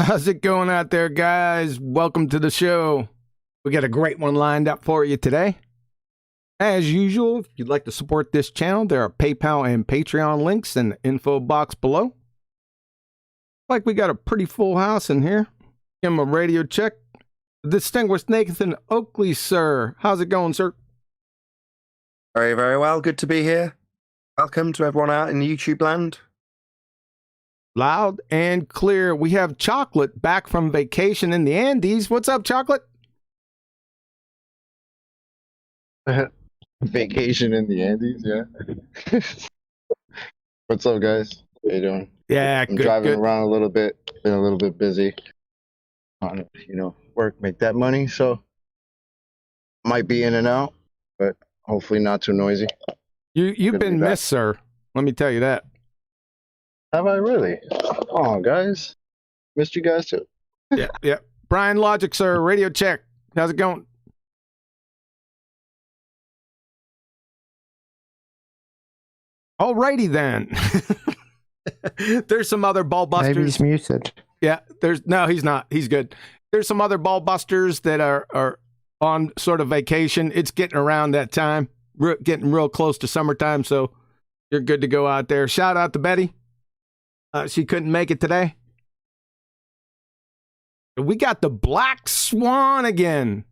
How's it going out there, guys? Welcome to the show. We got a great one lined up for you today. As usual, if you'd like to support this channel, there are PayPal and Patreon links in the info box below. Like we got a pretty full house in here. Give him a radio check. Distinguished Nathan Oakley, sir. How's it going, sir? Very, very well. Good to be here. Welcome to everyone out in YouTube land. Loud and clear. We have Chocolate back from vacation in the Andes. What's up, Chocolate? Vacation in the Andes, yeah. What's up, guys? How you doing? Yeah, I'm driving around a little bit. Been a little bit busy. On work, make that money. So might be in and out, but hopefully not too noisy. You've been missed, sir. Let me tell you that. Have I really? Oh, guys, missed you guys too. Yeah. Brian Logic, sir. Radio check. How's it going? Alrighty then. There's some other ball busters. Maybe he's muted. Yeah, no, he's not. He's good. There's some other ball busters that are on sort of vacation. It's getting around that time. We're getting real close to summertime, so you're good to go out there. Shout out to Betty. She couldn't make it today. We got the Black Swan again.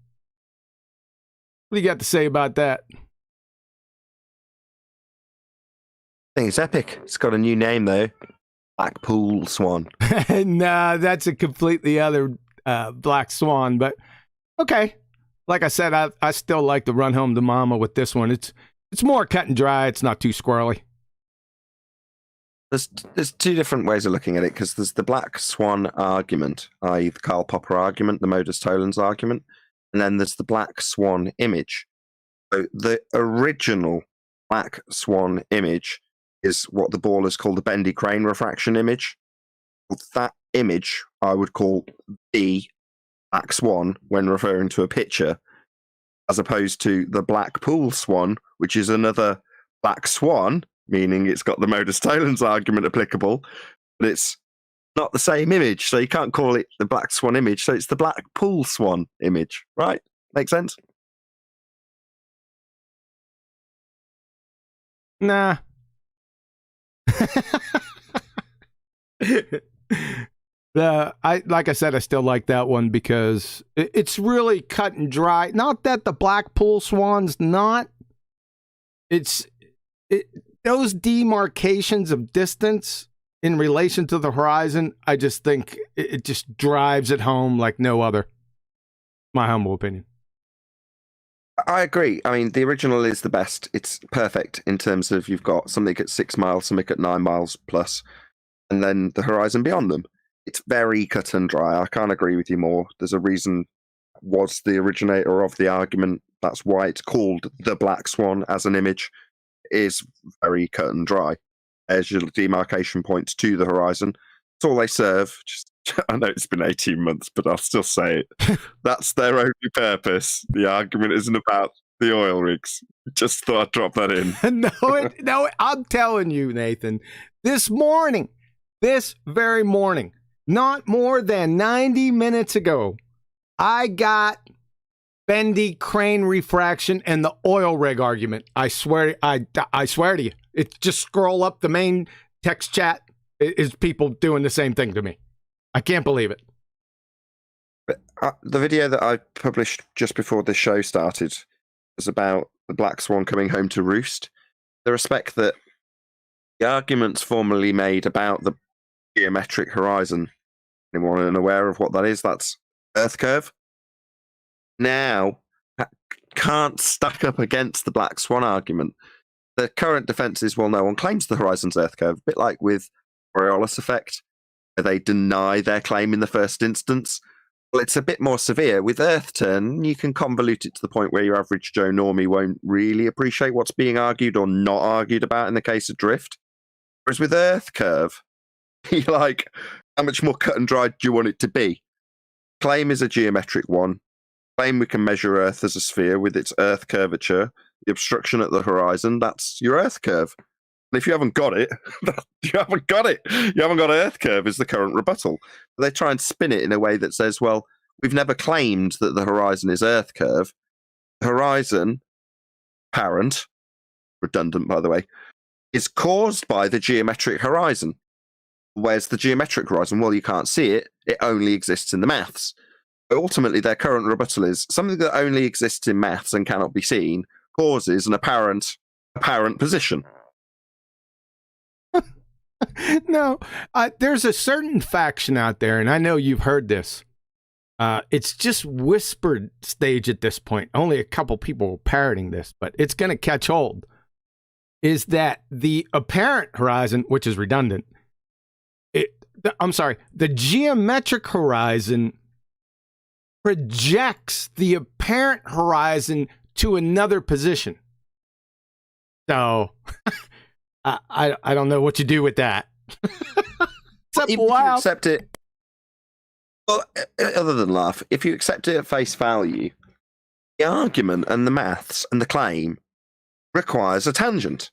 What do you got to say about that? I think it's epic. It's got a new name, though. Blackpool Swan. Nah, that's a completely other Black Swan. But, okay. Like I said, I still like to run home to mama with this one. It's more cut and dry. It's not too squirrely. There's two different ways of looking at it, because there's the Black Swan argument, i.e. the Karl Popper argument, the Modus tollens argument, and then there's the Black Swan image. So the original Black Swan image is what the ballers call the bendy crane refraction image. That image I would call the Black Swan when referring to a picture, as opposed to the Blackpool Swan, which is another Black Swan, meaning it's got the Modus tollens argument applicable, but it's not the same image, so you can't call it the Black Swan image, so it's the Blackpool Swan image, right? Make sense? Nah. Like I said, I still like that one because it's really cut and dry. Not that the Blackpool Swan's not. Those demarcations of distance in relation to the horizon, I just think it just drives it home like no other. My humble opinion. I agree. I mean, the original is the best. It's perfect in terms of you've got something at 6 miles, something at 9 miles plus, and then the horizon beyond them. It's very cut and dry. I can't agree with you more. There's a reason was the originator of the argument. That's why it's called the Black Swan as an image. is very cut and dry. There's your demarcation points to the horizon. That's all they serve. I know it's been 18 months, but I'll still say it. That's their only purpose. The argument isn't about the oil rigs. Just thought I'd drop that in. No, I'm telling you, Nathan, this very morning, not more than 90 minutes ago, I got bendy crane refraction and the oil rig argument. I swear to you, it's just scroll up the main text chat is people doing the same thing to me. I can't believe it. The video that I published just before this show started was about the black swan coming home to roost. The respect that the arguments formerly made about the geometric horizon, anyone unaware of what that is, that's Earth curve, now can't stack up against the black swan argument. The current defense is, well, no one claims the horizon's Earth curve, a bit like with Coriolis effect, where they deny their claim in the first instance. Well, it's a bit more severe. With Earth turn, you can convolute it to the point where your average Joe Normie won't really appreciate what's being argued or not argued about in the case of drift. Whereas with Earth curve, you're like, how much more cut and dried do you want it to be? Claim is a geometric one. Claim we can measure Earth as a sphere with its Earth curvature. The obstruction at the horizon, that's your Earth curve. And if you haven't got it, you haven't got it. You haven't got Earth curve is the current rebuttal. But they try and spin it in a way that says, well, we've never claimed that the horizon is Earth curve. The horizon, apparent, redundant by the way, is caused by the geometric horizon. Where's the geometric horizon? Well, you can't see it. It only exists in the maths. But ultimately, their current rebuttal is something that only exists in maths and cannot be seen causes an apparent position. No, there's a certain faction out there, and I know you've heard this. It's just whispered stage at this point. Only a couple people are parroting this, but it's going to catch hold. Is that the apparent horizon, which is redundant? The geometric horizon projects the apparent horizon to another position. So I don't know what you do with that. If you accept it, well, other than laugh, if you accept it at face value, the argument and the maths and the claim requires a tangent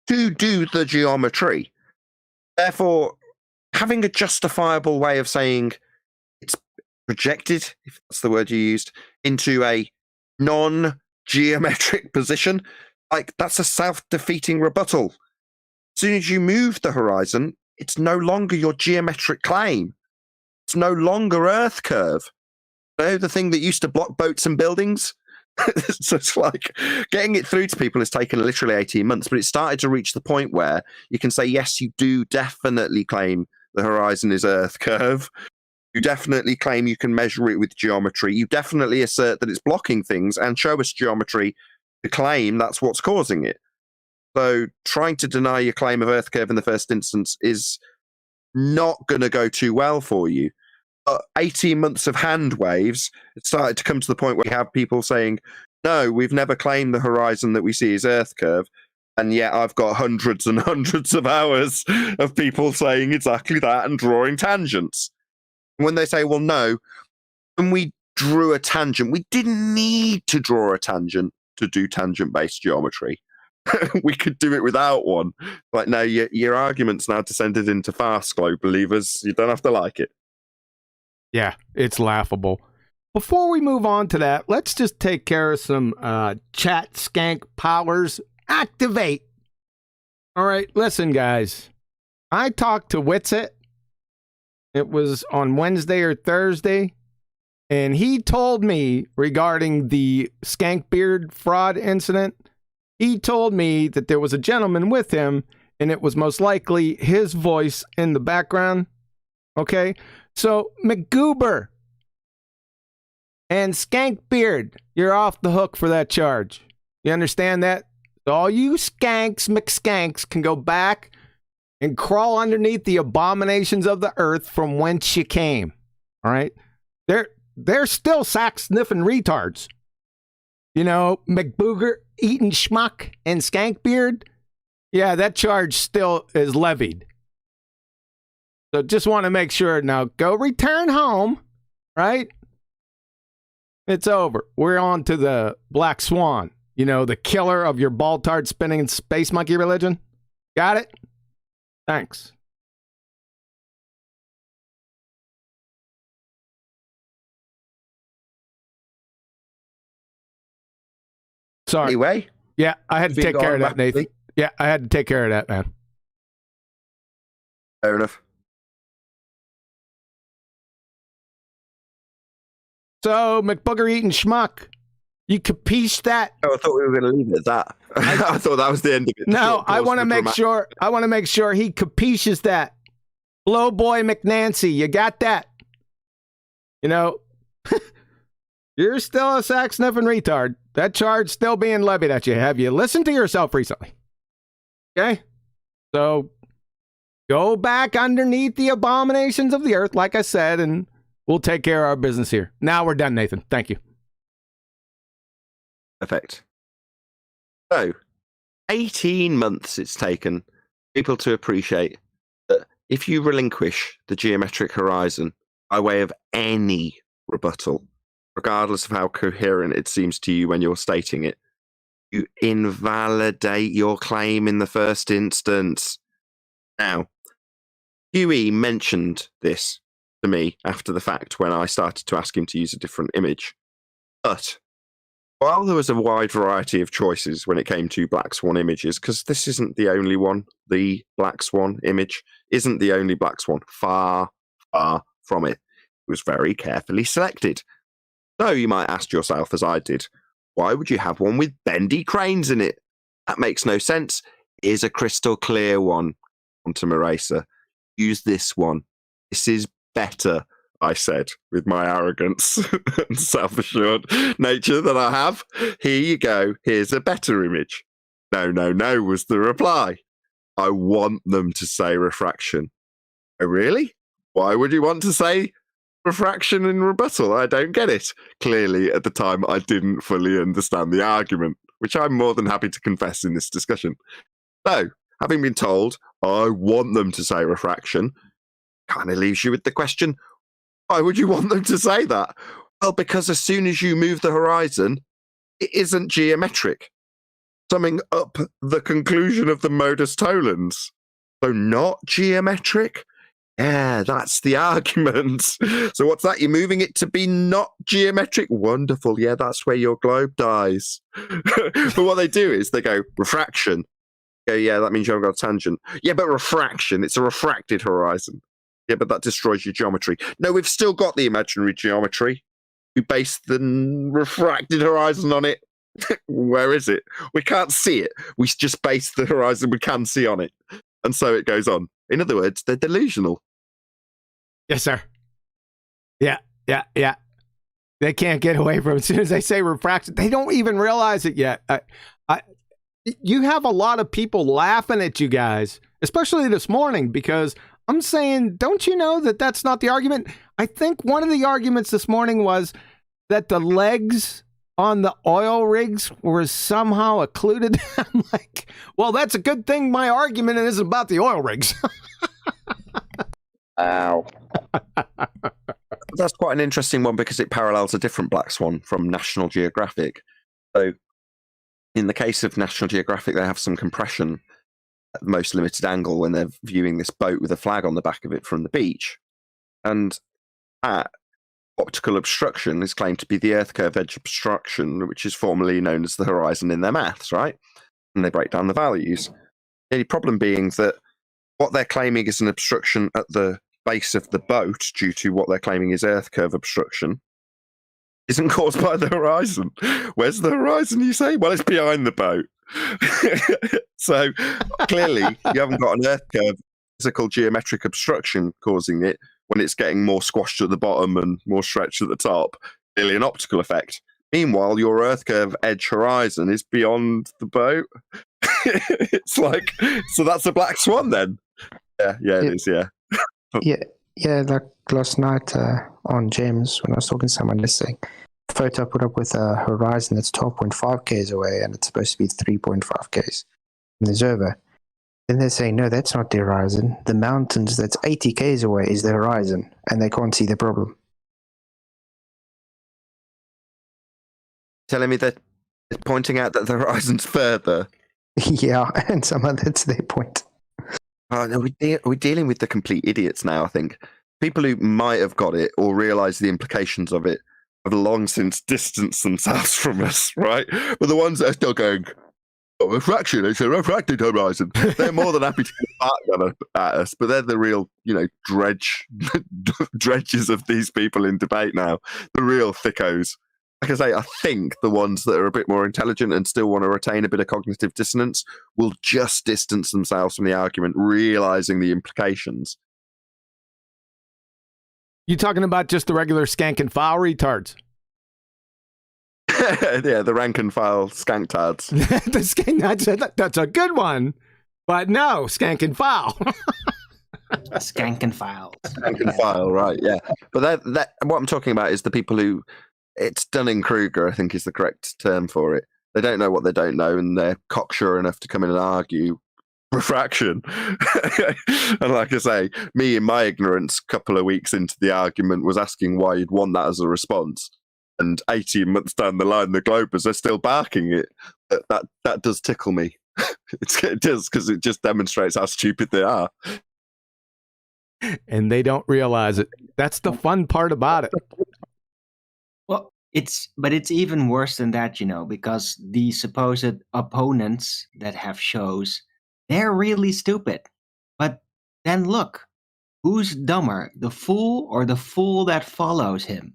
to do the geometry. Therefore, having a justifiable way of saying it's projected, if that's the word you used, into a non-geometric position, like that's a self-defeating rebuttal. As soon as you move the horizon, it's no longer your geometric claim. It's no longer Earth curve. You know, the thing that used to block boats and buildings? So it's like getting it through to people has taken literally 18 months, but it started to reach the point where you can say, yes, you do definitely claim the horizon is Earth curve. You definitely claim you can measure it with geometry. You definitely assert that it's blocking things and show us geometry to claim that's what's causing it. So trying to deny your claim of Earth curve in the first instance is not going to go too well for you. But 18 months of hand waves, it started to come to the point where you have people saying, no, we've never claimed the horizon that we see is Earth curve. And yet I've got hundreds and hundreds of hours of people saying exactly that and drawing tangents. And when they say, well, no, when we drew a tangent, we didn't need to draw a tangent to do tangent-based geometry. We could do it without one. Like, no, your argument's now descended into farce, globe believers. You don't have to like it. Yeah, it's laughable. Before we move on to that, let's just take care of some chat skank powers. Activate. All right, listen, guys. I talked to Witsit. It was on Wednesday or Thursday, and he told me regarding the Skankbeard fraud incident, he told me that there was a gentleman with him, and it was most likely his voice in the background. Okay? So, McGoober and Skankbeard, you're off the hook for that charge. You understand that? So all you skanks, McSkanks, can go back and crawl underneath the abominations of the earth from whence you came. All right? They're still sack-sniffing retards. you know, McBooger eating schmuck and Skankbeard, yeah, that charge still is levied. So just want to make sure now, go return home, right? It's over. We're on to the Black Swan, you know, the killer of your ball-tard spinning space monkey religion. Got it? Thanks. Sorry. Anyway. Yeah, I had to take care of that, Nathan. rapidly. Yeah, I had to take care of that, man. Fair enough. So, McBooger eating schmuck, you capiche that? Oh, I thought we were going to leave it at that. I thought that was the end of it. No, I want to make sure. I want to make sure he capiches that. Blow boy McNancy, you got that? You know, you're still a sack sniffing retard. That charge still being levied at you. Have you listened to yourself recently? Okay, so go back underneath the abominations of the earth, like I said, and we'll take care of our business here. Now we're done, Nathan. Thank you. Perfect. So, 18 months it's taken people to appreciate that if you relinquish the geometric horizon by way of any rebuttal, regardless of how coherent it seems to you when you're stating it, you invalidate your claim in the first instance. Now, Huey mentioned this to me after the fact when I started to ask him to use a different image. But while there was a wide variety of choices when it came to Black Swan images, because this isn't the only one, the Black Swan image isn't the only Black Swan. Far, far from it. It was very carefully selected. So you might ask yourself, as I did, why would you have one with bendy cranes in it? That makes no sense. Here's a crystal clear one. Quantum eraser. Use this one. This is better, I said, with my arrogance and self-assured nature that I have. Here you go. Here's a better image. No, no, no, was the reply. I want them to say refraction. Oh, really? Why would you want to say refraction in rebuttal? I don't get it. Clearly, at the time, I didn't fully understand the argument, which I'm more than happy to confess in this discussion. So, having been told, I want them to say refraction, kind of leaves you with the question, why would you want them to say that? Well, because as soon as you move the horizon, it isn't geometric. Summing up the conclusion of the modus tollens. So not geometric? Yeah, that's the argument. So what's that? You're moving it to be not geometric? Wonderful. Yeah, that's where your globe dies. But what they do is they go, refraction. Go, yeah, that means you haven't got a tangent. Yeah, but refraction, it's a refracted horizon. Yeah, but that destroys your geometry. No, we've still got the imaginary geometry. We base the refracted horizon on it. Where is it? We can't see it. We just base the horizon we can see on it. And so it goes on. In other words, they're delusional. Yes, sir. Yeah. They can't get away from it. As soon as they say refraction, they don't even realize it yet. You have a lot of people laughing at you guys, especially this morning, because I'm saying, don't you know that that's not the argument? I think one of the arguments this morning was that the legs on the oil rigs were somehow occluded. I'm like, well, that's a good thing my argument isn't about the oil rigs. Ow. That's quite an interesting one because it parallels a different Black Swan from National Geographic. So in the case of National Geographic, they have some compression at the most limited angle when they're viewing this boat with a flag on the back of it from the beach. And that optical obstruction is claimed to be the Earth curve edge obstruction, which is formerly known as the horizon in their maths, right? And they break down the values. The only problem being that what they're claiming is an obstruction at the base of the boat due to what they're claiming is Earth curve obstruction isn't caused by the horizon. Where's the horizon, you say? Well, it's behind the boat. So clearly you haven't got an Earth curve physical geometric obstruction causing it when it's getting more squashed at the bottom and more stretched at the top. Clearly an optical effect. Meanwhile, your Earth curve edge horizon is beyond the boat. It's like, so that's a Black Swan then? Yeah, it is, yeah. Yeah, like last night on James, when I was talking to someone listening, photo I put up with a horizon that's 12.5 k's away, and it's supposed to be 3.5 k's in the observer. Then they say, no, that's not the horizon. The mountains that's 80 k's away is the horizon, and they can't see the problem. Telling me that it's pointing out that the horizon's further. Yeah, and somehow that's their point. Oh, no, we're dealing with the complete idiots now, I think. People who might have got it or realise the implications of it have long since distanced themselves from us, right? But the ones that are still going, oh, refraction, it's a refracted horizon. They're more than happy to get back at us, but they're the real, dredges of these people in debate now. The real thickos. Like I say, I think the ones that are a bit more intelligent and still want to retain a bit of cognitive dissonance will just distance themselves from the argument, realising the implications. You talking about just the regular skank and file retards? Yeah, the rank and file skanktards. The skank, that's a good one. But no, skank and file. Skank and file. Skank and file, right, yeah. But that what I'm talking about is the people who, it's Dunning-Kruger, I think is the correct term for it. They don't know what they don't know, and they're cocksure enough to come in and argue refraction. And like I say, me in my ignorance, a couple of weeks into the argument, was asking why you'd want that as a response. And 18 months down the line, the Globers are still barking it. That does tickle me. It does, because it just demonstrates how stupid they are. And they don't realize it. That's the fun part about it. Well, it's even worse than that, because the supposed opponents that have shows, they're really stupid. But then look, who's dumber, the fool or the fool that follows him?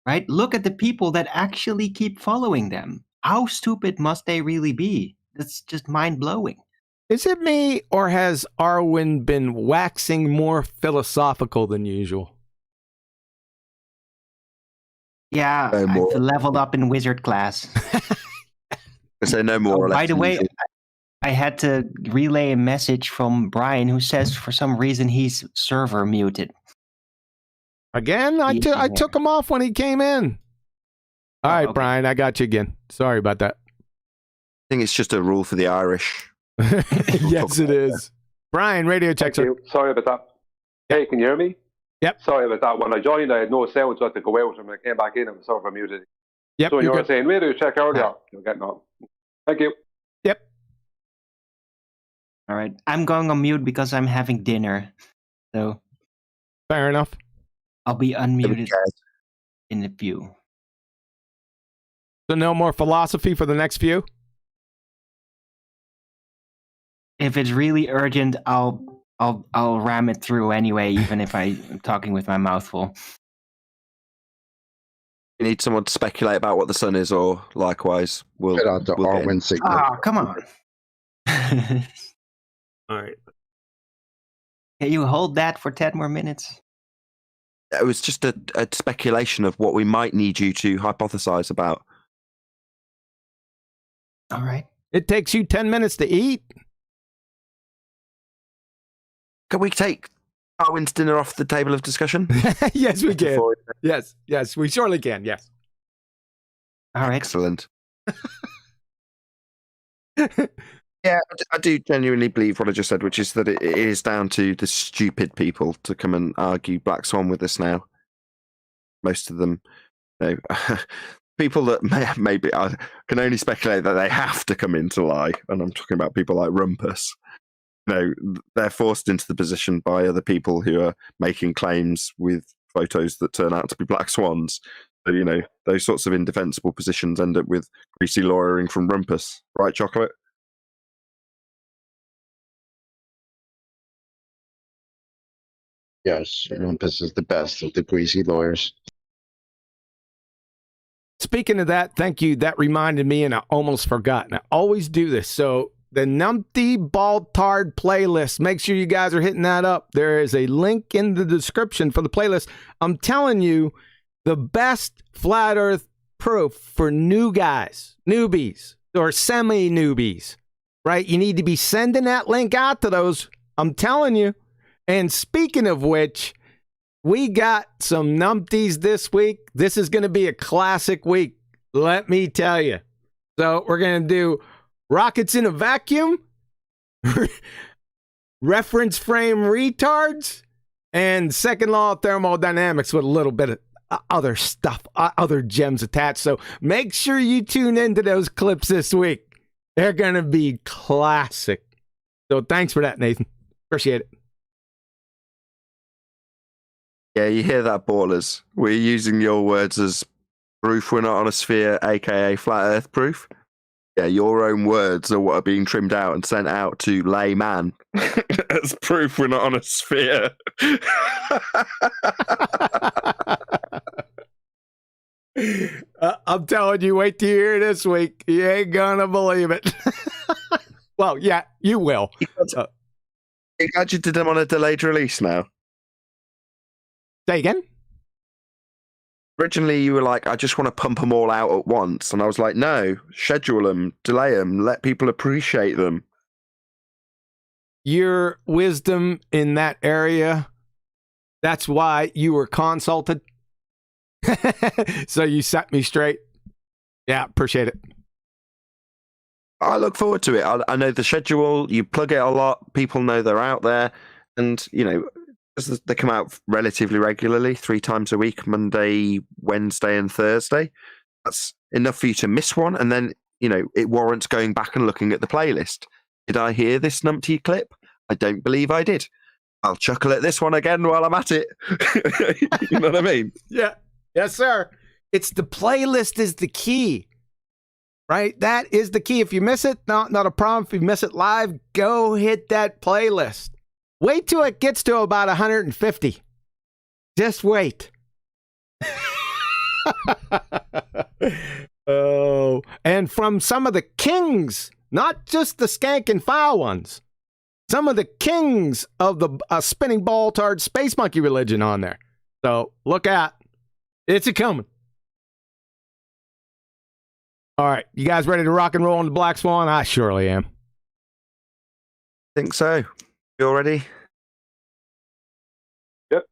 Right? Look at the people that actually keep following them. How stupid must they really be? That's just mind-blowing. Is it me, or has Arwen been waxing more philosophical than usual? Yeah, No more. I've leveled up in wizard class. So no more. or less By the than way, usual. I had to relay a message from Brian who says for some reason he's server muted. Again? I took him off when he came in. All right, okay. Brian, I got you again. Sorry about that. I think it's just a rule for the Irish. Yes, it is. Brian, radio check. Thank you. Sorry about that. Hey, can you hear me? Yep. Sorry about that. When I joined, I had no sound, so I had to go out, and when I came back in, I was server muted. Yep. So you you're were good. saying radio check earlier. You're getting on. Thank you. Yep. All right. I'm going on mute because I'm having dinner. So Fair enough. I'll be unmuted cares? in a few. So no more philosophy for the next few? If it's really urgent, I'll ram it through anyway, even if I'm talking with my mouth full. You need someone to speculate about what the sun is, or likewise, we'll Put out the we'll get in. Arwen signal. Ah, come on. All right. Can you hold that for 10 more minutes? It was just a speculation of what we might need you to hypothesize about. All right. It takes you 10 minutes to eat? Can we take Arwen's dinner off the table of discussion? Yes, we can. Before- Yes, we surely can. Yes. All right. Excellent. Yeah, I do genuinely believe what I just said, which is that it is down to the stupid people to come and argue Black Swan with us now. Most of them, people that maybe I can only speculate that they have to come in to lie, and I'm talking about people like Rumpus. They're forced into the position by other people who are making claims with photos that turn out to be black swans. So, those sorts of indefensible positions end up with greasy lawyering from Rumpus. Right, Chocolate? Yes, Rumpus is the best of the greasy lawyers. Speaking of that, thank you. That reminded me, and I almost forgot. And I always do this. So the Numpty Baltard playlist, make sure you guys are hitting that up. There is a link in the description for the playlist. I'm telling you, the best flat earth proof for new guys, newbies, or semi-newbies, right? You need to be sending that link out to those. I'm telling you. And speaking of which, we got some numpties this week. This is going to be a classic week, let me tell you. So we're going to do rockets in a vacuum, reference frame retards, and second law of thermodynamics with a little bit of other stuff, other gems attached. So make sure you tune into those clips this week. They're going to be classic. So thanks for that, Nathan. Appreciate it. Yeah, you hear that, ballers? We're using your words as proof we're not on a sphere, aka flat earth proof. Yeah, your own words are what are being trimmed out and sent out to layman as proof we're not on a sphere. I'm telling you, wait till you hear this week. You ain't gonna believe it. Well, yeah, you will. You actually did them on a delayed release now. Say again? Originally, you were like, I just want to pump them all out at once. And I was like, no, schedule them, delay them, let people appreciate them. Your wisdom in that area, that's why you were consulted. So you set me straight. Yeah, appreciate it. I look forward to it. I know the schedule, you plug it a lot, people know they're out there. And, you know, they come out relatively regularly, 3 times a week, Monday, Wednesday, and Thursday. That's enough for you to miss one. And then, you know, it warrants going back and looking at the playlist. Did I hear this numpty clip? I don't believe I did. I'll chuckle at this one again while I'm at it. You know what I mean? Yeah. Yes, sir. It's the playlist is the key, right? That is the key. If you miss it, not a problem. If you miss it live, go hit that playlist. Wait till it gets to about 150. Just wait. Oh, and from some of the kings, not just the skank and foul ones, some of the kings of the spinning ball tard space monkey religion on there. So look out. It's a coming. All right, you guys ready to rock and roll on the Black Swan? I surely am. Think so. You all ready? Yep.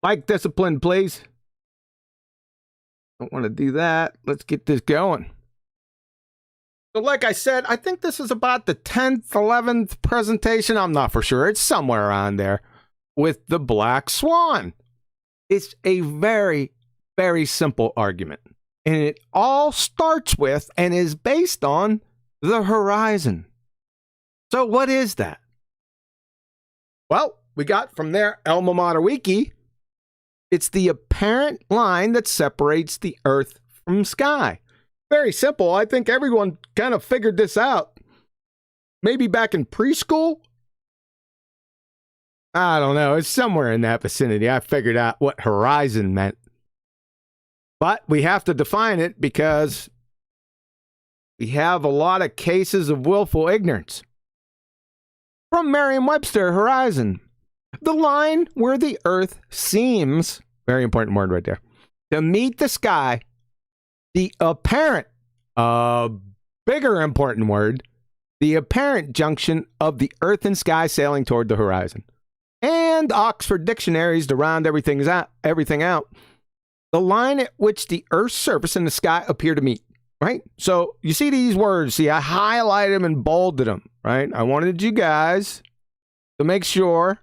Mic discipline, please. Don't want to do that. Let's get this going. So like I said, I think this is about the 10th, 11th presentation. I'm not for sure. It's somewhere around there with the Black Swan. It's a very, very simple argument. And it all starts with and is based on the horizon. So what is that? Well, we got from there Alma Mater Wiki. It's the apparent line that separates the Earth from sky. Very simple. I think everyone kind of figured this out. Maybe back in preschool? I don't know. It's somewhere in that vicinity. I figured out what horizon meant. But we have to define it because we have a lot of cases of willful ignorance. From Merriam-Webster, horizon. The line where the Earth seems, very important word right there, to meet the sky. The apparent, bigger important word, the apparent junction of the Earth and sky sailing toward the horizon. And Oxford dictionaries to round everything out. The line at which the Earth's surface and the sky appear to meet, right? So you see these words. See, I highlighted them and bolded them, right? I wanted you guys to make sure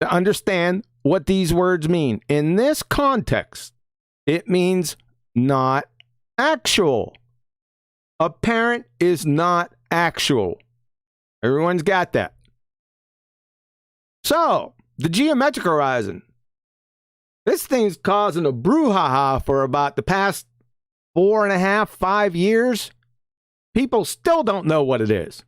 to understand what these words mean. In this context, it means not actual. Apparent is not actual. Everyone's got that. So, the geometric horizon. This thing's causing a brouhaha for about the past 4.5, 5 years. People still don't know what it is.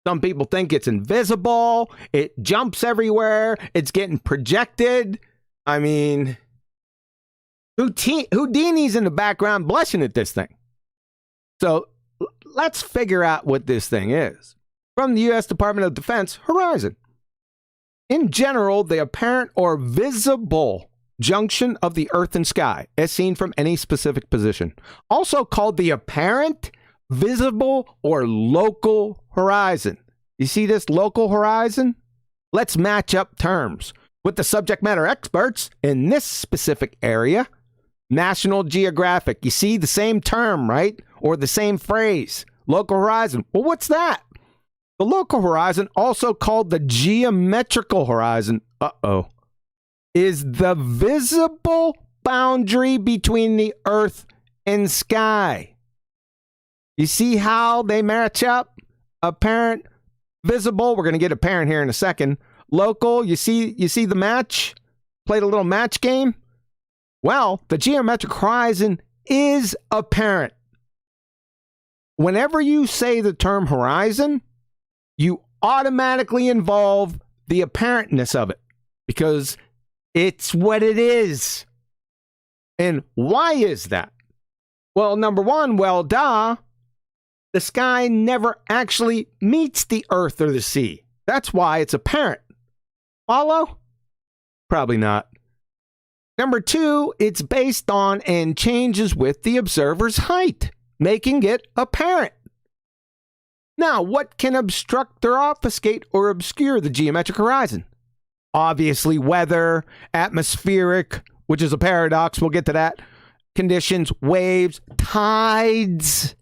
Some people think it's invisible. It jumps everywhere. It's getting projected. I mean, Houdini's in the background blushing at this thing. So let's figure out what this thing is. From the U.S. Department of Defense, horizon. In general, the apparent or visible junction of the Earth and sky, as seen from any specific position. Also called the apparent, visible, or local horizon. You see this local horizon? Let's match up terms. with the subject matter experts in this specific area. National Geographic. You see the same term, right? Or the same phrase. Local horizon. Well, what's that? The local horizon, also called the geometrical horizon, is the visible boundary between the Earth and sky. You see how they match up? Apparent, visible. We're going to get apparent here in a second. Local, you see the match? Played a little match game? Well, the geometric horizon is apparent. Whenever you say the term horizon, you automatically involve the apparentness of it because it's what it is. And why is that? Well, number one, the sky never actually meets the earth or the sea. That's why it's apparent. Follow? Probably not. Number two, it's based on and changes with the observer's height, making it apparent. Now, what can obstruct or obfuscate or obscure the geometric horizon? Obviously, weather, atmospheric, which is a paradox, we'll get to that, conditions, waves, tides,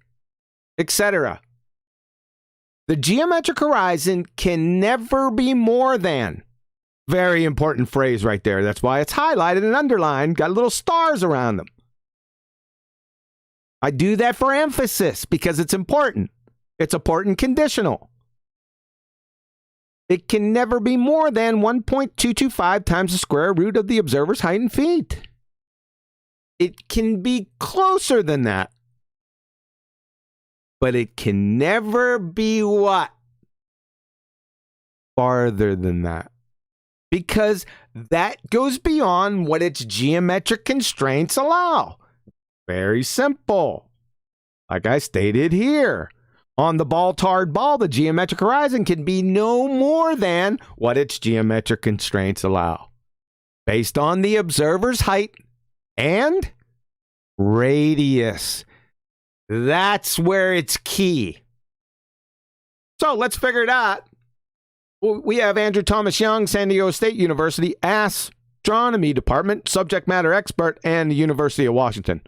etc. The geometric horizon can never be more than, very important phrase right there, that's why it's highlighted and underlined, got little stars around them. I do that for emphasis because it's important. It's important conditional. It can never be more than 1.225 times the square root of the observer's height in feet. It can be closer than that. But it can never be what? Farther than that. Because that goes beyond what its geometric constraints allow. Very simple. Like I stated here. On the ball-tarred ball, the geometric horizon can be no more than what its geometric constraints allow, based on the observer's height and radius. That's where it's key. So let's figure it out. We have Andrew Thomas Young, San Diego State University, Astronomy Department, subject matter expert, and the University of Washington.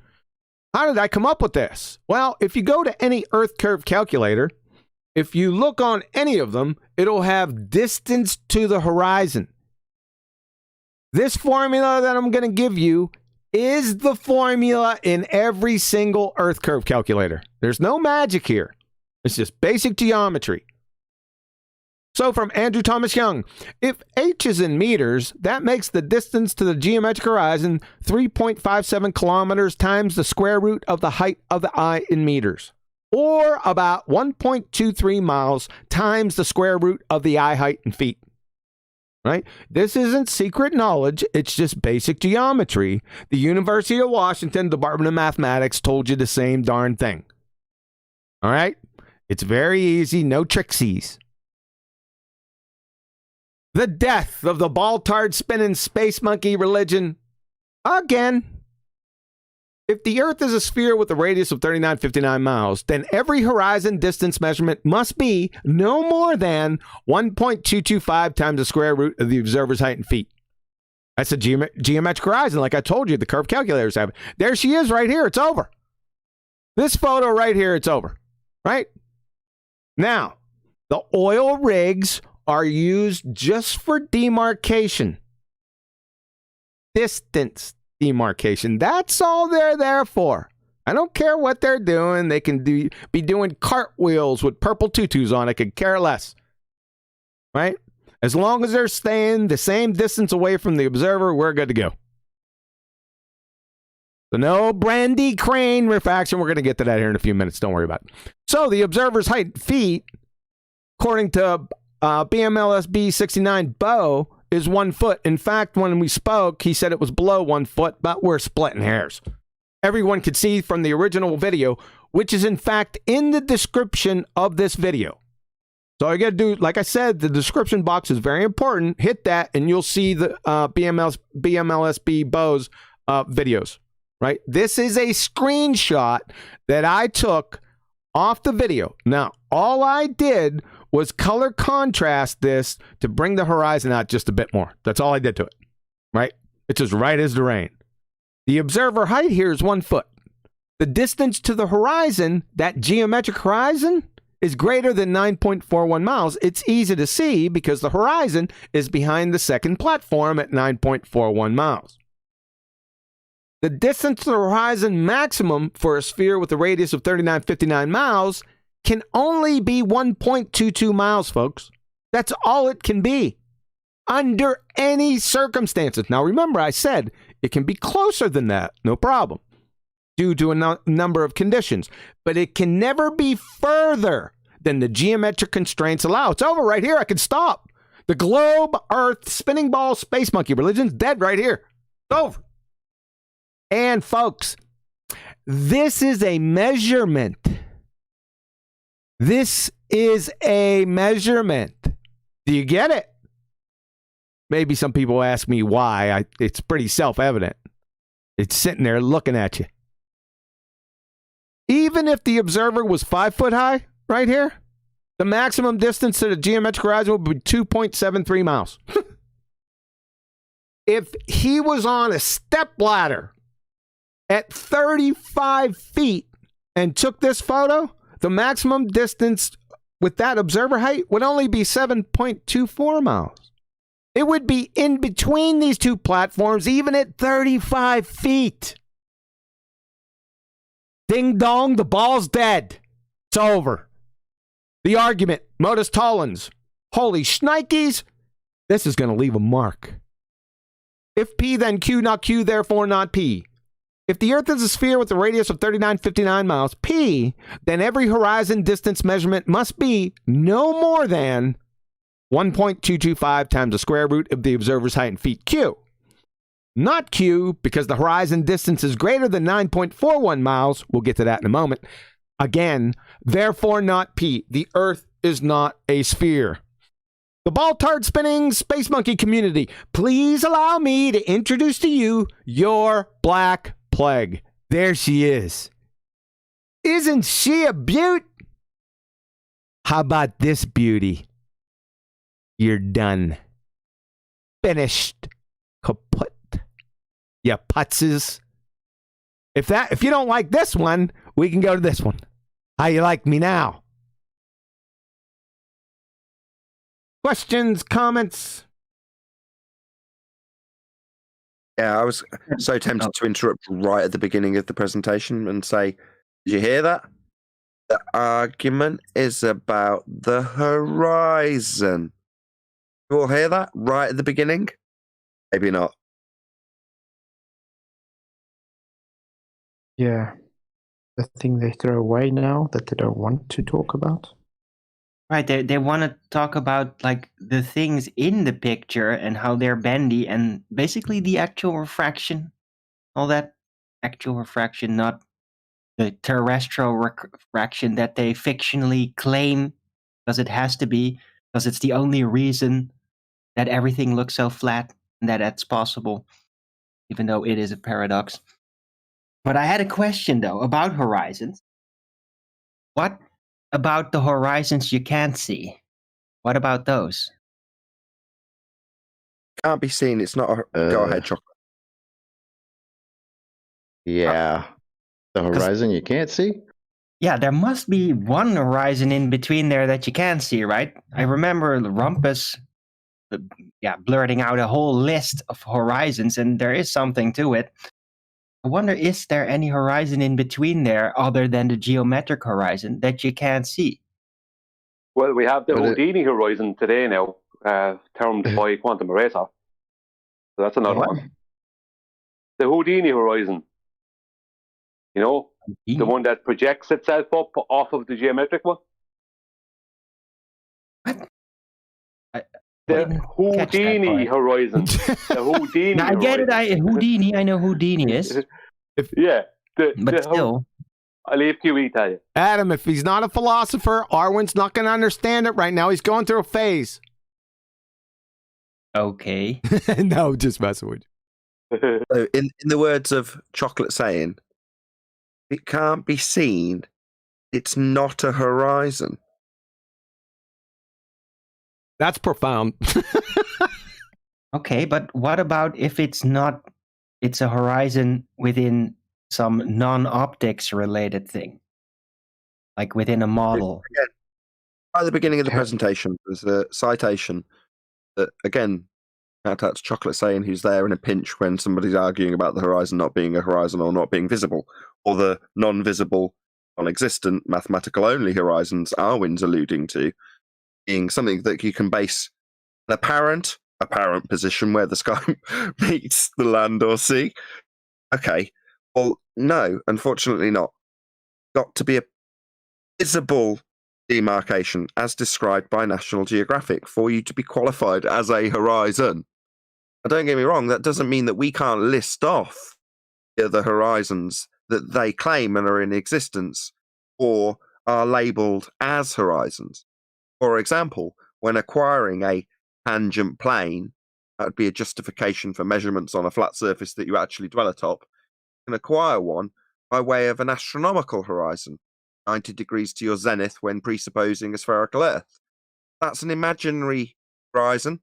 How did I come up with this? Well, if you go to any Earth curve calculator, if you look on any of them, it'll have distance to the horizon. This formula that I'm going to give you is the formula in every single Earth curve calculator. There's no magic here. It's just basic geometry. So from Andrew Thomas Young, if h is in meters, that makes the distance to the geometric horizon 3.57 kilometers times the square root of the height of the eye in meters, or about 1.23 miles times the square root of the eye height in feet. Right? This isn't secret knowledge. It's just basic geometry. The University of Washington Department of Mathematics told you the same darn thing. All right? It's very easy. No tricksies. The death of the ball-tarred spinning space monkey religion. Again, if the Earth is a sphere with a radius of 3959 miles, then every horizon distance measurement must be no more than 1.225 times the square root of the observer's height in feet. That's a geometric horizon, like I told you, the curve calculators have it. There she is right here. It's over. This photo right here, it's over. Right? Now, the oil rigs are used just for demarcation. Distance demarcation. That's all they're there for. I don't care what they're doing. They can be doing cartwheels with purple tutus on. I could care less. Right? As long as they're staying the same distance away from the observer, we're good to go. So no Brandy Crane refraction. We're going to get to that here in a few minutes. Don't worry about it. So the observer's height in feet, according to BMLSB 69 Bo, is 1 foot. In fact, when we spoke, he said it was below 1 foot, but we're splitting hairs. Everyone could see from the original video, which is in fact in the description of this video. So all you got to do, like I said, the description box is very important. Hit that and you'll see the BMLSB Bo's videos, right? This is a screenshot that I took off the video. Now, all I did was color contrast this to bring the horizon out just a bit more. That's all I did to it, right? It's as right as the rain. The observer height here is 1 foot. The distance to the horizon, that geometric horizon, is greater than 9.41 miles. It's easy to see because the horizon is behind the second platform at 9.41 miles. The distance to the horizon maximum for a sphere with a radius of 3959 miles can only be 1.22 miles, folks. That's all it can be under any circumstances. Now, remember, I said it can be closer than that, no problem, due to a number of conditions, but it can never be further than the geometric constraints allow. It's over right here. I can stop. The globe, Earth, spinning ball, space monkey, religion's dead right here. It's over. And folks, this is a measurement. This is a measurement. Do you get it? Maybe some people ask me why. It's pretty self-evident. It's sitting there looking at you. Even if the observer was 5 foot high right here, the maximum distance to the geometric horizon would be 2.73 miles. If he was on a step ladder at 35 feet and took this photo, the maximum distance with that observer height would only be 7.24 miles. It would be in between these two platforms, even at 35 feet. Ding dong, the ball's dead. It's over. The argument, Modus tollens. Holy shnikes, this is going to leave a mark. If P, then Q, not Q, therefore not P. If the Earth is a sphere with a radius of 3959 miles, P, then every horizon distance measurement must be no more than 1.225 times the square root of the observer's height in feet, Q. Not Q, because the horizon distance is greater than 9.41 miles. We'll get to that in a moment. Again, therefore not P. The Earth is not a sphere. The ball-tard spinning space monkey community, please allow me to introduce to you your Black Plague. There she is. Isn't she a beaut? How about this beauty? You're done. Finished. Kaput. Ya putzes. If you don't like this one, we can go to this one. How you like me now? Questions, comments? Yeah, I was so tempted to interrupt right at the beginning of the presentation and say, did you hear that? The argument is about the horizon. You all hear that right at the beginning? Maybe not. Yeah. The thing they throw away now that they don't want to talk about. Right, they want to talk about like the things in the picture and how they're bendy and basically the actual refraction, all that actual refraction, not the terrestrial refraction that they fictionally claim because it has to be, because it's the only reason that everything looks so flat and that that's possible, even though it is a paradox. But I had a question though about horizons. What about the horizons you can't see? What about those? Can't be seen. It's not a... Go ahead, Chocolate. Yeah. The horizon you can't see? Yeah, there must be one horizon in between there that you can see, right? I remember Rumpus blurting out a whole list of horizons, and there is something to it. I wonder, is there any horizon in between there other than the geometric horizon that you can't see? Well, we have the Houdini horizon today now, termed by quantum eraser. So that's another one. The Houdini horizon. You know, the one that projects itself up off of the geometric one. What? The Houdini horizon. The Houdini I get horizon. it. Houdini. I know who Houdini is. Yeah. But still. I'll leave QE tell you. Adam, if he's not a philosopher, Arwen's not going to understand it right now. He's going through a phase. Okay. No, just messing with you. So in the words of Chocolate saying, it can't be seen. It's not a horizon. That's profound. Okay, but what about if it's not? It's a horizon within some non-optics related thing, like within a model. Again, at the beginning of the presentation, there's a citation that, again, shout out to Chocolate saying who's there in a pinch when somebody's arguing about the horizon not being a horizon or not being visible, or the non-visible, non-existent, mathematical-only horizons Arwin's alluding to, being something that you can base an apparent position where the sky meets the land or sea. Okay, well, no, unfortunately not. Got to be a visible demarcation as described by National Geographic for you to be qualified as a horizon. Now, don't get me wrong, that doesn't mean that we can't list off the other horizons that they claim and are in existence or are labelled as horizons. For example, when acquiring a tangent plane, that would be a justification for measurements on a flat surface that you actually dwell atop, you can acquire one by way of an astronomical horizon, 90 degrees to your zenith when presupposing a spherical Earth. That's an imaginary horizon.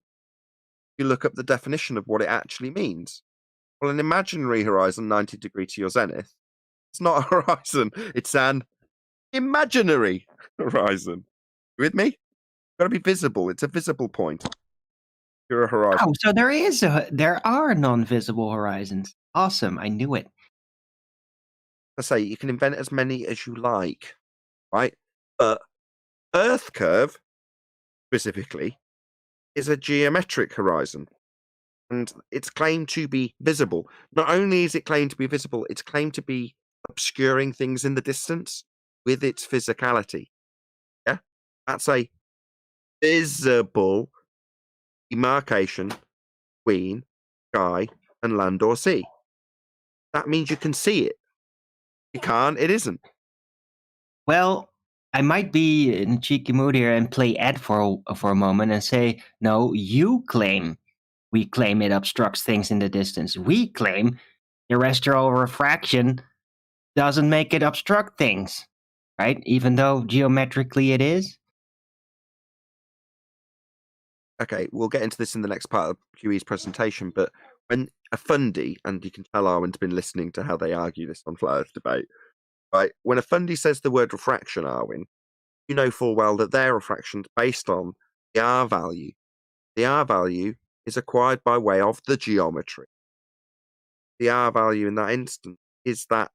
You look up the definition of what it actually means. Well, an imaginary horizon, 90 degrees to your zenith, it's not a horizon, it's an imaginary horizon. You with me? It's got to be visible. It's a visible point. You're a horizon. Oh, so there are non-visible horizons. Awesome, I knew it. I say you can invent as many as you like, right? But Earth curve, specifically, is a geometric horizon. And it's claimed to be visible. Not only is it claimed to be visible, it's claimed to be obscuring things in the distance with its physicality. Yeah? That's a visible demarcation between sky and land or sea. That means you can see it. You can't, it isn't. Well, I might be in a cheeky mood here and play Ed for a moment and say, no, we claim it obstructs things in the distance. We claim terrestrial refraction doesn't make it obstruct things, right? Even though geometrically it is. Okay, we'll get into this in the next part of QE's presentation, but when a fundy, and you can tell Arwen's been listening to how they argue this on Flat Earth Debate, right? When a fundy says the word refraction, Arwen, you know full well that their refraction's based on the R value. The R value is acquired by way of the geometry. The R value in that instance is that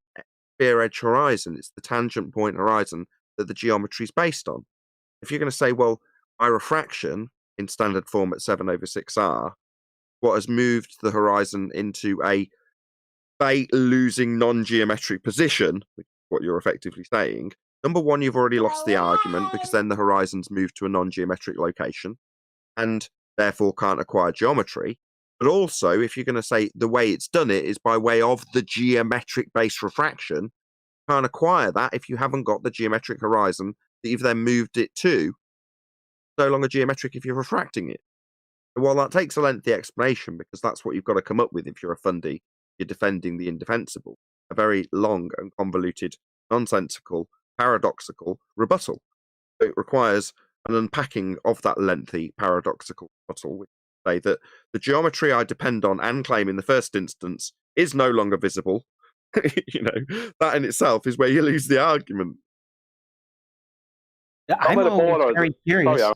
spear edge horizon. It's the tangent point horizon that the geometry is based on. If you're going to say, well, by refraction in standard form at 7/6R, what has moved the horizon into a losing non-geometric position, which is what you're effectively saying, number one, you've already lost the argument because then the horizon's moved to a non-geometric location and therefore can't acquire geometry. But also, if you're going to say the way it's done it is by way of the geometric-based refraction, you can't acquire that if you haven't got the geometric horizon that you've then moved it to. It's no longer geometric if you're refracting it. And while that takes a lengthy explanation, because that's what you've got to come up with if you're a fundy, you're defending the indefensible, a very long and convoluted, nonsensical, paradoxical rebuttal. It requires an unpacking of that lengthy paradoxical rebuttal, which say that the geometry I depend on and claim in the first instance is no longer visible. That in itself is where you lose the argument. I'm always very curious. Sorry,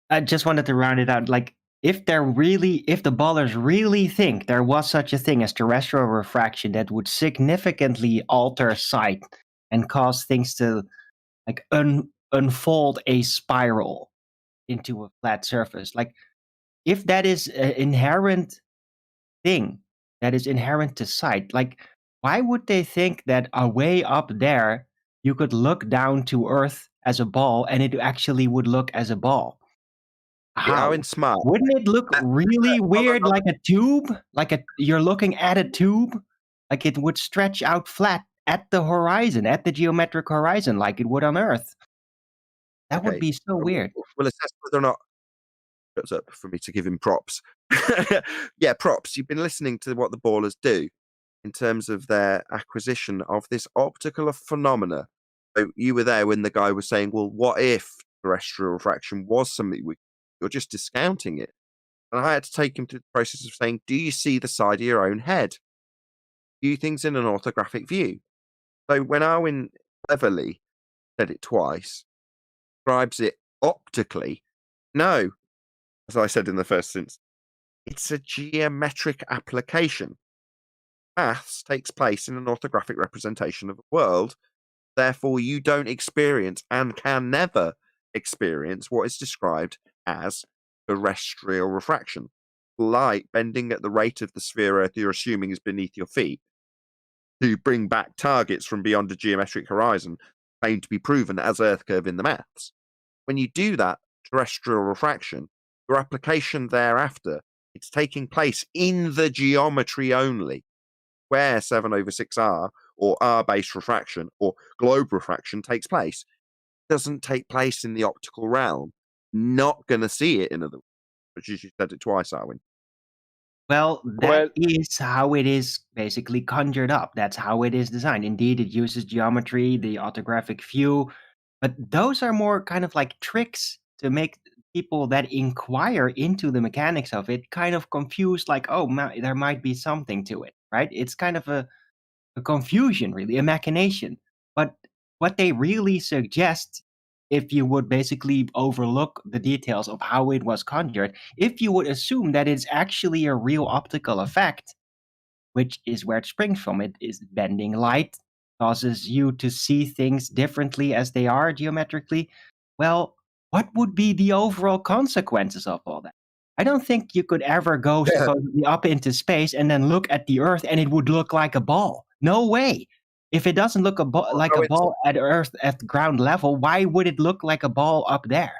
I just wanted to round it out. Like, if the ballers really think there was such a thing as terrestrial refraction that would significantly alter sight and cause things to like unfold a spiral into a flat surface, like if that is an inherent thing that is inherent to sight, like why would they think that way up there you could look down to Earth as a ball and it actually would look as a ball? How? Smart. Wouldn't it look really weird, like a tube? You're looking at a tube? Like it would stretch out flat at the horizon, at the geometric horizon, like it would on Earth. That would be so weird. We'll assess whether or not it's up for me to give him props. Yeah, props. You've been listening to what the ballers do in terms of their acquisition of this optical phenomena. So you were there when the guy was saying, well, what if terrestrial refraction was something we You're just discounting it. And I had to take him through the process of saying, do you see the side of your own head? View things in an orthographic view. So when Arwin cleverly said it twice, describes it optically, no, as I said in the first instance, it's a geometric application. Maths takes place in an orthographic representation of the world. Therefore, you don't experience and can never experience what is described as terrestrial refraction. Light bending at the rate of the sphere Earth you're assuming is beneath your feet to bring back targets from beyond a geometric horizon claimed to be proven as Earth curve in the maths. When you do that terrestrial refraction, your application thereafter, it's taking place in the geometry only, where 7/6R or R-based refraction or globe refraction takes place. It doesn't take place in the optical realm. Not going to see it in other words, which you said it twice, Arwin. Well, that is how it is basically conjured up. That's how it is designed. Indeed, it uses geometry, the orthographic view, but those are more kind of like tricks to make people that inquire into the mechanics of it kind of confused, like, oh, there might be something to it, right? It's kind of a confusion, really, a machination. But what they really suggest, if you would basically overlook the details of how it was conjured, if you would assume that it's actually a real optical effect, which is where it springs from, it is bending light, causes you to see things differently as they are geometrically, well, what would be the overall consequences of all that? I don't think you could ever go supposedly up into space and then look at the Earth and it would look like a ball. No way. If it doesn't look like a ball at Earth at ground level, why would it look like a ball up there?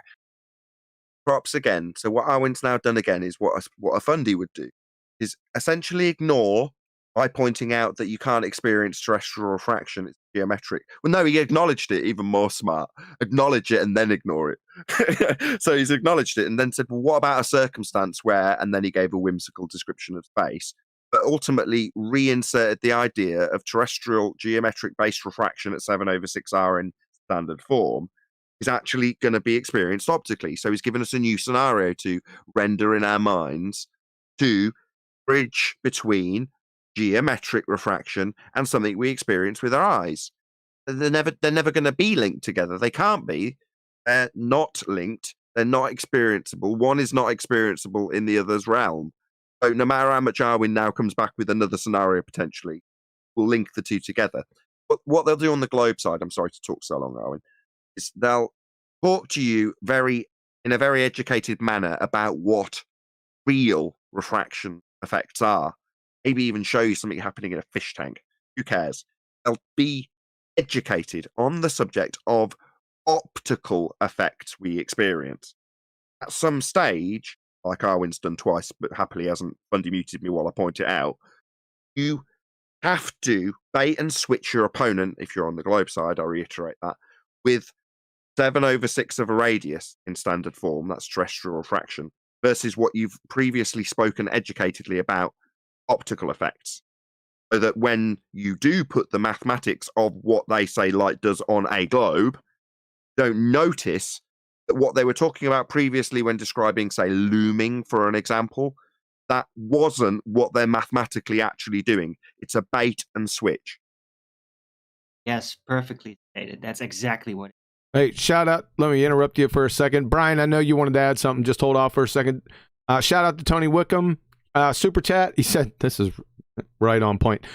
Props again. So what Arwin's now done again is what a fundy would do, is essentially ignore by pointing out that you can't experience terrestrial refraction. It's geometric. Well, no, he acknowledged it, even more smart. Acknowledge it and then ignore it. So he's acknowledged it and then said, well, what about a circumstance where, and then he gave a whimsical description of space, but ultimately reinserted the idea of terrestrial geometric-based refraction at 7/6R in standard form is actually going to be experienced optically. So he's given us a new scenario to render in our minds to bridge between geometric refraction and something we experience with our eyes. They're never going to be linked together. They can't be. They're not linked. They're not experienceable. One is not experienceable in the other's realm. So no matter how much Arwin now comes back with another scenario potentially, we'll link the two together. But what they'll do on the globe side, I'm sorry to talk so long, Arwin, is they'll talk to you in a very educated manner about what real refraction effects are. Maybe even show you something happening in a fish tank. Who cares? They'll be educated on the subject of optical effects we experience. At some stage, like Arwin's done twice, but happily hasn't fundy muted me while I point it out, you have to bait and switch your opponent, if you're on the globe side, I reiterate that, with 7/6 of a radius in standard form, that's terrestrial refraction, versus what you've previously spoken educatedly about optical effects. So that when you do put the mathematics of what they say light does on a globe, don't notice that what they were talking about previously when describing, say, looming, for an example, that wasn't what they're mathematically actually doing. It's a bait and switch. Yes, perfectly stated. That's exactly what. Hey, shout out. Let me interrupt you for a second. Brian, I know you wanted to add something. Just hold off for a second. Shout out to Tony Wickham. Super chat. He said, this is right on point.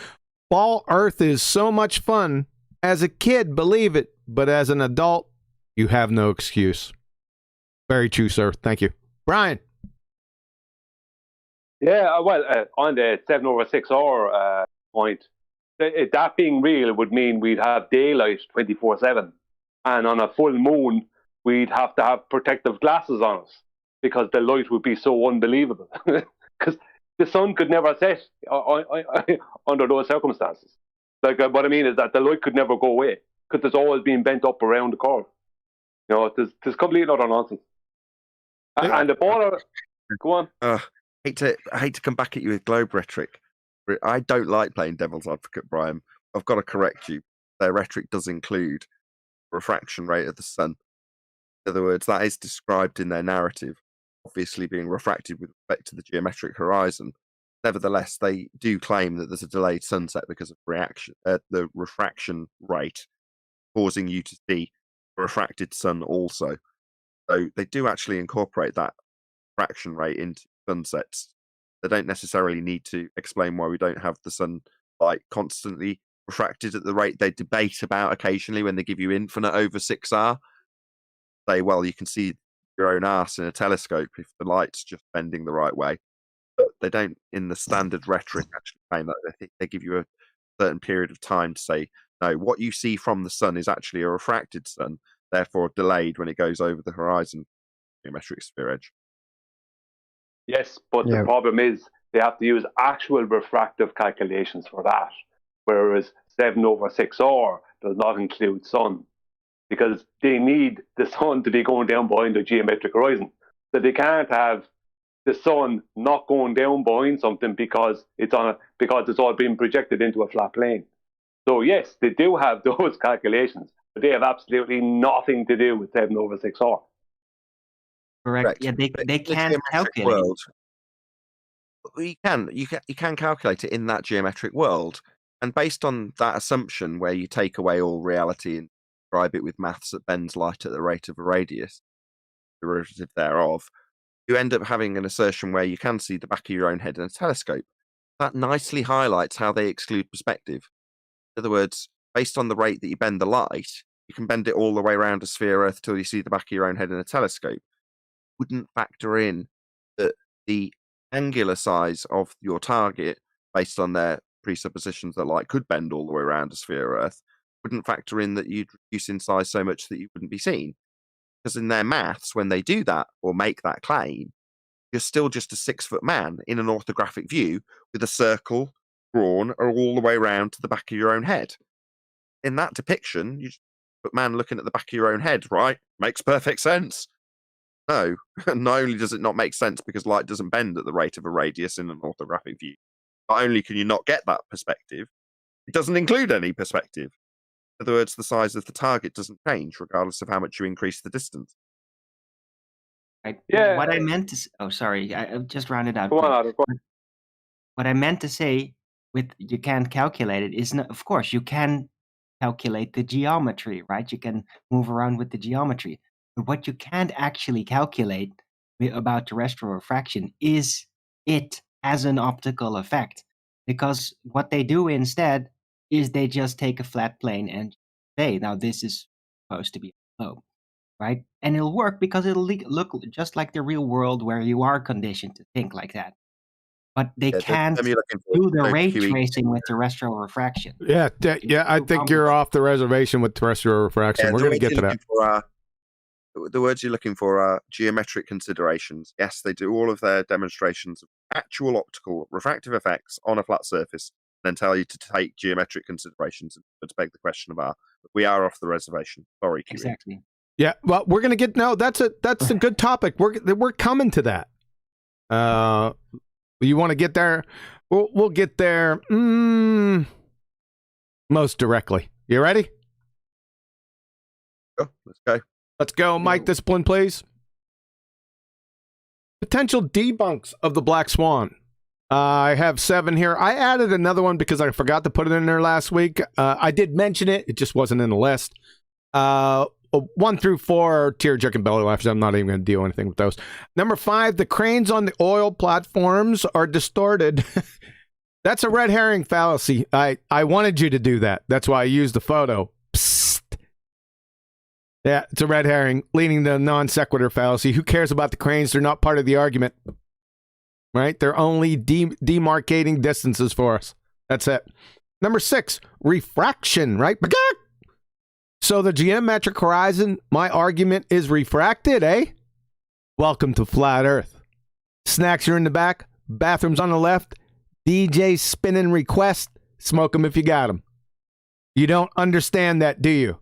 Ball Earth is so much fun. As a kid, believe it. But as an adult, you have no excuse. Very true, sir. Thank you. Brian. Yeah, well, on the 7/6R point, that being real would mean we'd have daylight 24/7. And on a full moon, we'd have to have protective glasses on us because the light would be so unbelievable. Because the sun could never set under those circumstances. Like what I mean is that the light could never go away because it's always being bent up around the curve. You know, there's complete utter nonsense. And the border, go on. I hate to come back at you with globe rhetoric. I don't like playing devil's advocate, Brian. I've got to correct you. Their rhetoric does include refraction rate of the sun. In other words, that is described in their narrative. obviously being refracted with respect to the geometric horizon. Nevertheless, they do claim that there's a delayed sunset because of the refraction rate, causing you to see a refracted sun also. So they do actually incorporate that refraction rate into sunsets. They don't necessarily need to explain why we don't have the sunlight constantly refracted at the rate they debate about occasionally when they give you infinite over 6R. Say, well, you can see your own arse in a telescope if the light's just bending the right way. But they don't, in the standard rhetoric, actually claim that. They give you a certain period of time to say, no, what you see from the sun is actually a refracted sun, therefore delayed when it goes over the horizon geometric sphere edge. Yes, but the problem is they have to use actual refractive calculations for that, whereas 7/6R does not include sun, because they need the sun to be going down behind the geometric horizon. So they can't have the sun not going down behind something because it's all being projected into a flat plane. So yes, they do have those calculations, but they have absolutely nothing to do with 7/6R. Correct. Yeah, they can't calculate. World, you can calculate it in that geometric world, and based on that assumption, where you take away all reality and describe it with maths that bends light at the rate of a radius, derivative thereof, you end up having an assertion where you can see the back of your own head in a telescope. That nicely highlights how they exclude perspective. In other words, based on the rate that you bend the light, you can bend it all the way around a sphere Earth till you see the back of your own head in a telescope. Wouldn't factor in that the angular size of your target, based on their presuppositions that light could bend all the way around a sphere Earth, wouldn't factor in that you'd reduce in size so much that you wouldn't be seen. Because in their maths, when they do that or make that claim, you're still just a 6-foot man in an orthographic view with a circle drawn all the way around to the back of your own head. In that depiction, you just put man looking at the back of your own head, right? Makes perfect sense. No, not only does it not make sense because light doesn't bend at the rate of a radius in an orthographic view, not only can you not get that perspective, it doesn't include any perspective. In other words, the size of the target doesn't change regardless of how much you increase the distance. What I meant to sorry, I just rounded out. Go on, Adam. What I meant to say with you can't calculate it is not, of course, you can calculate the geometry, right? You can move around with the geometry. But what you can't actually calculate about terrestrial refraction is it as an optical effect. Because what they do instead is they just take a flat plane and say, now this is supposed to be a globe, right? And it'll work because it'll look just like the real world where you are conditioned to think like that. But they can't do the ray tracing with terrestrial refraction. Yeah, I think you're off the reservation with terrestrial refraction. We're going to get to that. The words you're looking for are geometric considerations. Yes, they do all of their demonstrations of actual optical refractive effects on a flat surface, and then tell you to take geometric considerations and to beg the question of we are off the reservation. Sorry, QE. Exactly. Yeah, well, we're going to get that's a good topic. We're coming to that. You want to get there? We'll get there most directly. You ready? Oh, let's go. Let's go. Mic discipline, please. Potential debunks of the Black Swan. I have 7 here. I added another one because I forgot to put it in there last week. I did mention it. It just wasn't in the list. 1 through 4 are tear-jerking belly laughs. I'm not even going to do anything with those. Number 5, the cranes on the oil platforms are distorted. That's a red herring fallacy. I wanted you to do that. That's why I used the photo. Psst. Yeah, it's a red herring, leading the non sequitur fallacy. Who cares about the cranes? They're not part of the argument. Right? They're only demarcating distances for us. That's it. Number 6, refraction, right? So the geometric horizon, my argument is refracted, eh? Welcome to Flat Earth. Snacks are in the back, bathrooms on the left, DJ spinning request, smoke them if you got them. You don't understand that, do you?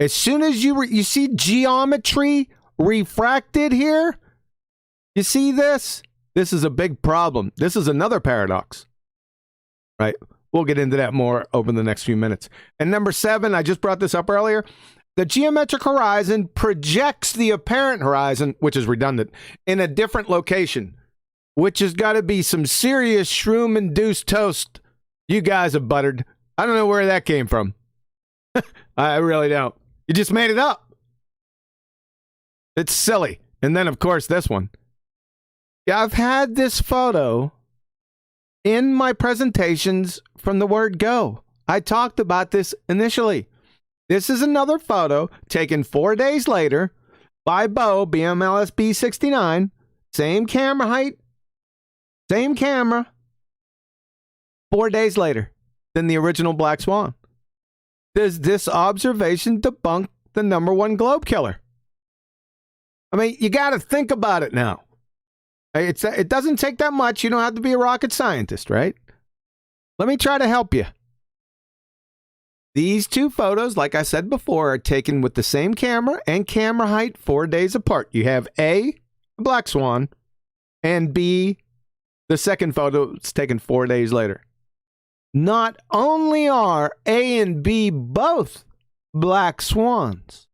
As soon as you see geometry refracted here, you see this? This is a big problem. This is another paradox, right? We'll get into that more over the next few minutes. And number 7, I just brought this up earlier. the geometric horizon projects the apparent horizon, which is redundant, in a different location, which has got to be some serious shroom-induced toast you guys have buttered. I don't know where that came from. I really don't. You just made it up. It's silly. And then, of course, this one. Yeah, I've had this photo in my presentations from the word go. I talked about this initially. This is another photo taken 4 days later by Bo, BMLS B69. Same camera height, same camera. 4 days later than the original Black Swan. Does this observation debunk the #1 globe killer? I mean, you got to think about it now. It doesn't take that much. You don't have to be a rocket scientist, right? Let me try to help you. These two photos, like I said before, are taken with the same camera and camera height 4 days apart. You have A, the Black Swan, and B, the second photo is taken 4 days later. Not only are A and B both Black Swans.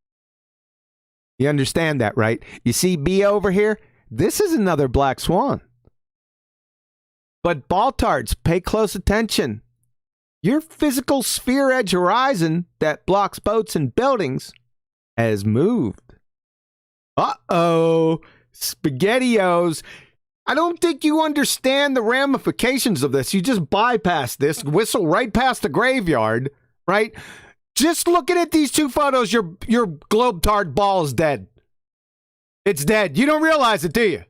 You understand that, right? You see B over here? This is another Black Swan. But baltards, pay close attention. Your physical sphere edge horizon that blocks boats and buildings has moved. Uh-oh. SpaghettiOs. I don't think you understand the ramifications of this. You just bypass this, whistle right past the graveyard, right? Just looking at these two photos, your globetard ball is dead. It's dead. You don't realize it, do you?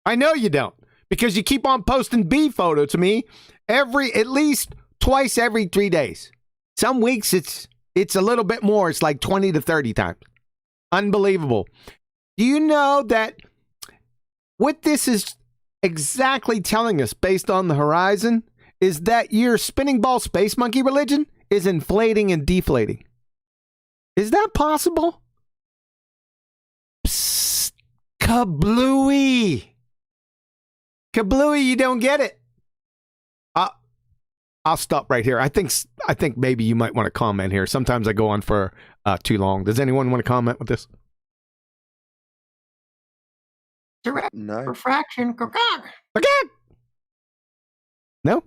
I know you don't, because you keep on posting B photo to me at least twice every 3 days. Some weeks it's a little bit more. It's like 20 to 30 times. Unbelievable. Do you know that what this is exactly telling us based on the horizon is that your spinning ball space monkey religion is inflating and deflating? Is that possible? Psst, kablooey. Kablooey, you don't get it. I'll stop right here. I think maybe you might want to comment here. Sometimes I go on for too long. Does anyone want to comment with this? No. Refraction. No?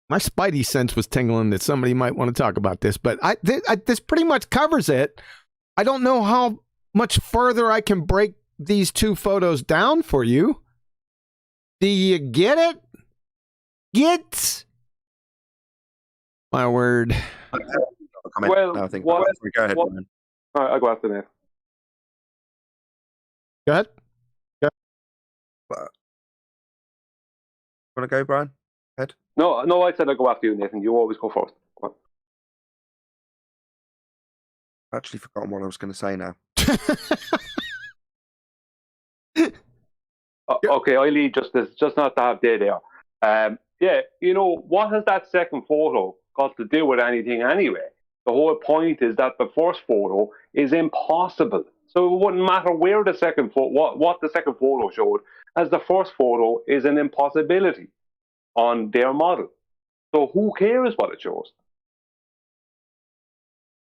My spidey sense was tingling that somebody might want to talk about this, but this pretty much covers it. I don't know how much further I can break these two photos down for you. Do you get it? Get my word. Well, no, I think what- go ahead, what- Brian. All right, I'll go after that. Go ahead. Want to go, Brian? No, I said I'll go after you, Nathan. You always go first. Come on. I've actually forgotten what I was going to say now. Okay, I lead just not to have dead air. Yeah, you know, what has that second photo got to do with anything anyway? The whole point is that the first photo is impossible. So it wouldn't matter where the second what the second photo showed, as the first photo is an impossibility on their model. So who cares what it shows?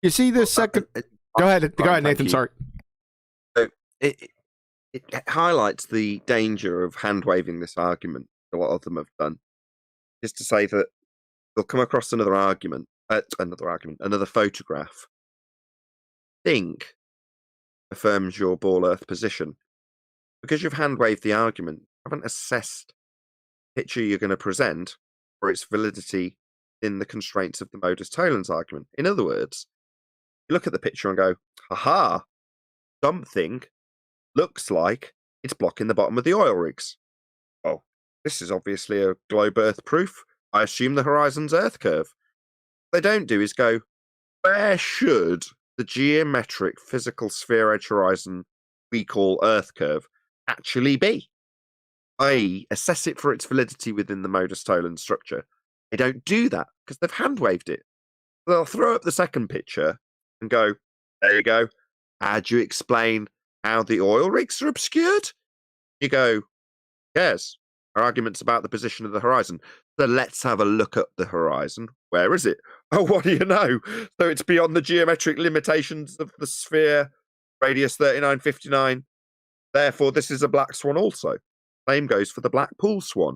You see this second... Go ahead, Nathan, you. sorry. So it highlights the danger of hand-waving this argument. A lot of them have done. Is to say that they'll come across another photograph. Think affirms your ball Earth position. Because you've hand-waved the argument, you haven't assessed the picture you're going to present or its validity in the constraints of the Modus tollens argument. In other words, you look at the picture and go, haha, something looks like it's blocking the bottom of the oil rigs. Oh, this is obviously a globe Earth proof. I assume the horizon's Earth curve. What they don't do is go, where should the geometric physical sphere edge horizon we call Earth curve actually be? I.e., assess it for its validity within the Modus tollens structure. They don't do that because they've hand-waved it. They'll throw up the second picture and go, there you go. How do you explain how the oil rigs are obscured? You go, yes, our argument's about the position of the horizon. So let's have a look at the horizon. Where is it? Oh, what do you know? So it's beyond the geometric limitations of the sphere, radius 3959. Therefore, this is a black swan also. Same goes for the black pool swan.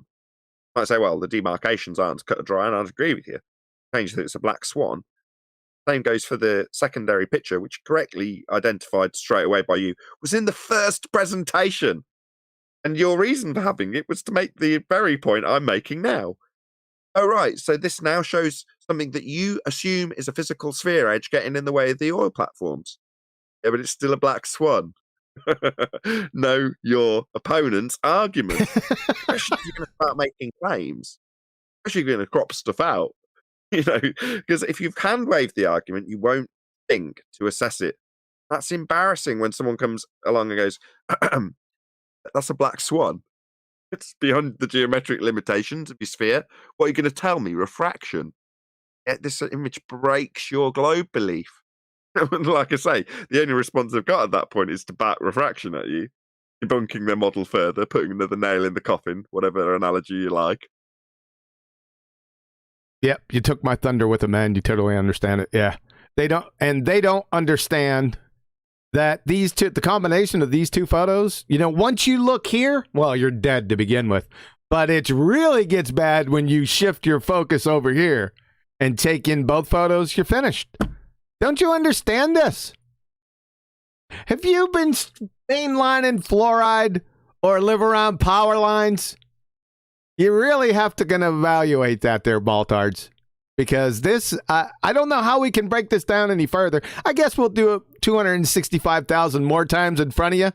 You might say, well, the demarcations aren't cut dry, and I'd agree with you. Change that it's a black swan. Same goes for the secondary picture, which correctly identified straight away by you, was in the first presentation. And your reason for having it was to make the very point I'm making now. Oh, right. So this now shows something that you assume is a physical sphere edge getting in the way of the oil platforms. Yeah, but it's still a black swan. Know your opponent's argument. Especially if you're going to start making claims. Especially if you're going to crop stuff out. Because if you've hand waved the argument, you won't think to assess it. That's embarrassing when someone comes along and goes, that's a black swan. It's beyond the geometric limitations of your sphere. What are you going to tell me? Refraction. Yet this image breaks your globe belief. Like I say, the only response I've got at that point is to bat refraction at you, debunking their model further, putting another nail in the coffin, whatever analogy you like. Yep, you took my thunder with a man. You totally understand it. Yeah, they don't understand that these two, the combination of these two photos, once you look here, well, you're dead to begin with. But it really gets bad when you shift your focus over here and take in both photos. You're finished. Don't you understand this? Have you been mainlining fluoride or live around power lines? You really have to gonna evaluate that there, Baltards. Because this, I don't know how we can break this down any further. I guess we'll do it 265,000 more times in front of you.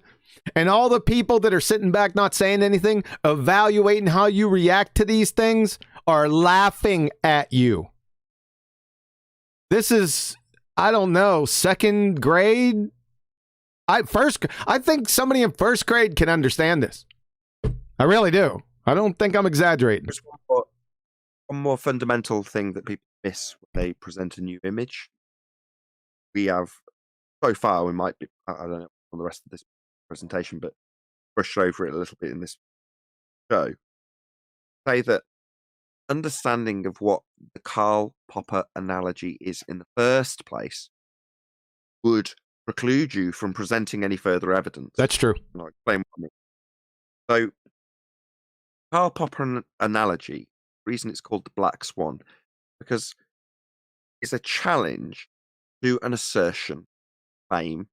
And all the people that are sitting back not saying anything, evaluating how you react to these things, are laughing at you. This is, I don't know, second grade? I think somebody in first grade can understand this. I really do. I don't think I'm exaggerating. There's one more fundamental thing that people miss when they present a new image. We have, so far, we might be, I don't know, on the rest of this presentation, but brush over it a little bit in this show. Say that understanding of what the Karl Popper analogy is in the first place would preclude you from presenting any further evidence. That's true. And I'll explain what I mean. So, Karl Popper analogy, the reason it's called the black swan, because it's a challenge to an assertion, claim,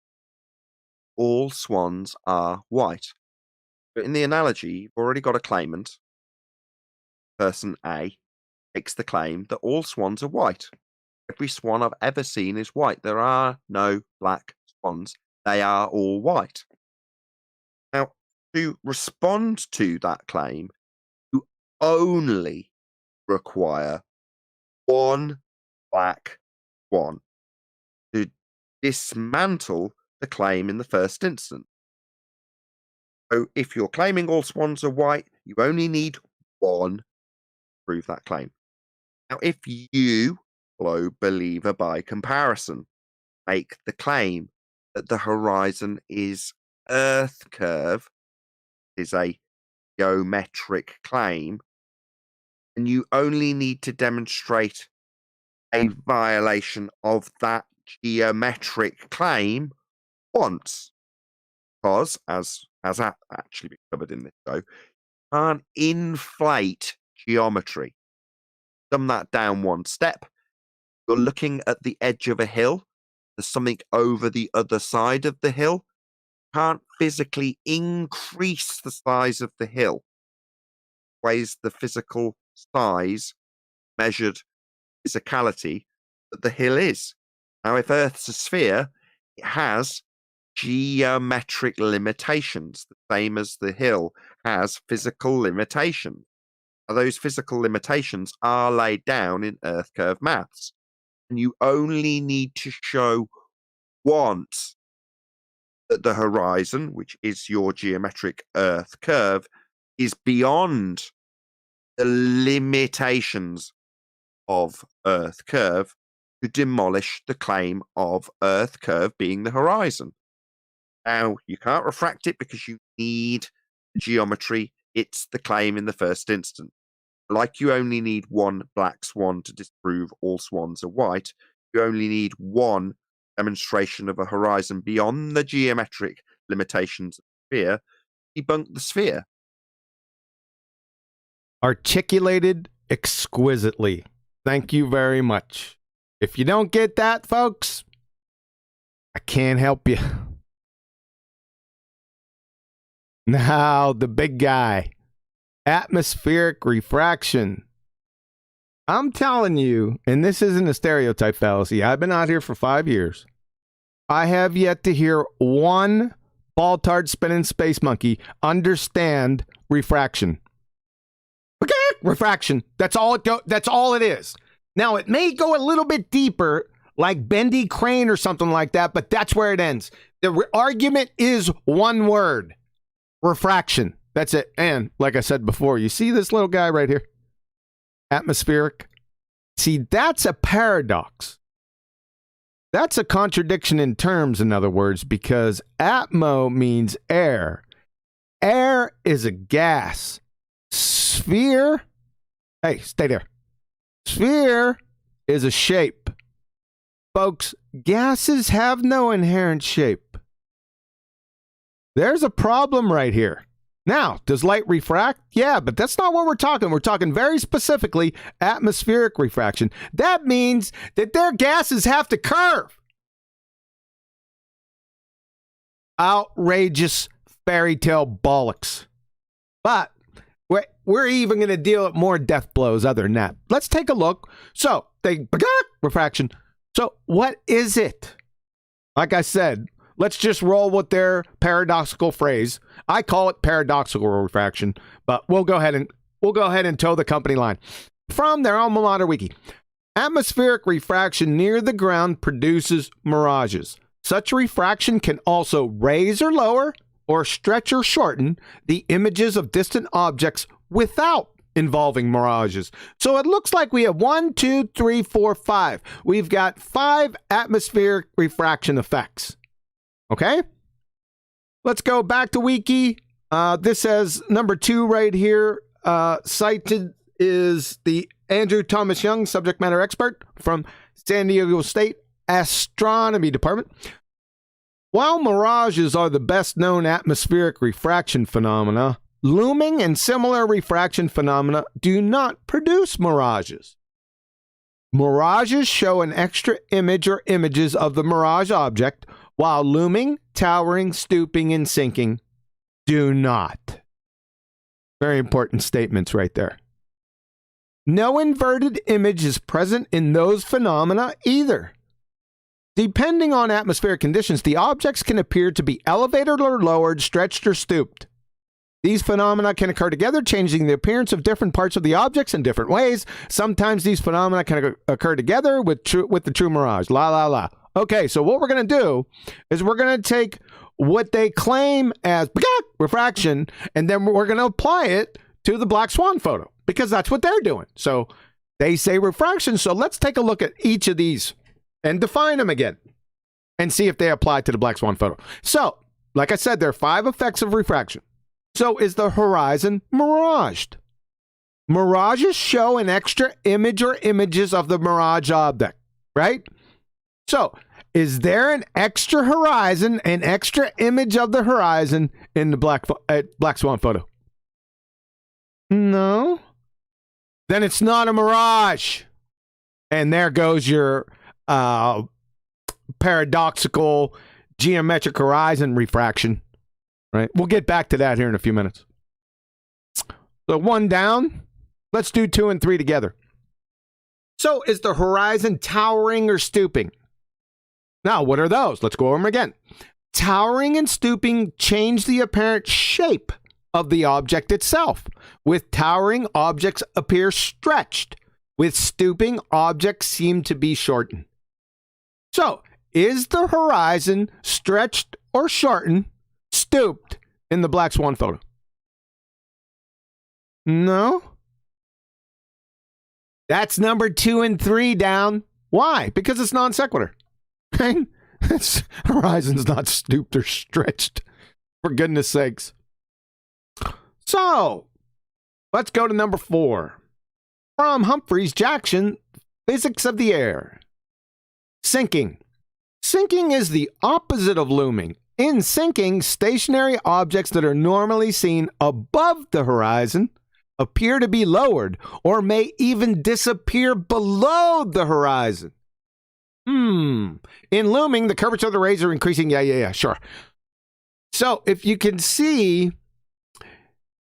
all swans are white. But in the analogy, you've already got a claimant, person A, makes the claim that all swans are white. Every swan I've ever seen is white. There are no black swans. They are all white. Now, to respond to that claim, you only require one black swan to dismantle the claim in the first instance. So if you're claiming all swans are white, you only need one to prove that claim. Now, if you, globe believer by comparison, make the claim that the horizon is Earth curve, is a geometric claim, and you only need to demonstrate a violation of that geometric claim once. Because, as actually been covered in this show, you can't inflate geometry. Dumb that down one step. You're looking at the edge of a hill. There's something over the other side of the hill. You can't physically increase the size of the hill. Weighs the physical size measured physicality that the hill is. Now, if Earth's a sphere, it has geometric limitations, the same as the hill has physical limitations. Now, those physical limitations are laid down in Earth curve maths. And you only need to show once that the horizon, which is your geometric Earth curve, is beyond the limitations of Earth curve to demolish the claim of Earth curve being the horizon. Now, you can't refract it because you need the geometry. It's the claim in the first instance. Like you only need one black swan to disprove all swans are white, you only need one demonstration of a horizon beyond the geometric limitations of the sphere to debunk the sphere. Articulated exquisitely. Thank you very much. If you don't get that, folks, I can't help you. Now, the big guy. Atmospheric refraction. I'm telling you, and this isn't a stereotype fallacy. I've been out here for 5 years. I have yet to hear one ball-tard spinning space monkey understand refraction. Refraction. That's all it is. Now, it may go a little bit deeper, like bendy crane or something like that, but that's where it ends. The argument is one word. Refraction. That's it. And like I said before, you see this little guy right here? Atmospheric. See, that's a paradox. That's a contradiction in terms, in other words, because atmo means air. Air is a gas. Sphere, hey, stay there. Sphere is a shape. Folks, gases have no inherent shape. There's a problem right here. Now, does light refract? Yeah, but that's not what we're talking. We're talking very specifically atmospheric refraction. That means that their gases have to curve. Outrageous fairy tale bollocks. But we're even going to deal with more death blows other than that. Let's take a look. So, refraction. So, what is it? Like I said, let's just roll with their paradoxical phrase. I call it paradoxical refraction, but we'll go ahead and toe the company line. From their alma mater wiki. Atmospheric refraction near the ground produces mirages. Such refraction can also raise or lower or stretch or shorten the images of distant objects without involving mirages. So it looks like we have 1, 2, 3, 4, 5. We've got 5 atmospheric refraction effects. Okay? Let's go back to wiki. This says number 2 right here. Cited is the Andrew Thomas Young, subject matter expert from San Diego State Astronomy Department. While mirages are the best known atmospheric refraction phenomena, looming and similar refraction phenomena do not produce mirages. Mirages show an extra image or images of the mirage object, while looming, towering, stooping, and sinking do not. Very important statements right there. No inverted image is present in those phenomena either. Depending on atmospheric conditions, the objects can appear to be elevated or lowered, stretched or stooped. These phenomena can occur together, changing the appearance of different parts of the objects in different ways. Sometimes these phenomena can occur together with the true mirage. La, la, la. Okay, so what we're going to do is we're going to take what they claim as refraction, and then we're going to apply it to the black swan photo, because that's what they're doing. So they say refraction, so let's take a look at each of these and define them again and see if they apply to the black swan photo. So, like I said, there are 5 effects of refraction. So is the horizon miraged? Mirages show an extra image or images of the mirage object, right? So, is there an extra horizon, an extra image of the horizon in the black swan photo? No. Then it's not a mirage. And there goes your paradoxical geometric horizon refraction. Right? We'll get back to that here in a few minutes. So 1 down. Let's do 2 and 3 together. So is the horizon towering or stooping? Now, what are those? Let's go over them again. Towering and stooping change the apparent shape of the object itself. With towering, objects appear stretched. With stooping, objects seem to be shortened. So, is the horizon stretched or shortened, stooped in the black swan photo? No. That's number 2 and 3 down. Why? Because it's non sequitur. Right? Horizon's not stooped or stretched. For goodness sakes. So, let's go to number 4. From Humphreys Jackson, Physics of the Air. Sinking. Sinking is the opposite of looming. In sinking, stationary objects that are normally seen above the horizon appear to be lowered or may even disappear below the horizon. In looming, the curvature of the rays are increasing. Yeah, sure. So if you can see,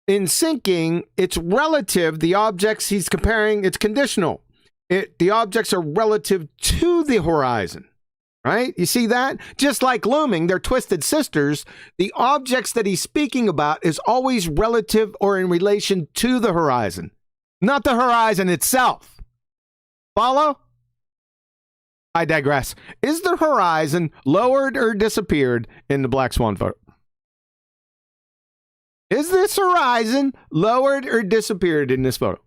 in sinking, it's relative. The objects he's comparing, it's conditional. The objects are relative to the horizon, right? You see that? Just like looming, they're twisted sisters. The objects that he's speaking about is always relative or in relation to the horizon, not the horizon itself. Follow? I digress. Is the horizon lowered or disappeared in the Black Swan photo? Is this horizon lowered or disappeared in this photo?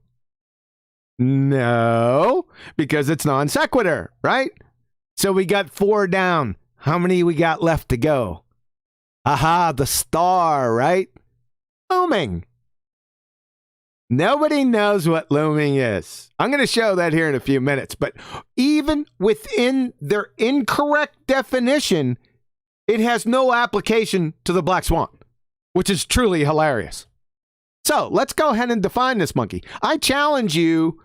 No, because it's non sequitur, right? So we got 4 down. How many we got left to go? Aha, the star, right? Looming. Nobody knows what looming is. I'm going to show that here in a few minutes. But even within their incorrect definition, it has no application to the Black Swan, which is truly hilarious. So let's go ahead and define this monkey. I challenge you,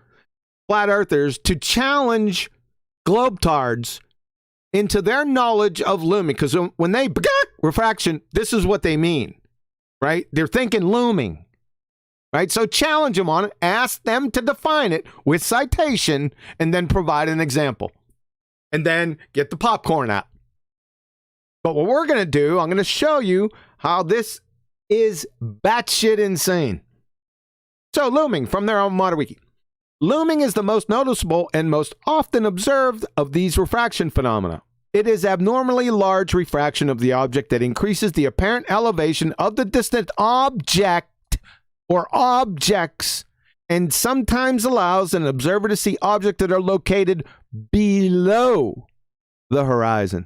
flat earthers, to challenge globetards into their knowledge of looming. Because when they refraction, this is what they mean, right? They're thinking looming. Right? So challenge them on it, ask them to define it with citation, and then provide an example. And then get the popcorn out. But what we're going to do, I'm going to show you how this is batshit insane. So looming from their own ModWiki. Looming is the most noticeable and most often observed of these refraction phenomena. It is abnormally large refraction of the object that increases the apparent elevation of the distant object or objects, and sometimes allows an observer to see objects that are located below the horizon.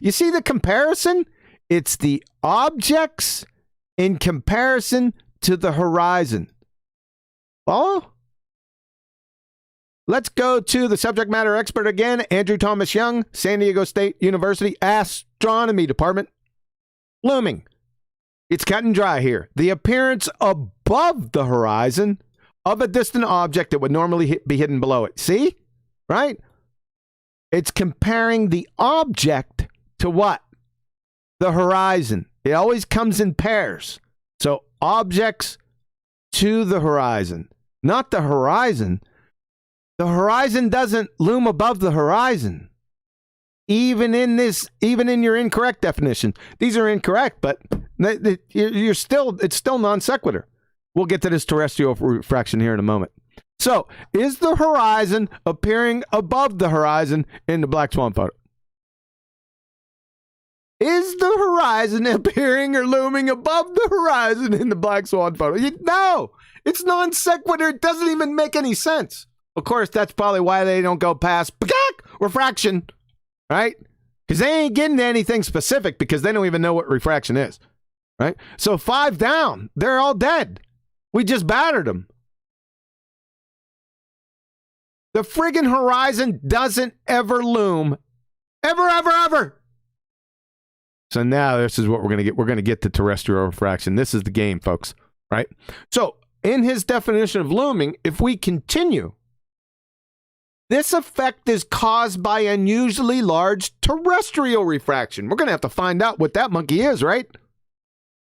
You see the comparison? It's the objects in comparison to the horizon. Follow? Let's go to the subject matter expert again, Andrew Thomas Young, San Diego State University Astronomy Department. Looming. It's cut and dry here. The appearance above the horizon of a distant object that would normally be hidden below it. See? Right? It's comparing the object to what? The horizon. It always comes in pairs. So objects to the horizon, not the horizon. The horizon doesn't loom above the horizon. Even in your incorrect definition. These are incorrect, but it's still non sequitur. We'll get to this terrestrial refraction here in a moment. So, is the horizon appearing above the horizon in the Black Swan photo? Is the horizon appearing or looming above the horizon in the Black Swan photo? No, it's non sequitur. It doesn't even make any sense. Of course, that's probably why they don't go past refraction, right? Because they ain't getting to anything specific because they don't even know what refraction is, right? So 5 down, they're all dead. We just battered them. The friggin' horizon doesn't ever loom. Ever. So now this is what we're going to get. We're going to get to terrestrial refraction. This is the game, folks, right? So in his definition of looming, if we continue, this effect is caused by unusually large terrestrial refraction. We're going to have to find out what that monkey is, right?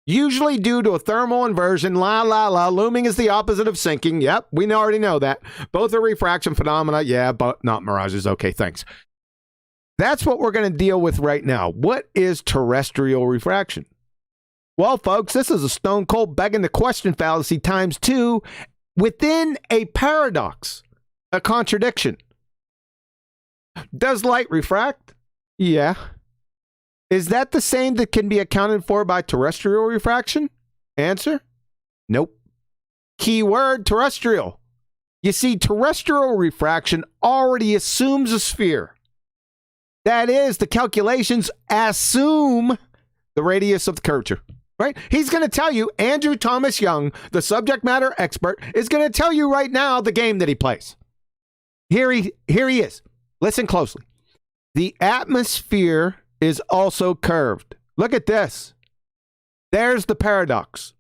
Usually due to a thermal inversion, looming is the opposite of sinking. Yep, we already know that. Both are refraction phenomena, yeah, but not mirages. Okay, thanks. That's what we're going to deal with right now. What is terrestrial refraction? Well, folks, this is a stone cold begging the question fallacy times 2 within a paradox, a contradiction. Does light refract? Yeah. Is that the same that can be accounted for by terrestrial refraction? Answer? Nope. Keyword terrestrial. You see, terrestrial refraction already assumes a sphere. That is, the calculations assume the radius of the curvature. right? He's going to tell you, Andrew Thomas Young, the subject matter expert, is going to tell you right now the game that he plays. Here he is. Listen closely. The atmosphere is also curved. Look at this. There's the paradox,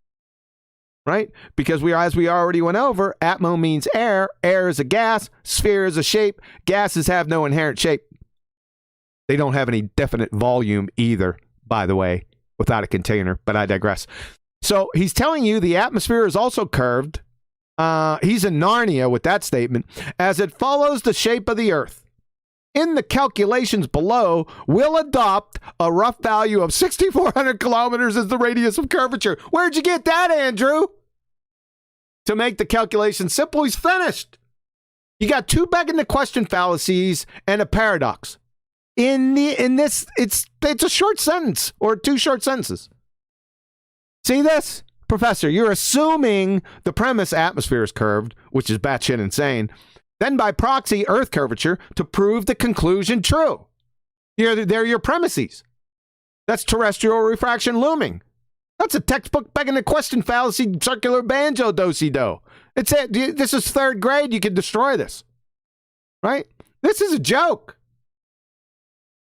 right? Because as we already went over, atmo means air. Air is a gas. Sphere is a shape. Gases have no inherent shape. They don't have any definite volume either, by the way, without a container, but I digress. So he's telling you the atmosphere is also curved. He's in Narnia with that statement, as it follows the shape of the Earth. In the calculations below, we'll adopt a rough value of 6,400 kilometers as the radius of curvature. Where'd you get that, Andrew? To make the calculation simple, he's finished. You got two begging the question fallacies and a paradox. In this, it's a short sentence or two short sentences. See this? Professor, you're assuming the premise atmosphere is curved, which is batshit insane. Then by proxy, Earth curvature to prove the conclusion true. They're your premises. That's terrestrial refraction looming. That's a textbook begging the question fallacy circular banjo do-si-do. This is third grade. You can destroy this. Right? This is a joke.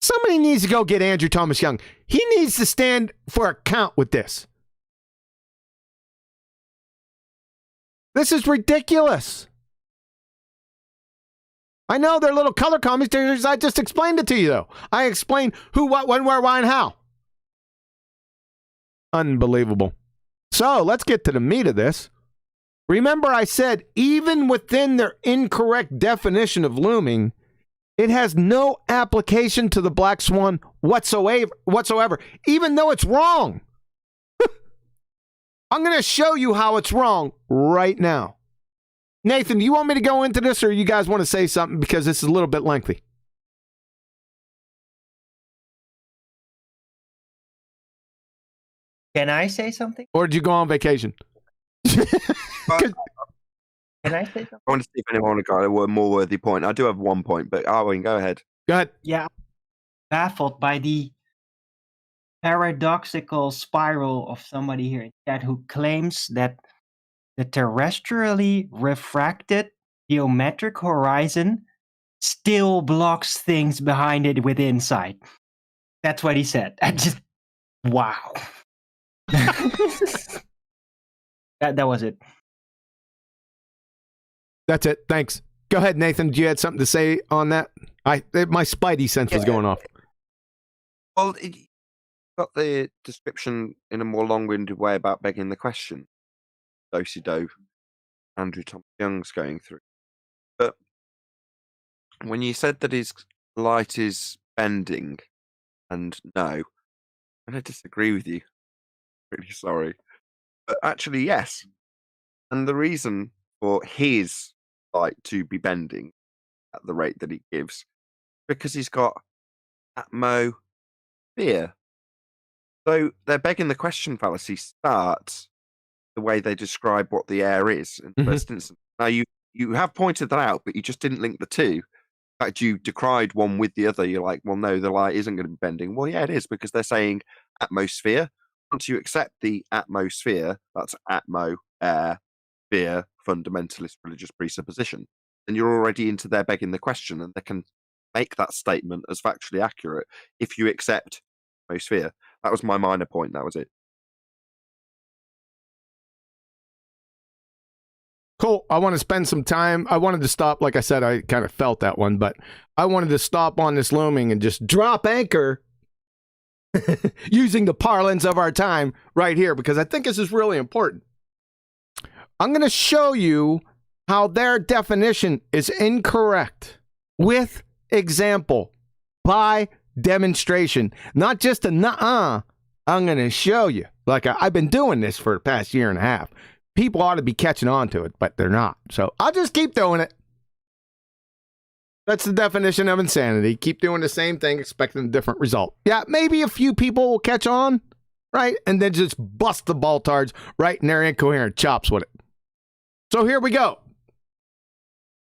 Somebody needs to go get Andrew Thomas Young. He needs to stand for account with this. This is ridiculous. I know they're little color commentaries. I just explained it to you, though. I explained who, what, when, where, why, and how. Unbelievable. So let's get to the meat of this. Remember I said even within their incorrect definition of looming, it has no application to the black swan whatsoever, even though it's wrong. I'm going to show you how it's wrong right now. Nathan, do you want me to go into this, or you guys want to say something because this is a little bit lengthy? Can I say something? Or did you go on vacation? Can I say something? I want to see if anyone got a more worthy point. I do have one point, but Arwin, go ahead. Go ahead. Yeah, baffled by the paradoxical spiral of somebody here in chat who claims that the terrestrially refracted geometric horizon still blocks things behind it with insight. That's what he said. I just, wow. that was it. That's it. Thanks. Go ahead, Nathan. Do you had something to say on that? My spidey sense was going off. Well, it got the description in a more long-winded way about begging the question. Do-si-do, Andrew Thomas Young's going through. But when you said that his light is bending, and no, and I disagree with you. Really sorry. But actually, yes. And the reason for his light to be bending at the rate that he gives, because he's got atmosphere. So they're begging the question fallacy starts the way they describe what the air is in the first instance. Now, you have pointed that out, but you just didn't link the two. In fact, you decried one with the other. You're like, well, no, the light isn't going to be bending. Well, yeah, it is, because they're saying atmosphere. Once you accept the atmosphere, that's atmo, air, sphere, fundamentalist religious presupposition, then you're already into their begging the question, and they can make that statement as factually accurate if you accept atmosphere. That was my minor point. That was it. Cool. I want to spend some time. I wanted to stop. Like I said, I kind of felt that one, but I wanted to stop on this looming and just drop anchor using the parlance of our time right here, because I think this is really important. I'm going to show you how their definition is incorrect with example, by demonstration, not just a nuh-uh. I'm going to show you. Like I've been doing this for the past year and a half. People ought to be catching on to it, but they're not. So I'll just keep doing it. That's the definition of insanity. Keep doing the same thing, expecting a different result. Yeah, maybe a few people will catch on, right? And then just bust the baltards right in their incoherent chops with it. So here we go.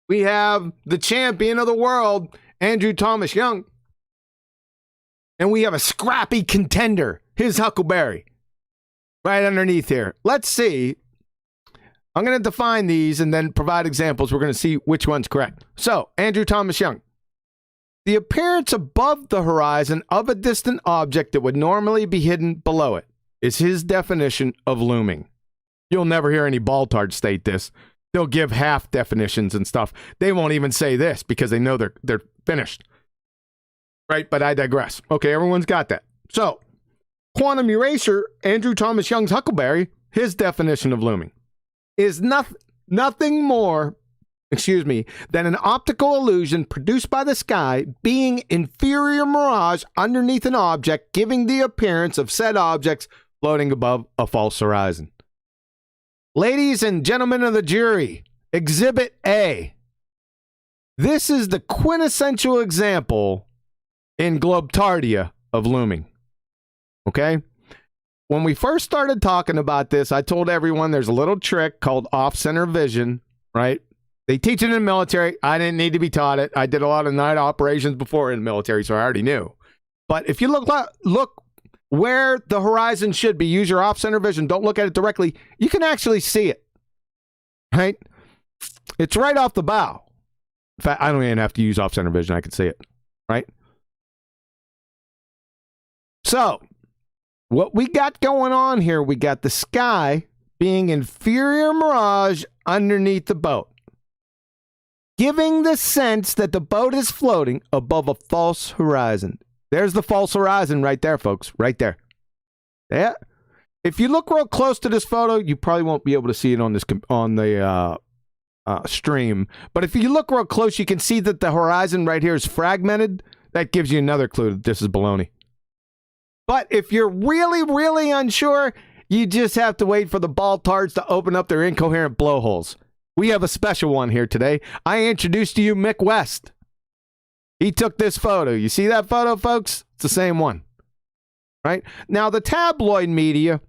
We have the champion of the world, Andrew Thomas Young. And we have a scrappy contender, his Huckleberry. right underneath here. Let's see. I'm going to define these and then provide examples. We're going to see which one's correct. So, Andrew Thomas Young. The appearance above the horizon of a distant object that would normally be hidden below it is his definition of looming. You'll never hear any baltards state this. They'll give half definitions and stuff. They won't even say this because they know they're finished. Right? But I digress. Okay, everyone's got that. So, quantum eraser, Andrew Thomas Young's Huckleberry, his definition of looming is nothing more, than an optical illusion produced by the sky being inferior mirage underneath an object, giving the appearance of said objects floating above a false horizon. Ladies and gentlemen of the jury, Exhibit A. This is the quintessential example in Globetardia of looming. Okay? When we first started talking about this, I told everyone there's a little trick called off-center vision, right? They teach it in the military. I didn't need to be taught it. I did a lot of night operations before in the military, so I already knew. But if you look where the horizon should be, use your off-center vision, don't look at it directly, you can actually see it, right? It's right off the bow. In fact, I don't even have to use off-center vision. I can see it, right? So, what we got going on here, we got the sky being inferior mirage underneath the boat, giving the sense that the boat is floating above a false horizon. There's the false horizon right there, folks, right there. Yeah. If you look real close to this photo, you probably won't be able to see it on the stream. But if you look real close, you can see that the horizon right here is fragmented. That gives you another clue that this is baloney. But if you're really, really unsure, you just have to wait for the baltards to open up their incoherent blowholes. We have a special one here today. I introduced to you Mick West. He took this photo. You see that photo, folks? It's the same one. Right? Now, the tabloid media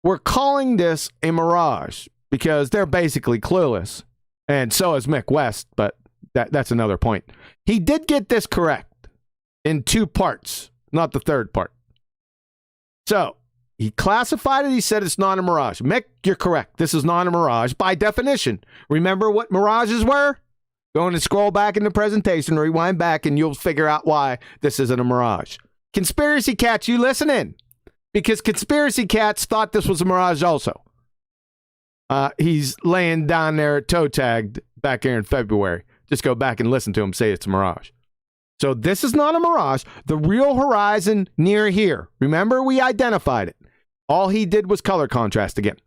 were calling this a mirage because they're basically clueless. And so is Mick West, but that's another point. He did get this correct in 2 parts, not the third part. So, he classified it. He said it's not a mirage. Mick, you're correct. This is not a mirage by definition. Remember what mirages were? Go and scroll back in the presentation, rewind back, and you'll figure out why this isn't a mirage. Conspiracy cats, you listen in. Because conspiracy cats thought this was a mirage also. He's laying down there toe tagged back here in February. Just go back and listen to him say it's a mirage. So this is not a mirage. The real horizon near here. Remember, we identified it. All he did was color contrast again.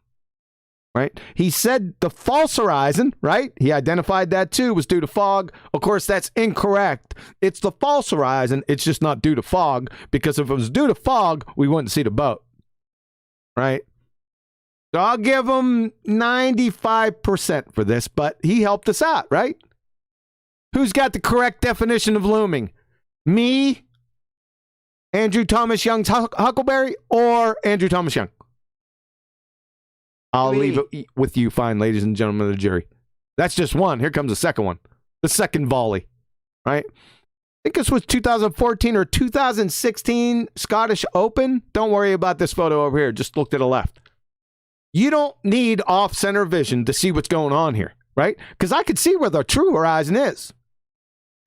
Right? He said the false horizon, right? He identified that too, was due to fog. Of course, that's incorrect. It's the false horizon. It's just not due to fog, because if it was due to fog, we wouldn't see the boat. Right? So I'll give him 95% for this, but he helped us out, right? Who's got the correct definition of looming? Me, Andrew Thomas Young's Huckleberry, or Andrew Thomas Young? I'll leave it with you, fine, ladies and gentlemen of the jury. That's just one. Here comes the second one. The second volley, right? I think this was 2014 or 2016 Scottish Open. Don't worry about this photo over here. Just look to the left. You don't need off-center vision to see what's going on here, right? Because I could see where the true horizon is.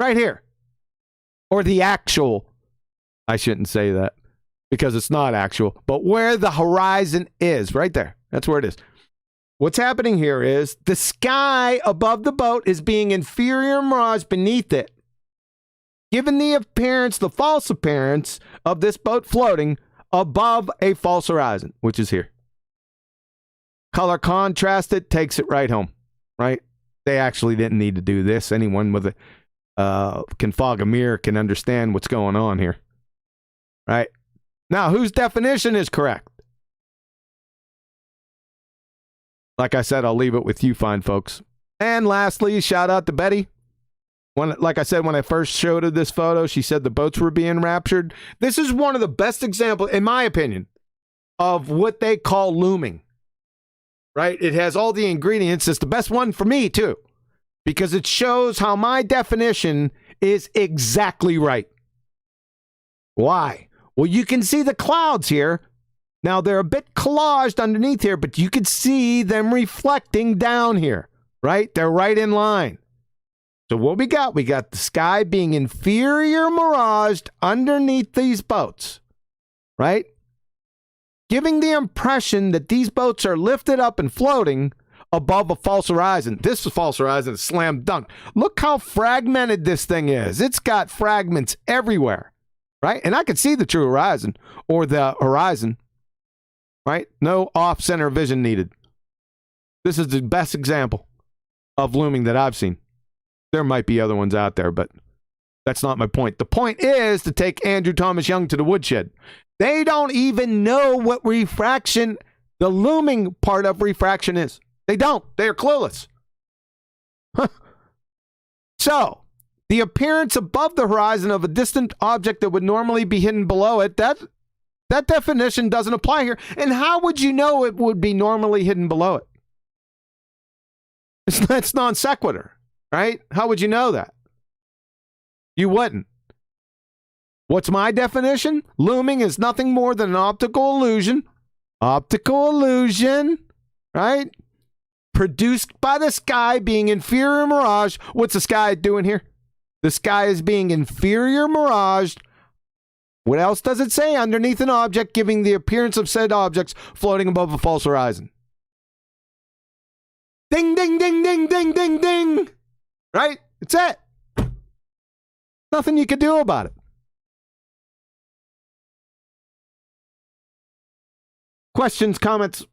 Right here. Or the actual. I shouldn't say that because it's not actual. But where the horizon is, right there. That's where it is. What's happening here is the sky above the boat is being inferior mirage beneath it, given the appearance, the false appearance of this boat floating above a false horizon, which is here. Color contrasted takes it right home, right? They actually didn't need to do this. Anyone with a can fog a mirror can understand what's going on here, right? Now, whose definition is correct? Like I said, I'll leave it with you fine folks. And lastly, shout out to Betty. Like I said, when I first showed her this photo, she said the boats were being raptured. This is one of the best examples, in my opinion, of what they call looming. Right? It has all the ingredients. It's the best one for me, too. Because it shows how my definition is exactly right. Why? Well, you can see the clouds here Now, they're a bit collaged underneath here, but you could see them reflecting down here, right? They're right in line. So what we got the sky being inferior miraged underneath these boats, right? Giving the impression that these boats are lifted up and floating above a false horizon. This false horizon is slam dunk. Look how fragmented this thing is. It's got fragments everywhere, right? And I could see the true horizon or the horizon, right? No off-center vision needed. This is the best example of looming that I've seen. There might be other ones out there, but that's not my point. The point is to take Andrew Thomas Young to the woodshed. They don't even know what refraction, the looming part of refraction is. They don't. They're clueless. So, the appearance above the horizon of a distant object that would normally be hidden below it, that definition doesn't apply here. And how would you know it would be normally hidden below it? That's non sequitur, right? How would you know that? You wouldn't. What's my definition? Looming is nothing more than an optical illusion. Optical illusion, right? Produced by the sky being inferior mirage. What's the sky doing here? The sky is being inferior miraged. What else does it say? Underneath an object, giving the appearance of said objects floating above a false horizon. Ding, ding, ding, ding, ding, ding, ding. Right? It's it. Nothing you can do about it. Questions, comments?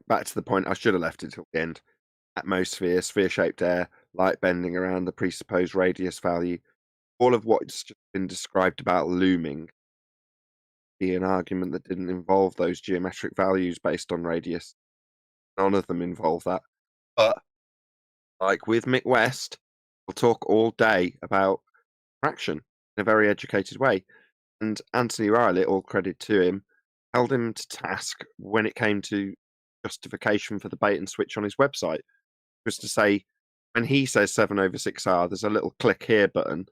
Back to the point, I should have left it till the end. Atmosphere, sphere-shaped air, light bending around the presupposed radius value. All of what's just been described about looming be an argument that didn't involve those geometric values based on radius. None of them involve that. But, like with Mick West, we'll talk all day about fraction in a very educated way. And Anthony Riley, all credit to him, held him to task when it came to justification for the bait and switch on his website. It was to say, when he says 7/6R, there's a little click here button,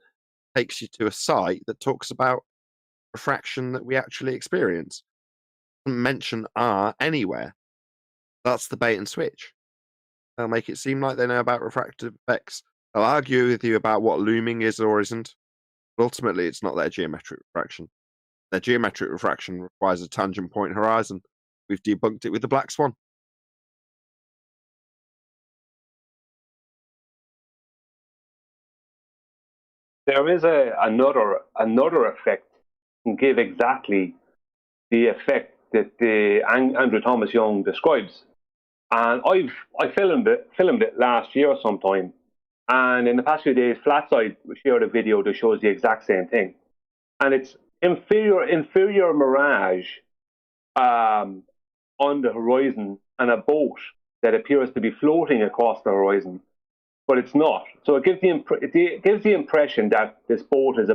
takes you to a site that talks about refraction that we actually experience. Doesn't mention R anywhere. That's the bait and switch. They'll make it seem like they know about refractive effects. They'll argue with you about what looming is or isn't. But ultimately, it's not their geometric refraction. Their geometric refraction requires a tangent point horizon. We've debunked it with the black swan. There is another effect can give exactly the effect that Andrew Thomas Young describes. And I filmed it last year sometime. And in the past few days, Flatside shared a video that shows the exact same thing. And it's inferior mirage on the horizon and a boat that appears to be floating across the horizon, but it's not. So it gives the impression that this boat is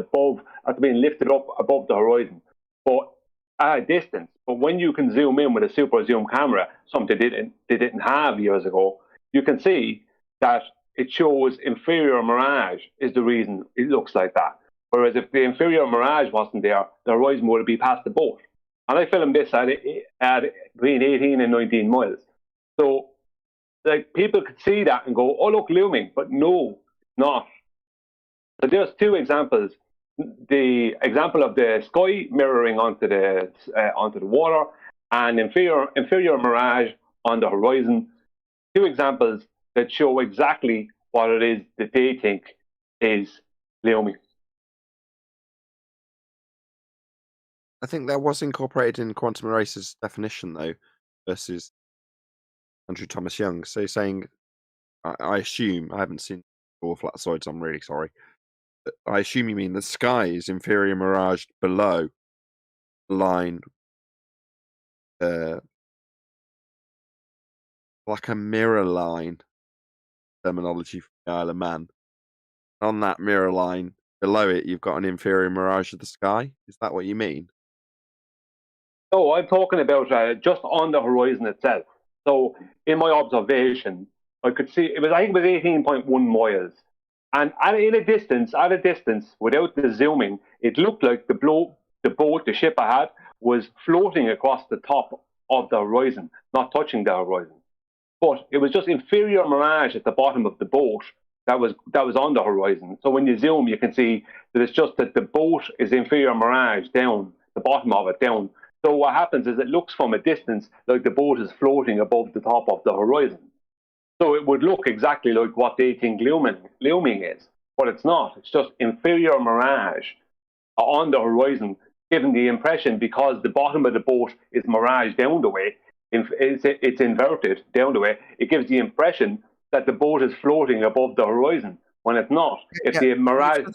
being lifted up above the horizon, but at a distance. But when you can zoom in with a super zoom camera, something they didn't have years ago, you can see that it shows inferior mirage is the reason it looks like that. Whereas if the inferior mirage wasn't there, the horizon would be past the boat. And I filmed this at between 18 and 19 miles. So like people could see that and go, oh, look, looming. But no, not. So there's two examples. The example of the sky mirroring onto the water and inferior mirage on the horizon. Two examples that show exactly what it is that they think is looming. I think that was incorporated in Quantum Eraser's definition, though, versus Andrew Thomas Young. So you're saying, I assume, I haven't seen all Flatsides, I'm really sorry. But I assume you mean the sky is inferior mirage below the line, like a mirror line terminology for the Isle of Man. On that mirror line, below it, you've got an inferior mirage of the sky. Is that what you mean? No, I'm talking about just on the horizon itself. So in my observation, I could see I think it was 18.1 miles. And at a distance, without the zooming, it looked like the boat, the ship I had, was floating across the top of the horizon, not touching the horizon. But it was just inferior mirage at the bottom of the boat that was on the horizon. So when you zoom, you can see that it's just that the boat is inferior mirage down, the bottom of it down. So what happens is it looks from a distance like the boat is floating above the top of the horizon. So it would look exactly like what they think looming is, but it's not. It's just inferior mirage on the horizon, giving the impression, because the bottom of the boat is mirage down the way, it's inverted down the way, it gives the impression that the boat is floating above the horizon when it's not. If the mirage,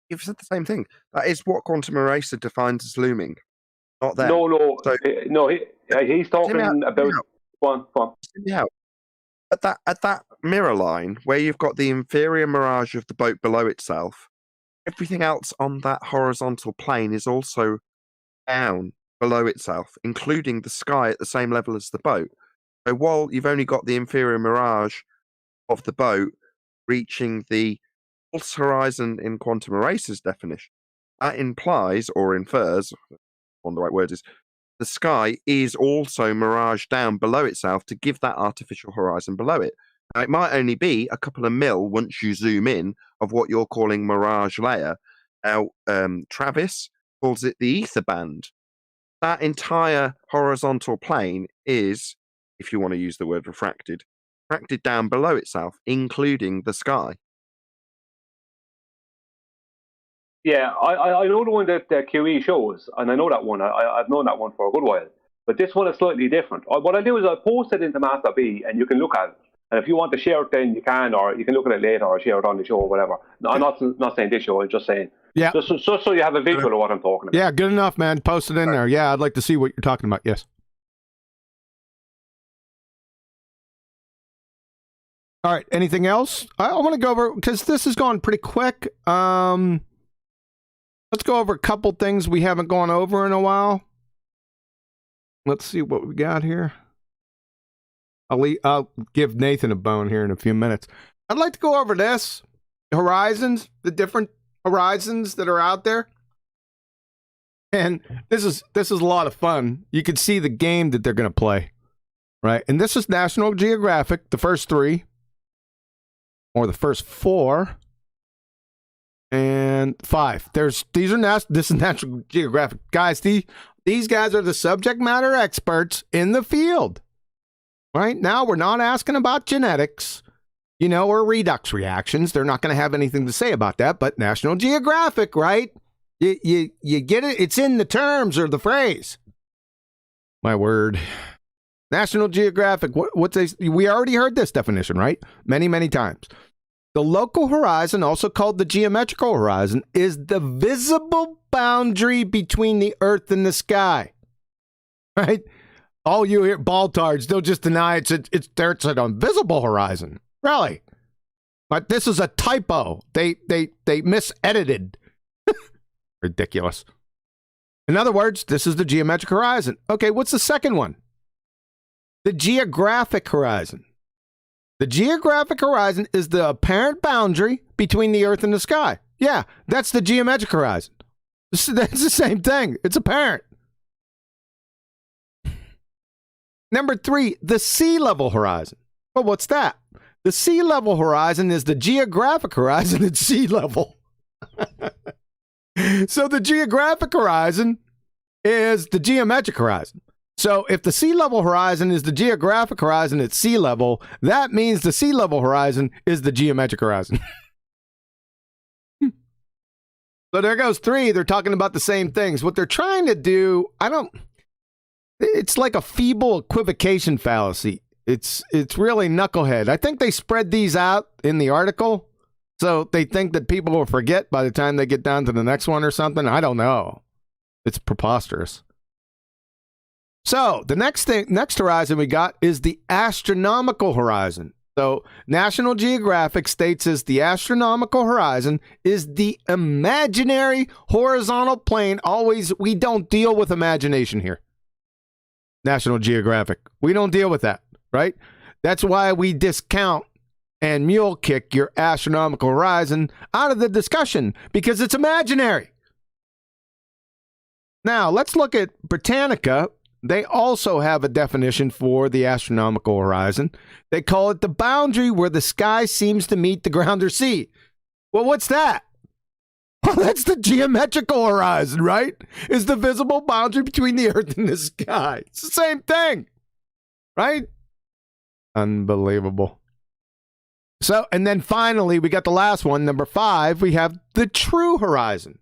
You've said the same thing. That is what quantum eraser defines as looming, not them. No, So, he's talking about. Go on. Yeah. At that mirror line where you've got the inferior mirage of the boat below itself, everything else on that horizontal plane is also down below itself, including the sky at the same level as the boat. So while you've only got the inferior mirage of the boat reaching the false horizon in quantum eraser's definition, that implies or infers, one of the right words is, the sky is also mirage down below itself to give that artificial horizon below it. Now, it might only be a couple of mil once you zoom in of what you're calling mirage layer. Now, Travis calls it the ether band. That entire horizontal plane is, if you want to use the word refracted down below itself, including the sky. Yeah, I know the one that QE shows, and I know that one. I've known that one for a good while. But this one is slightly different. What I do is I post it into Master B, and you can look at it. And if you want to share it, then you can, or you can look at it later, or share it on the show, or whatever. No, I'm not saying this show. I'm just saying. Yeah. Just so you have a visual of what I'm talking about. Yeah, good enough, man. Post it in there. Yeah, I'd like to see what you're talking about. Yes. All right. Anything else? I want to go over, because this has gone pretty quick. Let's go over a couple things we haven't gone over in a while. Let's see what we got here. I'll give Nathan a bone here in a few minutes. I'd like to go over this. Horizons, the different horizons that are out there. And this is a lot of fun. You can see the game that they're going to play, right? And this is National Geographic, the first 3, or the first 4, and 5. This is National Geographic, guys. These guys are the subject matter experts in the field. Right now, we're not asking about genetics, or redox reactions. They're not going to have anything to say about that. But National Geographic, right? You get it? It's in the terms or the phrase. My word. National Geographic, we already heard this definition, right? Many, many times. The local horizon, also called the geometrical horizon, is the visible boundary between the Earth and the sky. Right? All you hear, baltards, they'll just deny it's an invisible horizon. Really? But this is a typo. They misedited. Ridiculous. In other words, this is the geometric horizon. Okay, what's the second one? The geographic horizon. The geographic horizon is the apparent boundary between the Earth and the sky. Yeah, that's the geometric horizon. That's the same thing. It's apparent. Number 3, the sea level horizon. Well, what's that? The sea level horizon is the geographic horizon at sea level. So the geographic horizon is the geometric horizon. So if the sea level horizon is the geographic horizon at sea level, that means the sea level horizon is the geometric horizon. So there goes 3. They're talking about the same things. What they're trying to do, it's like a feeble equivocation fallacy. It's really knucklehead. I think they spread these out in the article, so they think that people will forget by the time they get down to the next one or something. I don't know. It's preposterous. So the next horizon we got is the astronomical horizon. So National Geographic states as the astronomical horizon is the imaginary horizontal plane. Always, we don't deal with imagination here. National Geographic. We don't deal with that, right? That's why we discount and mule kick your astronomical horizon out of the discussion because it's imaginary. Now, let's look at Britannica. They also have a definition for the astronomical horizon. They call it the boundary where the sky seems to meet the ground or sea. Well, what's that? Well, that's the geometrical horizon, right? Is the visible boundary between the earth and the sky. It's the same thing, right? Unbelievable. So, and then finally, we got the last one, number 5. We have the true horizon.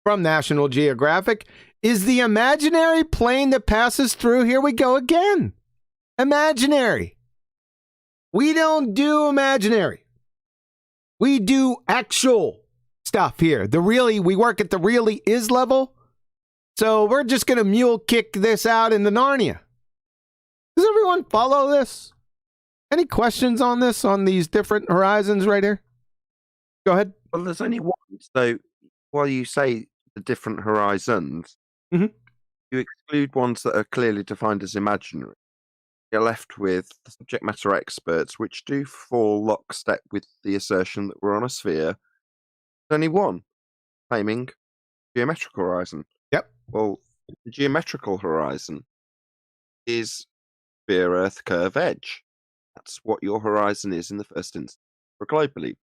From National Geographic, is the imaginary plane that passes through, here we go again. Imaginary. We don't do imaginary. We do actual stuff here. We work at the really is level. So we're just going to mule kick this out into Narnia. Does everyone follow this? Any questions on this, on these different horizons right here? Go ahead. Well, there's only one. So while you say the different horizons, Mhm. you exclude ones that are clearly defined as imaginary. You're left with the subject matter experts, which do fall lockstep with the assertion that we're on a sphere. There's only one claiming geometrical horizon. Yep. Well, the geometrical horizon is sphere, Earth, curve, edge. That's what your horizon is in the first instance for globally.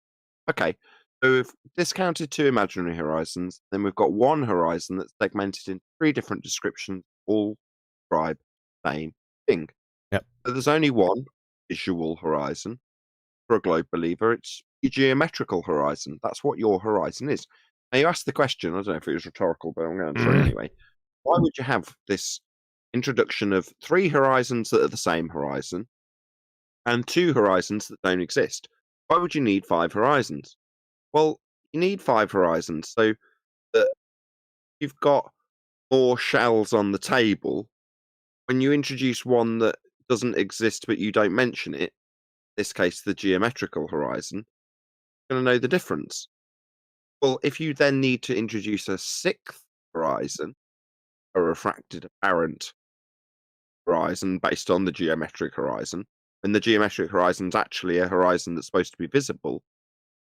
Okay, so we've discounted 2 imaginary horizons, then we've got one horizon that's segmented into 3 different descriptions, all describe the same thing. Yep. So there's only one visual horizon for a globe believer. It's your geometrical horizon. That's what your horizon is. Now you asked the question, I don't know if it was rhetorical, but I'm going to answer it anyway. Why would you have this introduction of 3 horizons that are the same horizon and 2 horizons that don't exist? Why would you need 5 horizons? Well, you need 5 horizons so that you've got more shells on the table. When you introduce one that doesn't exist but you don't mention it, in this case the geometrical horizon, you're going to know the difference. Well, if you then need to introduce a 6th horizon, a refracted apparent horizon based on the geometric horizon, when the geometric horizon is actually a horizon that's supposed to be visible,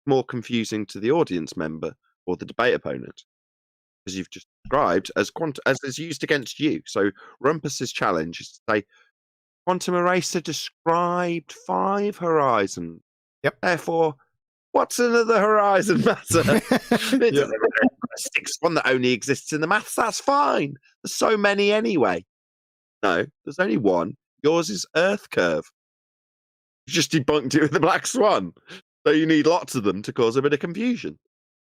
more confusing to the audience member or the debate opponent, as you've just described, as is used against you. So Rumpus's challenge is to say, Quantum Eraser described 5 horizons. Yep. Therefore, what's another horizon matter? It Yep. doesn't matter. A 6th one that only exists in the maths, that's fine. There's so many anyway. No, there's only one. Yours is Earth curve. You just debunked it with the Black Swan. So you need lots of them to cause a bit of confusion.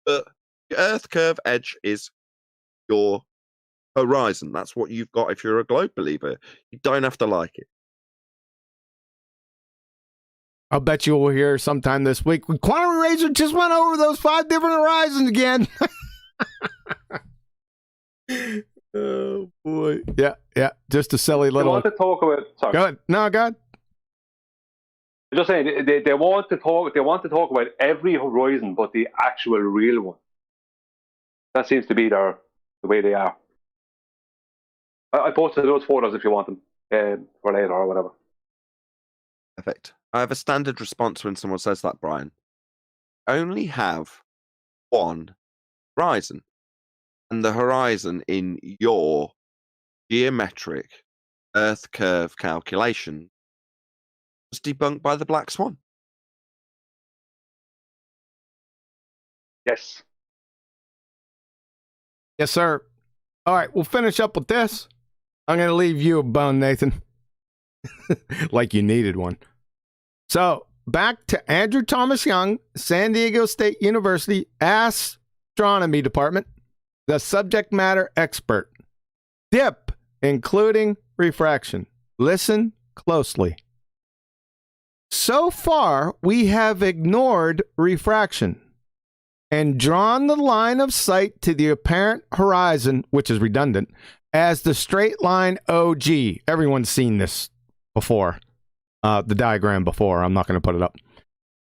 But your Earth curve edge is your horizon. That's what you've got if you're a globe believer. You don't have to like it. I'll bet you will hear sometime this week. Quantum Eraser just went over those 5 different horizons again. Oh boy. Yeah. Just a silly They little. want to talk about. Sorry. Go ahead. No, go ahead. I'm just saying they want to talk. They want to talk about every horizon, but the actual real one. That seems to be the way they are. I posted those photos if you want them for later or whatever. Perfect. I have a standard response when someone says that, Brian. Only have one horizon. And the horizon in your geometric Earth curve calculation was debunked by the Black Swan. Yes. Yes, sir. All right, we'll finish up with this. I'm going to leave you a bone, Nathan. Like you needed one. So, back to Andrew Thomas Young, San Diego State University Astronomy Department, the subject matter expert. DIP, including refraction. Listen closely. So far, we have ignored refraction and drawn the line of sight to the apparent horizon, which is redundant, as the straight line OG. Everyone's seen this before, the diagram before. I'm not going to put it up.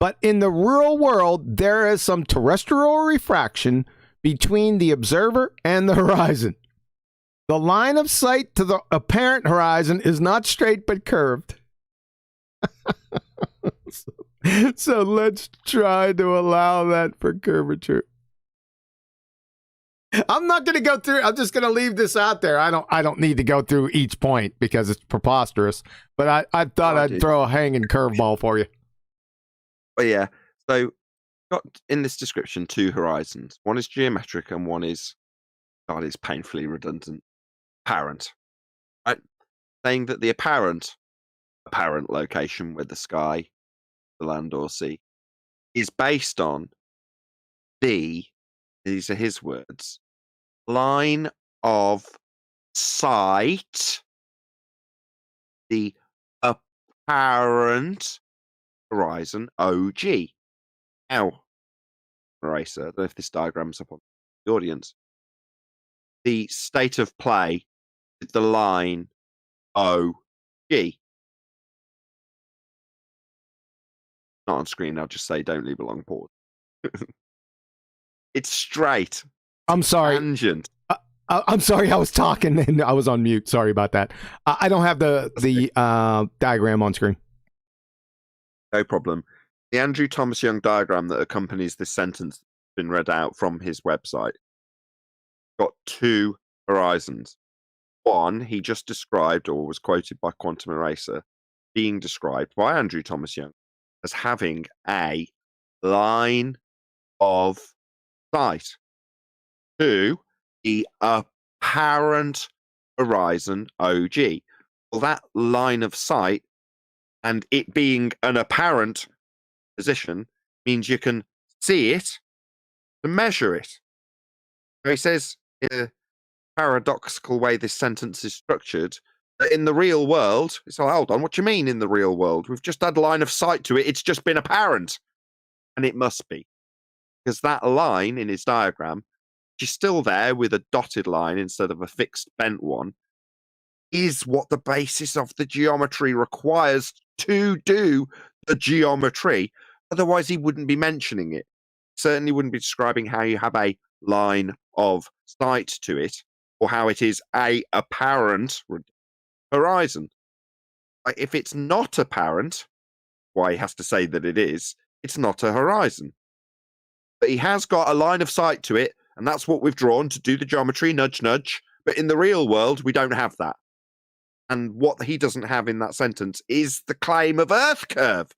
But in the real world, there is some terrestrial refraction between the observer and the horizon. The line of sight to the apparent horizon is not straight but curved. So So let's try to allow that for curvature. I'm not going to go through. I'm just going to leave this out there. I don't need to go through each point because it's preposterous. But I thought I'd throw a hanging curveball for you. But yeah, so got in this description 2 horizons. One is geometric and one is, God, it's painfully redundant, apparent. Right? Saying that the apparent location with the sky, the land or sea, is based on these are his words, line of sight, the apparent horizon, OG. Now, Eraser, I don't know if this diagram's up on the audience. The state of play with the line OG. Not on screen, I'll just say don't leave a long pause. It's straight. I'm sorry. Tangent. I'm sorry. I was talking and I was on mute. Sorry about that. I don't have the diagram on screen. No problem. The Andrew Thomas Young diagram that accompanies this sentence has been read out from his website got 2 horizons. One, he just described or was quoted by Quantum Eraser, being described by Andrew Thomas Young as having a line of sight. 2, the apparent horizon, OG. Well, that line of sight and it being an apparent position means you can see it and measure it. So he says, in a paradoxical way this sentence is structured, that in the real world, it's like, hold on, what do you mean in the real world? We've just had line of sight to it, it's just been apparent. And it must be. Because that line in his diagram, which is still there with a dotted line instead of a fixed bent one, is what the basis of the geometry requires to do the geometry. Otherwise, he wouldn't be mentioning it. Certainly wouldn't be describing how you have a line of sight to it, or how it is a apparent horizon. If it's not apparent, why he has to say that it is, it's not a horizon. But he has got a line of sight to it, and that's what we've drawn to do the geometry, nudge, nudge. But in the real world, we don't have that. And what he doesn't have in that sentence is the claim of Earth curve.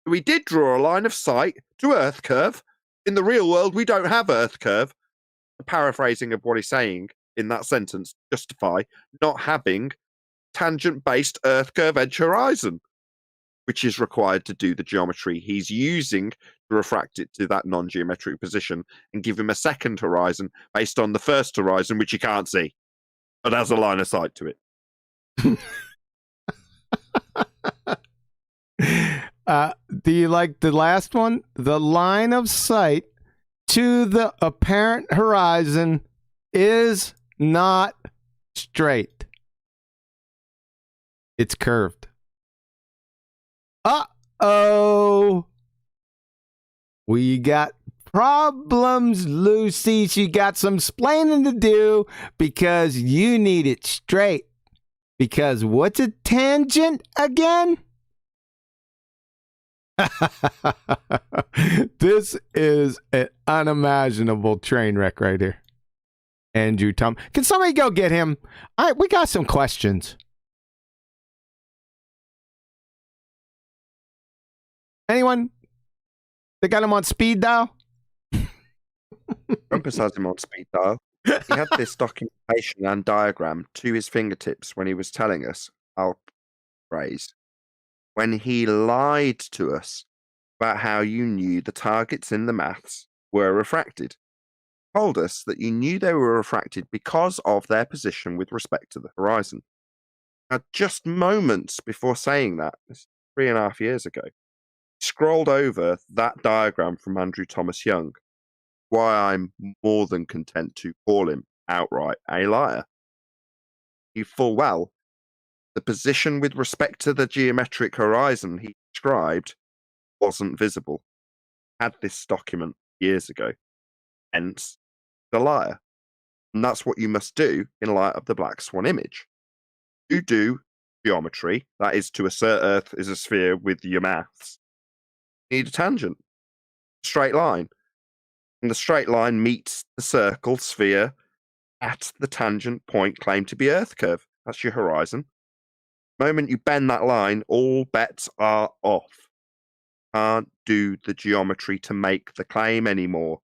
We did draw a line of sight to Earth curve. In the real world, we don't have Earth curve. The paraphrasing of what he's saying in that sentence justify not having tangent-based Earth curve edge horizon, which is required to do the geometry he's using to refract it to that non-geometric position and give him a second horizon based on the first horizon, which you can't see, but has a line of sight to it. Do you like the last one? The line of sight to the apparent horizon is not straight. It's curved. Uh-oh. We got problems, Lucy. She got some splaining to do because you need it straight. Because what's a tangent again? This is an unimaginable train wreck right here. Andrew Tom. Can somebody go get him? All right, we got some questions. Anyone? They got him on speed dial? Rumpus has him on speed dial. He had this documentation and diagram to his fingertips when he was telling us, I'll phrase, when he lied to us about how you knew the targets in the maths were refracted. Told us that you knew they were refracted because of their position with respect to the horizon. Now, just moments before saying that, 3.5 years ago, scrolled over that diagram from Andrew Thomas Young, why I'm more than content to call him outright a liar. He full well the position with respect to the geometric horizon he described wasn't visible. Had this document years ago. Hence, the liar. And that's what you must do in light of the black swan image. You do geometry, that is to assert Earth is a sphere with your maths, You need a tangent, straight line. And the straight line meets the circle sphere at the tangent point claimed to be Earth curve. That's your horizon. The moment you bend that line, all bets are off. Can't do the geometry to make the claim anymore.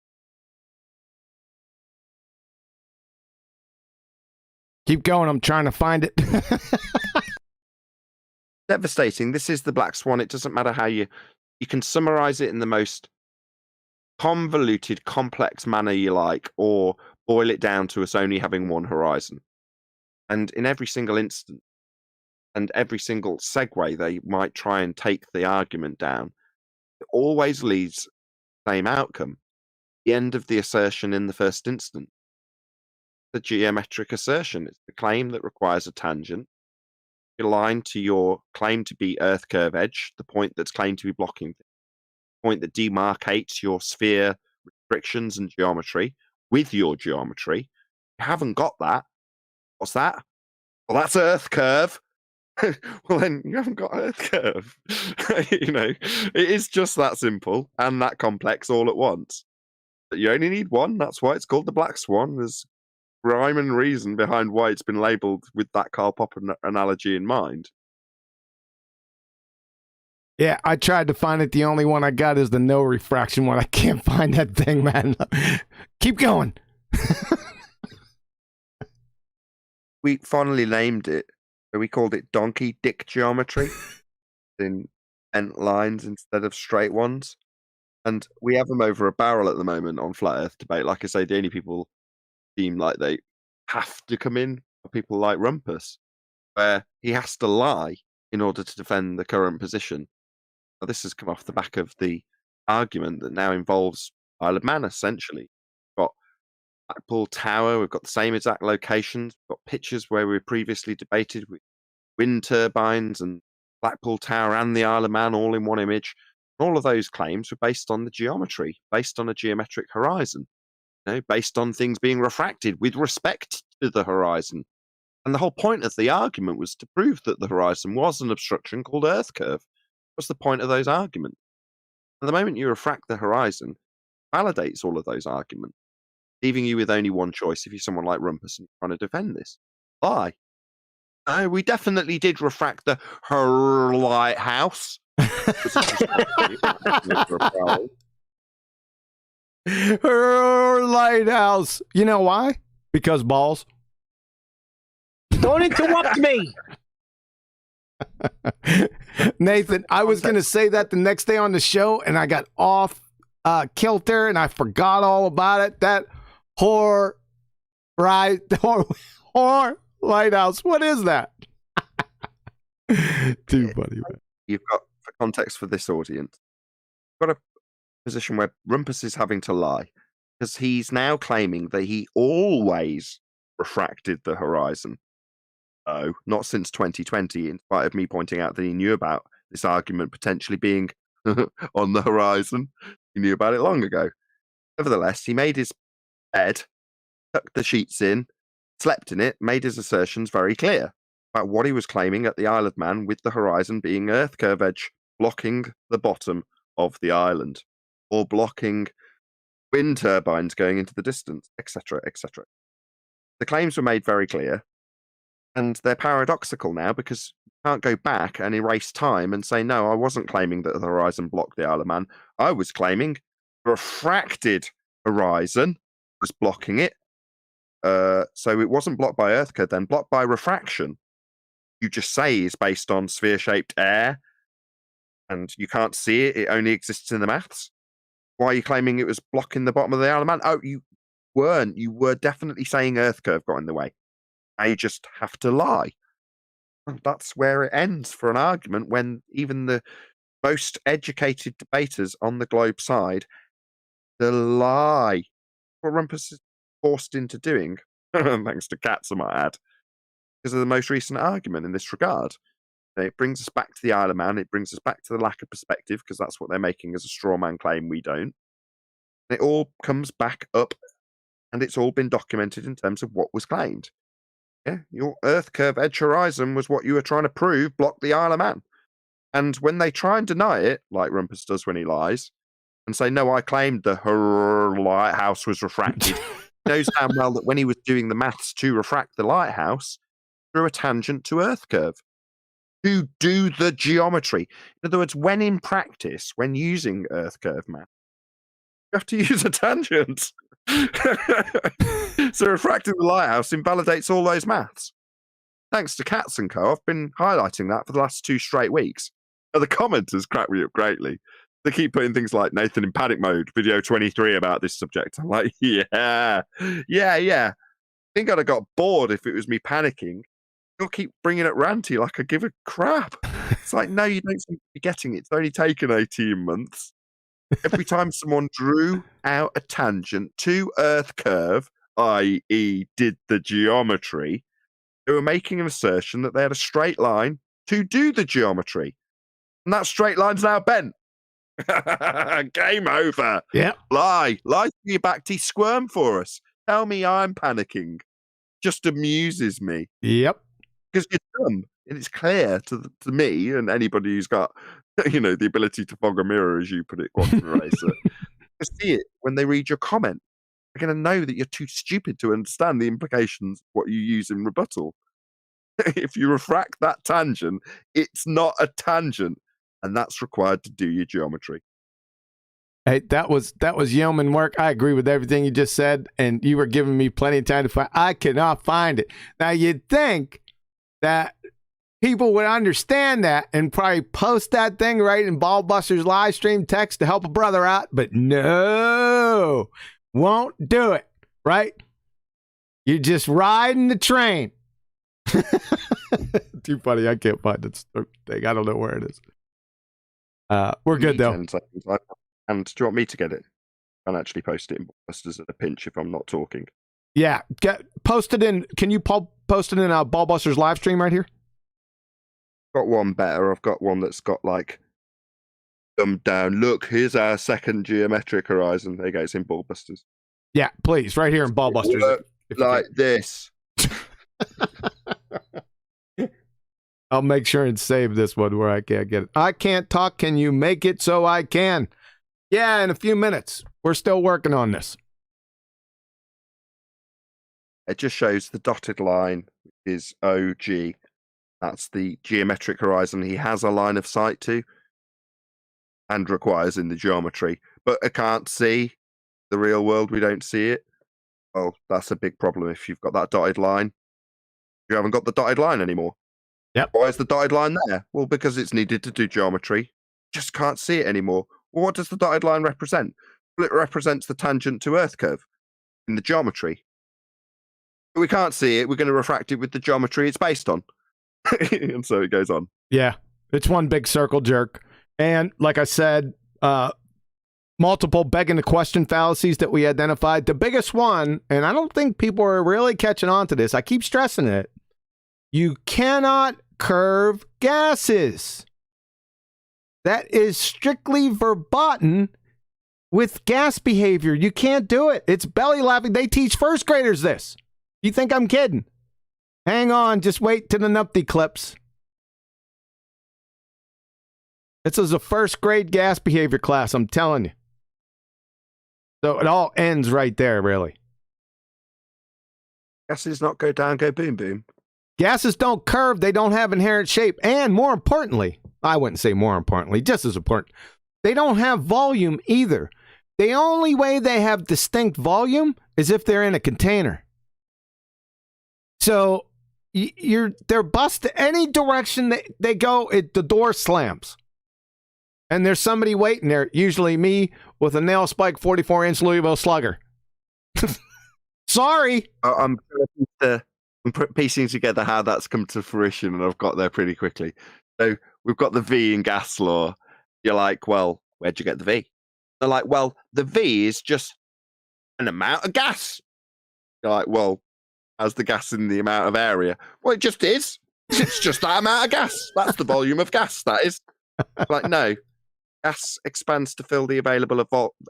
Keep going. I'm trying to find it. Devastating. This is the black swan. It doesn't matter how you can summarize it in the most convoluted, complex manner you like, or boil it down to us only having one horizon. And in every single instance and every single segue they might try and take the argument down, it always leads to the same outcome. The end of the assertion in the first instance. The geometric assertion. It's the claim that requires a tangent aligned to your claim to be Earth curve edge, the point that's claimed to be blocking, the point that demarcates your sphere restrictions and geometry with your geometry. You haven't got that. What's that? Well, that's Earth curve. Well, then you haven't got Earth curve. It is just that simple and that complex all at once. But you only need one. That's why it's called the black swan. There's rhyme and reason behind why it's been labeled with that Karl Popper analogy in mind. Yeah, I tried to find it. The only one I got is the no refraction one. I can't find that thing, man. Keep going. We finally named it. We called it donkey dick geometry in bent lines instead of straight ones. And we have them over a barrel at the moment on Flat Earth Debate. Like I say, the only people seem like they have to come in are people like Rumpus, where he has to lie in order to defend the current position. Now, this has come off the back of the argument that now involves Isle of Man, essentially. We've got Blackpool Tower, we've got the same exact locations, we've got pictures where we previously debated with wind turbines and Blackpool Tower and the Isle of Man all in one image. All of those claims were based on the geometry, based on a geometric horizon, based on things being refracted with respect to the horizon. And the whole point of the argument was to prove that the horizon was an obstruction called Earth curve. What's the point of those arguments? And the moment you refract the horizon, it validates all of those arguments, leaving you with only one choice if you're someone like Rumpus and trying to defend this. Lie. We definitely did refract the lighthouse. Her lighthouse. You know why? Because balls. Don't interrupt me. Nathan, I was going to say that the next day on the show, and I got off kilter, and I forgot all about it. That whore lighthouse. What is that? Too funny, man. You've got, for context for this audience, you've got a position where Rumpus is having to lie because he's now claiming that he always refracted the horizon. Oh, not since 2020, in spite of me pointing out that he knew about this argument potentially being on the horizon. He knew about it long ago. Nevertheless, he made his bed, tucked the sheets in, slept in it, made his assertions very clear about what he was claiming at the Isle of Man, with the horizon being Earth curve edge blocking the bottom of the island, or blocking wind turbines going into the distance, etc., etc. The claims were made very clear, and they're paradoxical now because you can't go back and erase time and say, no, I wasn't claiming that the horizon blocked the Isle of Man. I was claiming refracted horizon was blocking it. So it wasn't blocked by Earth curve, then blocked by refraction. You just say is based on sphere-shaped air, and you can't see it. It only exists in the maths. Why are you claiming it was blocking the bottom of the Isle of Man? Oh, you weren't. You were definitely saying Earth curve got in the way. Now you just have to lie. That's where it ends for an argument, when even the most educated debaters on the globe side, the lie. What Rumpus is forced into doing, thanks to cats, I might add, because of the most recent argument in this regard. It brings us back to the Isle of Man. It brings us back to the lack of perspective, because that's what they're making as a straw man claim. We don't. It all comes back up, and it's all been documented in terms of what was claimed. Yeah, your Earth curve edge horizon was what you were trying to prove blocked the Isle of Man. And when they try and deny it, like Rumpus does when he lies, and say, no, I claimed the lighthouse was refracted, he knows damn well that when he was doing the maths to refract the lighthouse, drew a tangent to Earth curve to do the geometry. In other words, when in practice, when using Earth curve math, you have to use a tangent. So refracting the lighthouse invalidates all those maths. Thanks to Katz and Co, I've been highlighting that for the last 2 straight weeks. Now, the commenters crack me up greatly. They keep putting things like Nathan in panic mode, video 23 about this subject. I'm like, yeah. I think I'd have got bored if it was me panicking. You'll keep bringing it ranty like I give a crap. It's like, no, you don't seem to be getting it. It's only taken 18 months. Every time someone drew out a tangent to Earth curve, i.e. did the geometry, they were making an assertion that they had a straight line to do the geometry. And that straight line's now bent. Game over. Yeah. Lie to your back-teeth squirm for us. Tell me I'm panicking. Just amuses me. Yep. Because you're dumb. And it's clear to me and anybody who's got, the ability to fog a mirror, as you put it, Quantum Eraser, to see it when they read your comment. They're going to know that you're too stupid to understand the implications of what you use in rebuttal. If you refract that tangent, it's not a tangent, and that's required to do your geometry. Hey, that was yeoman work. I agree with everything you just said, and you were giving me plenty of time to find. I cannot find it. Now, you'd think that people would understand that and probably post that thing right in BALLBUSTERS live stream text to help a brother out, but no, won't do it, right? You're just riding the train. Too funny. I can't find this thing. I don't know where it is. We're good, though. And do you want me to get it? I can actually post it in BALLBUSTERS at a pinch if I'm not talking. Yeah, post it in. Can you post it in a BALLBUSTERS live stream right here? Got one better. I've got one that's got like dumbed down. Look, here's our second geometric horizon. There you go. It's in BALLBUSTERS. Yeah, please, right here in BALLBUSTERS. Like this. I'll make sure and save this one where I can't get it. I can't talk. Can you make it so I can? Yeah, in a few minutes. We're still working on this. It just shows the dotted line is OG. That's the geometric horizon he has a line of sight to and requires in the geometry. But I can't see the real world. We don't see it. Well, that's a big problem if you've got that dotted line. You haven't got the dotted line anymore. Yep. Why is the dotted line there? Well, because it's needed to do geometry. Just can't see it anymore. Well, what does the dotted line represent? Well, it represents the tangent to Earth curve in the geometry. But we can't see it. We're going to refract it with the geometry it's based on. And so it goes on. Yeah, it's one big circle jerk. And like I said, multiple begging the question fallacies that we identified. The biggest one, and I don't think people are really catching on to this. I keep stressing it. You cannot curve gases. That is strictly verboten with gas behavior. You can't do it. It's belly laughing. They teach first graders this. You think I'm kidding? Hang on. Just wait to the nupty clips. This is a first grade gas behavior class, I'm telling you. So it all ends right there, really. Gases not go down, go boom, boom. Gases don't curve. They don't have inherent shape. And more importantly, I wouldn't say more importantly, just as important, they don't have volume either. The only way they have distinct volume is if they're in a container. So they're busted any direction they go, the door slams. And there's somebody waiting there, usually me with a nail spike 44-inch Louisville Slugger. Sorry. I'm piecing together how that's come to fruition, and I've got there pretty quickly. So we've got the V in gas law. You're like, well, where'd you get the V? They're like, well, the V is just an amount of gas. You're like, well, as the gas in the amount of area? Well, it just is. It's just that amount of gas. That's the volume of gas, that is. Like, no. Gas expands to fill the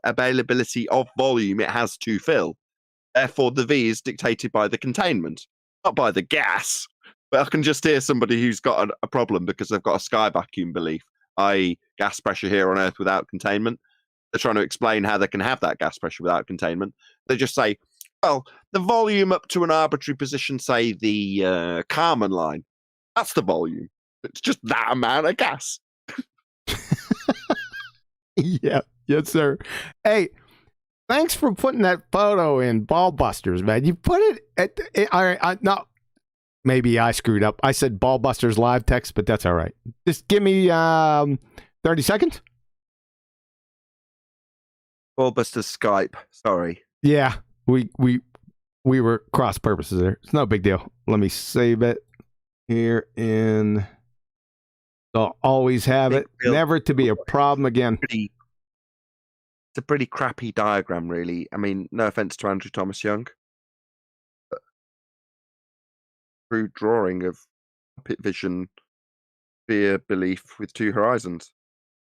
availability of volume it has to fill. Therefore, the V is dictated by the containment, not by the gas. But I can just hear somebody who's got a problem because they've got a sky vacuum belief. i.e. gas pressure here on Earth without containment. They're trying to explain how they can have that gas pressure without containment. They just say, well, the volume up to an arbitrary position, say the Kármán line, that's the volume. It's just that amount of gas. Yeah, yes, sir. Hey, thanks for putting that photo in BALLBUSTERS, man. You put it at no, maybe I screwed up. I said BALLBUSTERS live text, but that's all right. Just give me 30 seconds. BALLBUSTERS Skype. Sorry. Yeah, we were cross purposes there. It's no big deal. Let me save it here in. I'll always have it. Never to be a problem again. It's a pretty crappy diagram, really. I mean, no offense to Andrew Thomas Young. But crude drawing of pit vision, fear, belief with two horizons.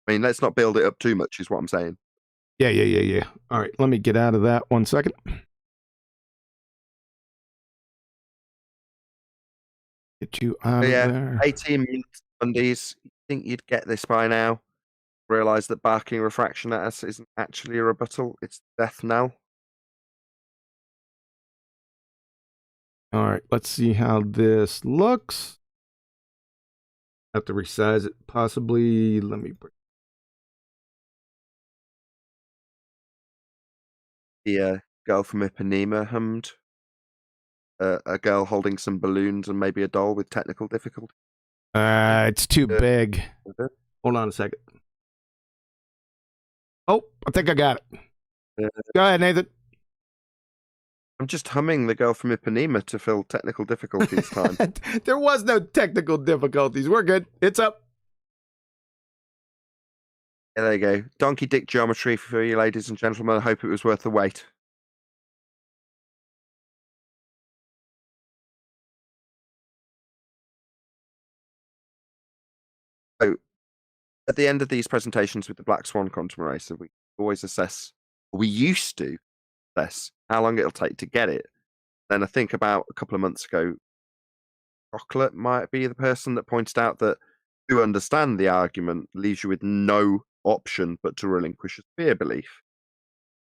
I mean, let's not build it up too much, is what I'm saying. Yeah. All right, let me get out of that 1 second. Get you out of there. 18 minutes Mondays. You think you'd get this by now? Realize that barking refraction at us isn't actually a rebuttal, it's death knell. All right, let's see how this looks. Have to resize it possibly. Let me bring. The girl from Ipanema hummed. A girl holding some balloons and maybe a doll with technical difficulty. It's too big. Hold on a second. Oh, I think I got it. Go ahead, Nathan. I'm just humming the girl from Ipanema to fill technical difficulties time. There was no technical difficulties. We're good. It's up. Yeah, there you go. Donkey dick geometry for you, ladies and gentlemen. I hope it was worth the wait. So, at the end of these presentations with the Black Swan quantum eraser, we always assess, we used to assess how long it'll take to get it. Then I think about a couple of months ago, Chocolate might be the person that pointed out that to understand the argument leaves you with no option but to relinquish a fear belief.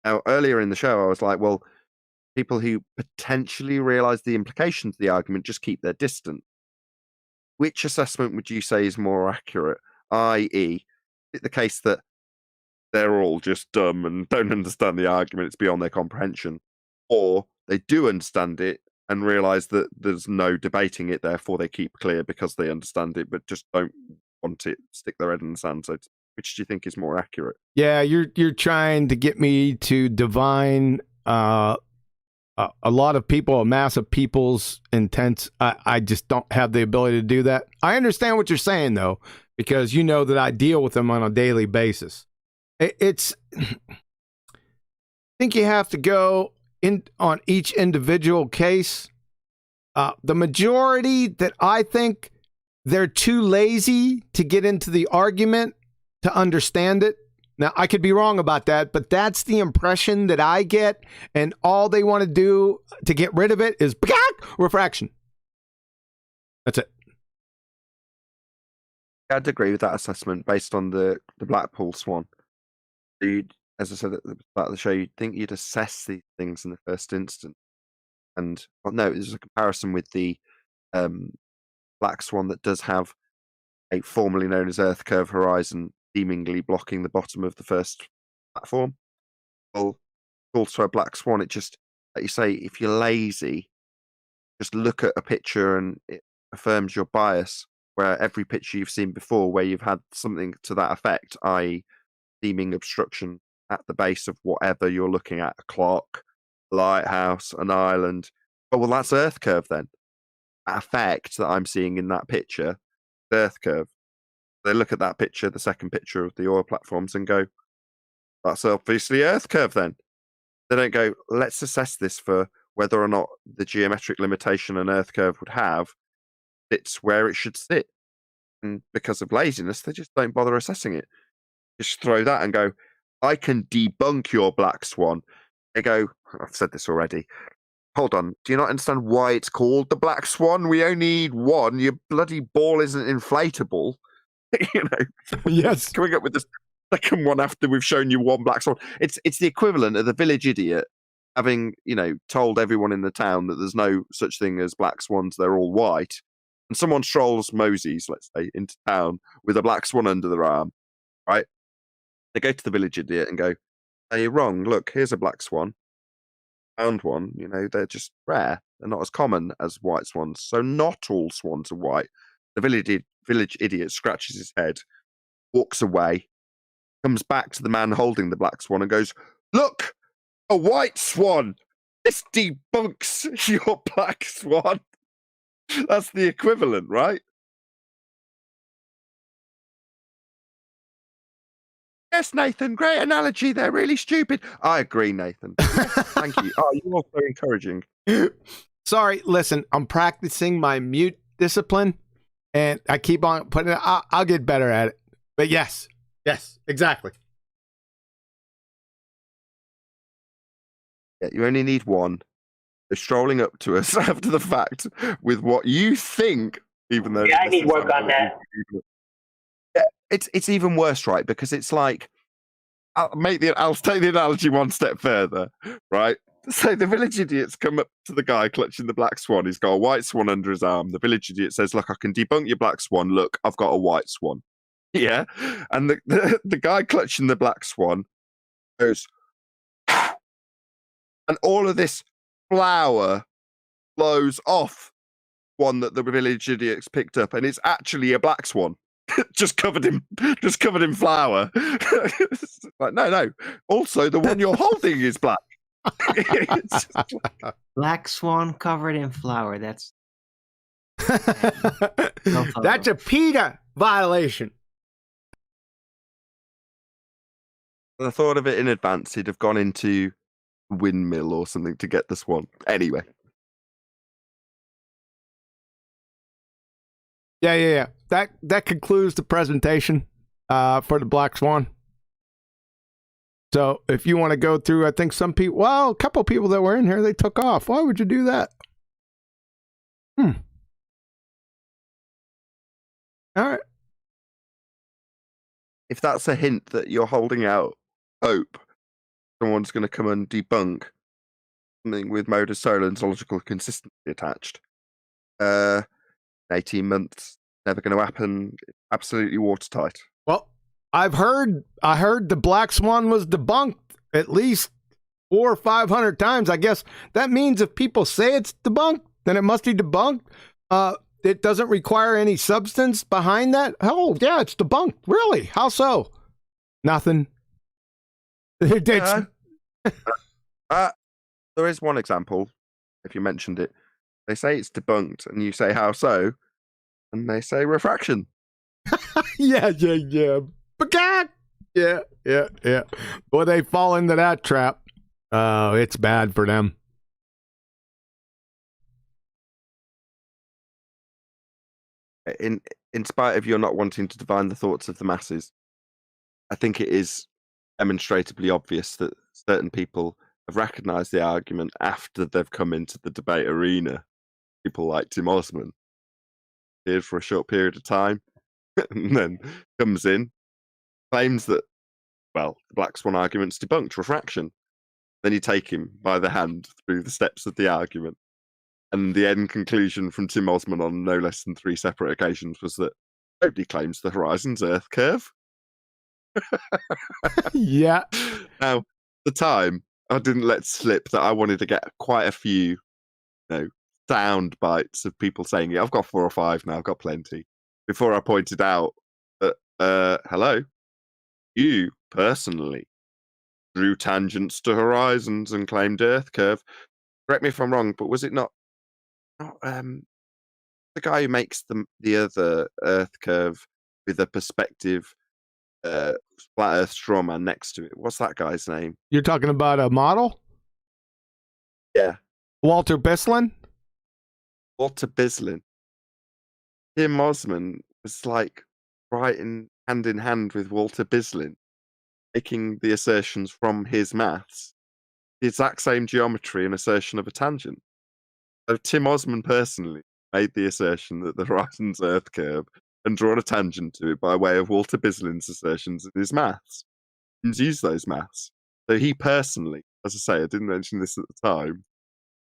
Now, earlier in the show, I was like, well, people who potentially realize the implications of the argument just keep their distance. Which assessment would you say is more accurate? I.e., is it the case that they're all just dumb and don't understand the argument, it's beyond their comprehension, or they do understand it and realize that there's no debating it, therefore they keep clear because they understand it but just don't want it, stick their head in the sand? So which do you think is more accurate? Yeah, you're trying to get me to divine a lot of people, a mass of people's intents. I just don't have the ability to do that. I understand what you're saying, though, because you know that I deal with them on a daily basis. It's I think you have to go in on each individual case. The majority that I think they're too lazy to get into the argument to understand it. Now, I could be wrong about that, but that's the impression that I get, and all they want to do to get rid of it is refraction. That's it. I'd agree with that assessment based on the Blackpool Swan. As I said at the start of the show, you'd think you'd assess these things in the first instance. And well, no, there's a comparison with the Black Swan that does have a formerly known as Earth curve horizon seemingly blocking the bottom of the first platform. Well, also a Black Swan, it just, like you say, if you're lazy, just look at a picture and it affirms your bias, where every picture you've seen before where you've had something to that effect, i.e. seeming obstruction at the base of whatever you're looking at, a clock, a lighthouse, an island. Oh, well, that's Earth curve then. That effect that I'm seeing in that picture, Earth curve. They look at that picture, the second picture of the oil platforms, and go, that's obviously Earth curve then. They don't go, let's assess this for whether or not the geometric limitation an Earth curve would have fits where it should sit. And because of laziness, they just don't bother assessing it. Just throw that and go, I can debunk your Black Swan. They go, I've said this already. Hold on, do you not understand why it's called the Black Swan? We only need one. Your bloody ball isn't inflatable. you know, Yes. coming up with the second one after we've shown you one black swan. It's the equivalent of the village idiot having, you know, told everyone in the town that there's no such thing as black swans, they're all white. And someone strolls Moses, let's say, into town with a black swan under their arm, right? They go to the village idiot and go, "Are you wrong? Look, here's a black swan. Found one, you know, they're just rare. They're not as common as white swans. So not all swans are white." The village idiot scratches his head, walks away, comes back to the man holding the black swan and goes, "Look, a white swan. This debunks your black swan." That's the equivalent, right? Yes, Nathan, great analogy. They're really stupid. I agree, Nathan. Thank you. Oh, you're also encouraging. Sorry, listen, I'm practicing my mute discipline, and I keep on putting it. I'll get better at it. But yes, exactly. Yeah, you only need one. They're strolling up to us after the fact with what you think, even though I need work on that. Yeah, it's even worse, right? Because it's like I'll take the analogy one step further, right? So the village idiots come up to the guy clutching the black swan. He's got a white swan under his arm. The village idiot says, "Look, I can debunk your black swan. Look, I've got a white swan." Yeah, and the guy clutching the black swan goes, and all of this flour flows off one that the village idiots picked up, and it's actually a black swan, just covered in flour. Like, no. Also, the one you're holding is black. Black swan covered in flour. That's That's a PETA violation. I thought of it in advance. He'd have gone into a windmill or something to get the swan. Anyway. Yeah. That concludes the presentation for the black swan. So if you want to go through, I think some people, a couple people that were in here, they took off. Why would you do that? All right. If that's a hint that you're holding out hope someone's going to come and debunk something with modus tollens logical consistency attached, 18 months, never going to happen. Absolutely watertight. Well, I heard the black swan was debunked at least 400 or 500 times. I guess that means if people say it's debunked, then it must be debunked. It doesn't require any substance behind that. Oh, yeah, it's debunked. Really? How so? Nothing. There is one example, if you mentioned it. They say it's debunked, and you say, "How so?" And they say refraction. Yeah. But yeah. Boy, they fall into that trap. It's bad for them. In spite of your not wanting to divine the thoughts of the masses, I think it is demonstrably obvious that certain people have recognised the argument after they've come into the debate arena. People like Tim Osman, here for a short period of time, and then comes in, claims that, the black swan argument's debunked, refraction. Then you take him by the hand through the steps of the argument. And the end conclusion from Tim Osman on no less than 3 separate occasions was that nobody claims the horizon's Earth curve. Yeah. Now, at the time, I didn't let slip that I wanted to get quite a few, sound bites of people saying it. I've got 4 or 5 now. I've got plenty. Before I pointed out that, hello, you personally drew tangents to horizons and claimed Earth curve. Correct me if I'm wrong, but was it not the guy who makes the other Earth curve with a perspective flat Earth straw man next to it? What's that guy's name? You're talking about a model? Yeah. Walter Bislin? Walter Bislin. Tim Osman was like right hand in hand with Walter Bislin, making the assertions from his maths, the exact same geometry and assertion of a tangent. So Tim Osman personally made the assertion that the horizon's Earth curve and drawn a tangent to it by way of Walter Bislin's assertions in his maths. And used those maths. So he personally, as I say, I didn't mention this at the time,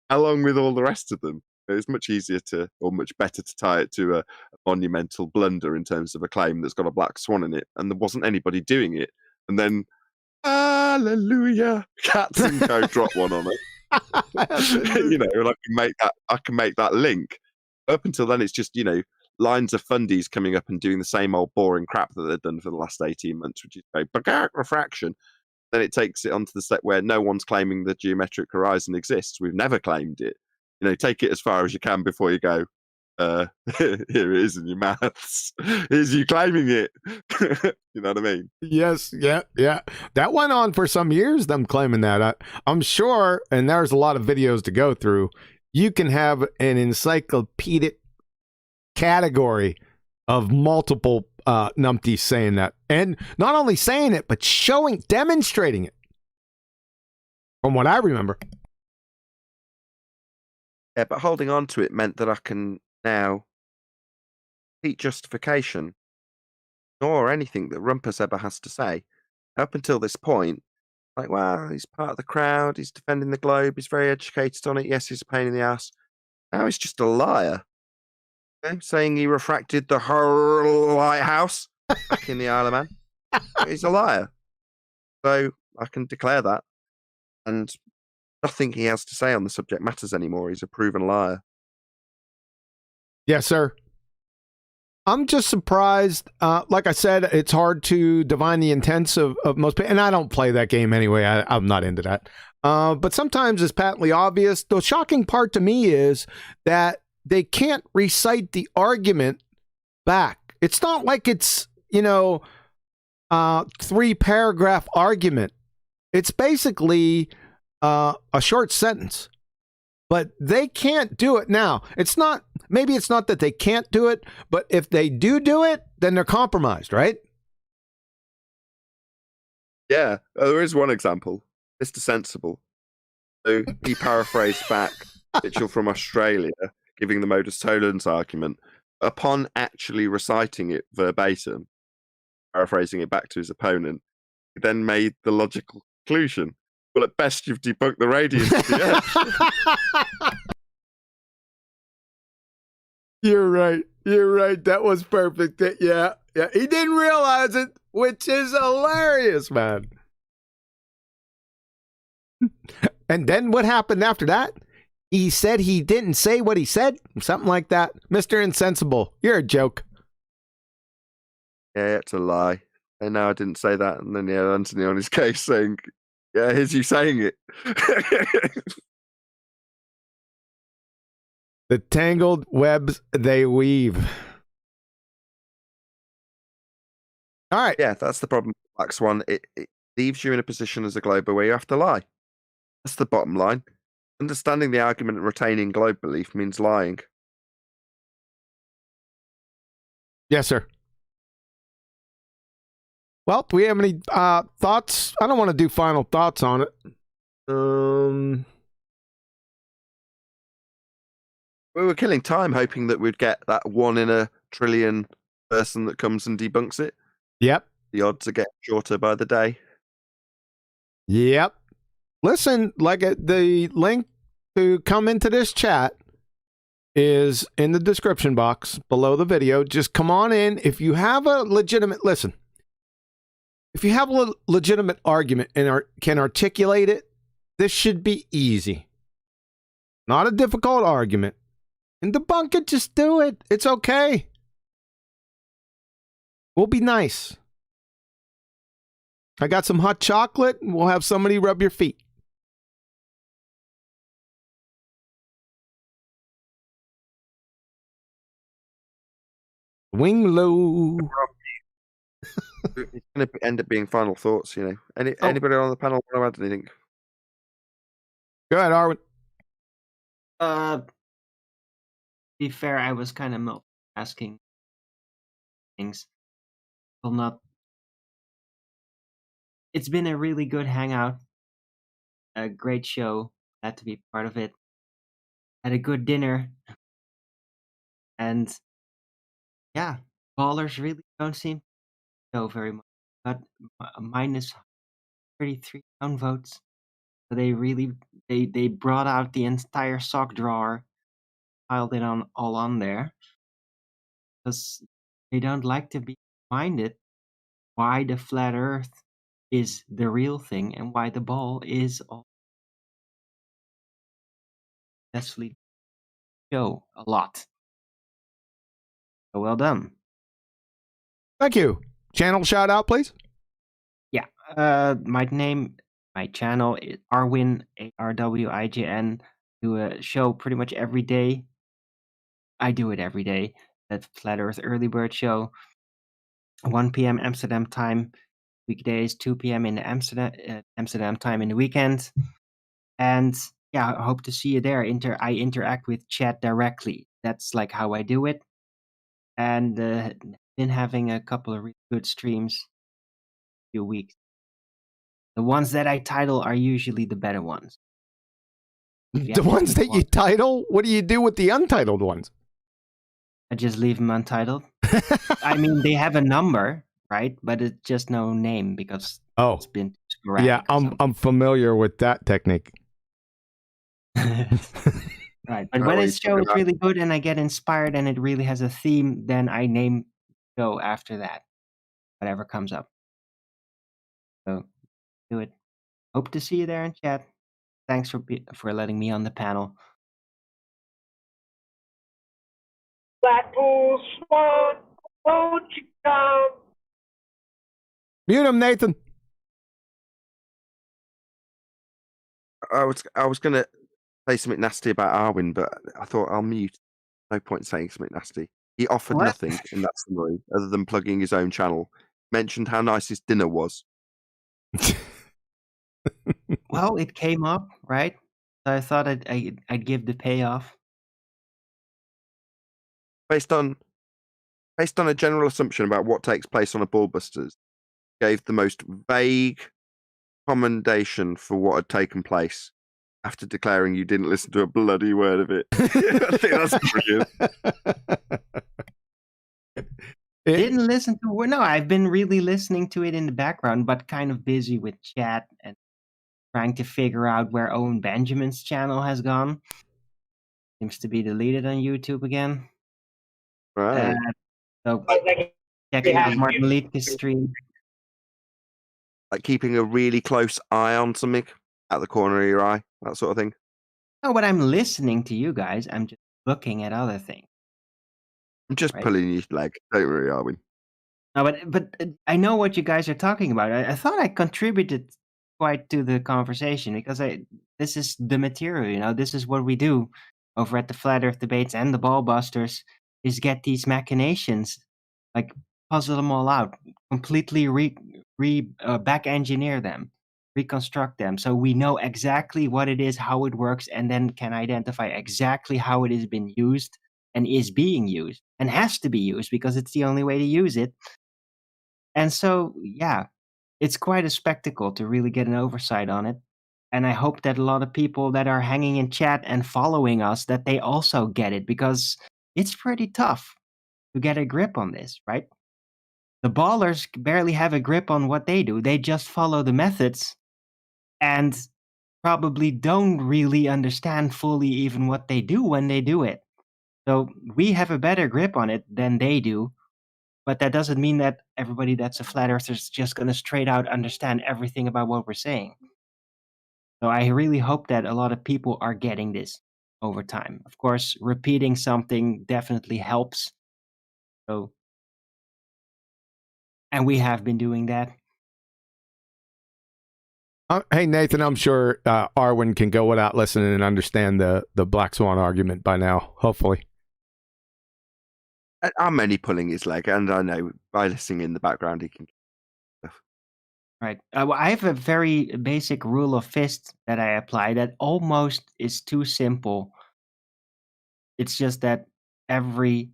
along with all the rest of them, it was much easier to, or much better to tie it to a monumental blunder in terms of a claim that's got a black swan in it, and there wasn't anybody doing it. And then, hallelujah, Cats and Co drop one on it. And I can make that link. Up until then, it's just, lines of fundies coming up and doing the same old boring crap that they've done for the last 18 months, which is refraction. Then it takes it onto the step where no one's claiming the geometric horizon exists. We've never claimed it. Take it as far as you can before you go, here it is in your maths. Here's you claiming it. You know what I mean? Yes, yeah. That went on for some years, them claiming that. I'm sure, and there's a lot of videos to go through, you can have an encyclopedic category of multiple numpties saying that. And not only saying it, but demonstrating it. From what I remember. Yeah, but holding on to it meant that I can now seek justification or anything that Rumpus ever has to say. Up until this point, like, well, he's part of the crowd, he's defending the globe, he's very educated on it, yes, he's a pain in the ass. Now he's just a liar. Saying he refracted the whole lighthouse back in the Isle of Man. He's a liar. So I can declare that. And nothing he has to say on the subject matters anymore. He's a proven liar. Yes, sir. I'm just surprised. Like I said, it's hard to divine the intents of most people. And I don't play that game anyway. I'm not into that. But sometimes it's patently obvious. The shocking part to me is that they can't recite the argument back. It's not like it's, 3-paragraph argument. It's basically a short sentence. But they can't do it now. Maybe it's not that they can't do it, but if they do it, then they're compromised, right? Yeah, there is one example. Mr. Sensible. So he paraphrased back Mitchell from Australia, giving the modus tollens argument. Upon actually reciting it verbatim, paraphrasing it back to his opponent, he then made the logical conclusion. Well, at best, you've debunked the radiance of the Earth. You're right. That was perfect. Yeah. He didn't realize it, which is hilarious, man. And then what happened after that? He said he didn't say what he said. Something like that. Mr. Insensible, you're a joke. Yeah, it's a lie. And now I didn't say that. And then he had Anthony on his case saying, yeah, here's you saying it. The tangled webs they weave. All right. Yeah, that's the problem with Black Swan. It leaves you in a position as a glober where you have to lie. That's the bottom line. Understanding the argument and retaining globe belief means lying. Yes, sir. Well, do we have any thoughts? I don't want to do final thoughts on it. We were killing time hoping that we'd get that 1 in a trillion person that comes and debunks it. Yep. The odds are getting shorter by the day. Yep. Listen, the link to come into this chat is in the description box below the video. Just come on in. If you have a legitimate, if you have a legitimate argument and can articulate it, this should be easy. Not a difficult argument. And debunk it, just do it. It's okay. We'll be nice. I got some hot chocolate, and we'll have somebody rub your feet. Wing low. It's going to end up being final thoughts, Anybody on the panel want to add anything? Go ahead, Arwen. To be fair, I was kind of asking things. Well, not. It's been a really good hangout. A great show. Glad to be part of it. Had a good dinner. And yeah, ballers really don't seem to know very much. Got minus 33 downvotes. So they brought out the entire sock drawer, piled it all on there, because they don't like to be reminded why the flat Earth is the real thing and why the ball is all successfully show a lot. So well done. Thank you. Channel shout out, please. Yeah. My channel is Arwin, ARWIGN. Do a show pretty much every day. I do it every day. That Flat Earth Early Bird show. 1 p.m. Amsterdam time, weekdays, 2 p.m. in the Amsterdam time in the weekend. And yeah, I hope to see you there. I interact with chat directly. That's like how I do it. And been having a couple of really good streams a few weeks. The ones that I title are usually the better ones. The ones that you title? What do you do with the untitled ones? I just leave them untitled. I mean, they have a number, right? But it's just no name because it's been sporadic. Yeah, I'm familiar with that technique. Right, but when a show is really good and I get inspired and it really has a theme, then I name the show after that, whatever comes up. So do it. Hope to see you there in chat. Thanks for letting me on the panel. Blackpool Swan, won't you come? Mute him, Nathan. I was gonna say something nasty about Arwin, but I thought I'll mute. No point saying something nasty. He offered nothing in that summary other than plugging his own channel. Mentioned how nice his dinner was. Well, it came up, right? So I thought I'd give the payoff. Based on a general assumption about what takes place on a Ballbusters, gave the most vague commendation for what had taken place after declaring you didn't listen to a bloody word of it. I think that's brilliant. Didn't listen to no, I've been really listening to it in the background, but kind of busy with chat and trying to figure out where Owen Benjamin's channel has gone. Seems to be deleted on YouTube again. Right. So checking out Martin Liedke's stream. Like keeping a really close eye on something at the corner of your eye, that sort of thing. No, but I'm listening to you guys. I'm just looking at other things. I'm just pulling your leg. Don't worry, Arwin. No, but I know what you guys are talking about. I thought I contributed quite to the conversation because this is the material, you know. This is what we do over at the Flat Earth Debates and the Ballbusters is get these machinations, like puzzle them all out, completely back engineer them, reconstruct them, so we know exactly what it is, how it works, and then can identify exactly how it has been used and is being used and has to be used because it's the only way to use it. And so, yeah, it's quite a spectacle to really get an oversight on it. And I hope that a lot of people that are hanging in chat and following us, that they also get it, because it's pretty tough to get a grip on this, right? The ballers barely have a grip on what they do. They just follow the methods and probably don't really understand fully even what they do when they do it. So we have a better grip on it than they do. But that doesn't mean that everybody that's a flat earther is just going to straight out understand everything about what we're saying. So I really hope that a lot of people are getting this over time. Of course, repeating something definitely helps. So, and we have been doing that. Hey, Nathan, I'm sure Arwin can go without listening and understand the Black Swan argument by now, hopefully. I'm only pulling his leg, and I know by listening in the background he can. Right. Well, I have a very basic rule of fist that I apply that almost is too simple. It's just that every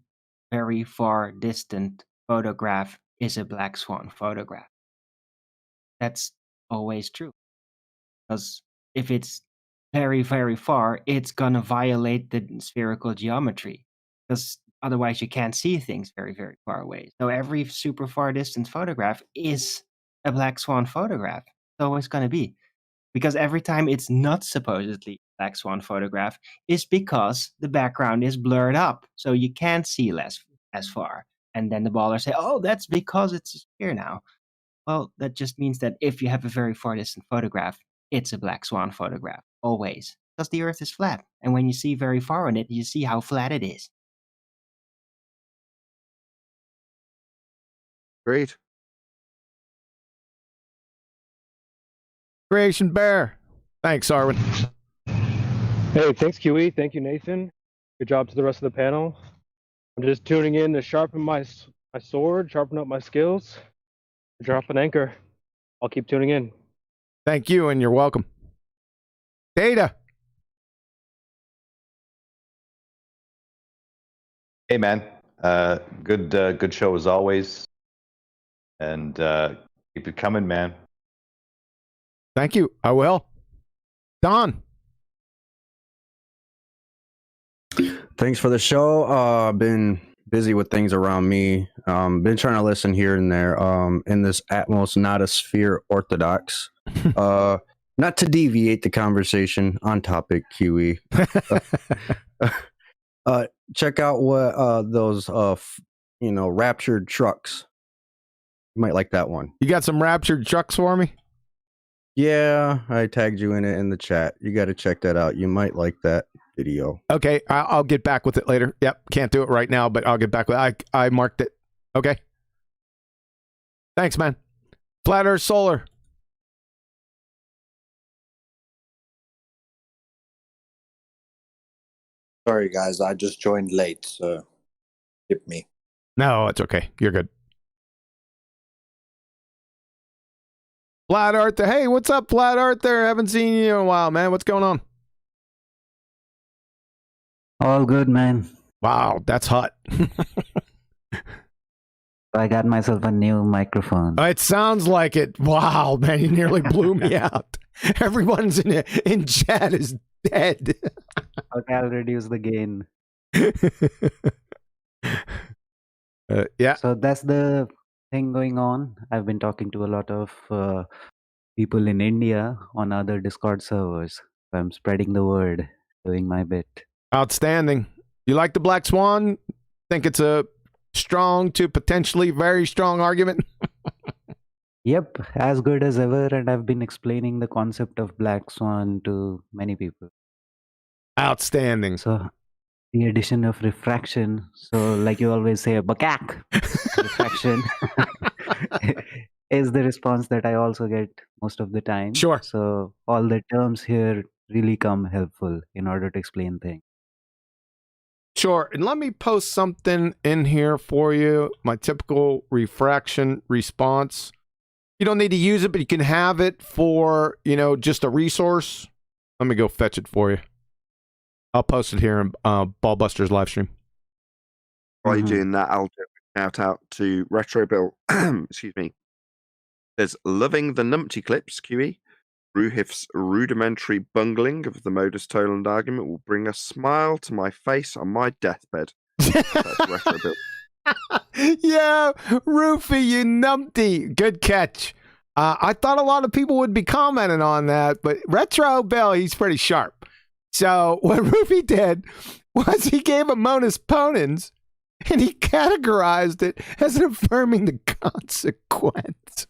very far distant photograph is a black swan photograph. That's always true. Because if it's very, very far, it's going to violate the spherical geometry. Because otherwise you can't see things very, very far away. So every super far distance photograph is a black swan photograph. It's always going to be. Because every time it's not supposedly a black swan photograph is because the background is blurred up. So you can't see as far. And then the ballers say, oh, that's because it's a sphere now. Well, that just means that if you have a very far distant photograph, it's a black swan photograph, always. Because the Earth is flat. And when you see very far on it, you see how flat it is. Agreed. Creation Bear. Thanks, Arwen. Hey, thanks, QE. Thank you, Nathan. Good job to the rest of the panel. I'm just tuning in to sharpen my sword, sharpen up my skills, drop an anchor. I'll keep tuning in. Thank you, and you're welcome. Data. Hey, man. Good show as always. And keep it coming, man. Thank you. I will. Don. Thanks for the show. I've been busy with things around me. Been trying to listen here and there. In this Atmos, not a sphere orthodox. Not to deviate the conversation on topic, QE. Check out what those raptured trucks. You might like that one. You got some raptured trucks for me? Yeah, I tagged you in it in the chat. You got to check that out. You might like that video. Okay, I'll get back with it later. Yep, can't do it right now, but I'll get back with it. I marked it. Okay. Thanks, man. Flat Earth Solar. Sorry, guys. I just joined late, so skip me. No, it's okay. You're good. Flat Earther. Hey, what's up, Flat Earther? Haven't seen you in a while, man. What's going on? All good, man. Wow, that's hot. I got myself a new microphone. It sounds like it. Wow, man, you nearly blew me out. Everyone's in chat is dead. Okay, I'll reduce the gain. Yeah. So that's the thing going on. I've been talking to a lot of people in India on other Discord servers. I'm spreading the word, doing my bit. Outstanding. You like the Black Swan? Think it's a strong to potentially very strong argument? Yep, as good as ever, and I've been explaining the concept of Black Swan to many people. Outstanding. So the addition of refraction, so like you always say, bakak, refraction is the response that I also get most of the time. Sure. So all the terms here really come helpful in order to explain things. Sure. And let me post something in here for you. My typical refraction response. You don't need to use it, but you can have it for, just a resource. Let me go fetch it for you. I'll post it here in BALLBUSTERS live stream. While you're doing that, I'll shout out to Retro Bill. Excuse me. There's loving the numpty clips, QE. Ruhif's rudimentary bungling of the Modus tollens argument will bring a smile to my face on my deathbed. That's Retro Bill. Yeah, Roofy, you numpty. Good catch. I thought a lot of people would be commenting on that, but Retro Bill, he's pretty sharp. So what Roofy did was he gave a Modus ponens and he categorized it as affirming the consequence.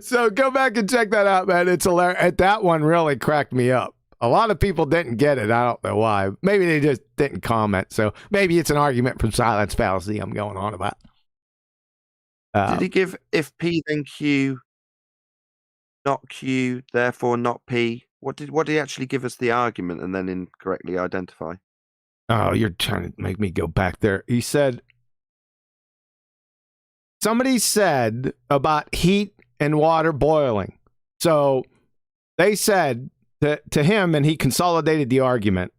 So go back and check that out, man. It's hilarious. That one really cracked me up. A lot of people didn't get it. I don't know why. Maybe they just didn't comment. So maybe it's an argument from silence fallacy I'm going on about. Did he give if P then Q, not Q, therefore not P? What did he actually give us the argument and then incorrectly identify? Oh, you're trying to make me go back there. He said, somebody said about heat and water boiling. So they said to him, and he consolidated the argument.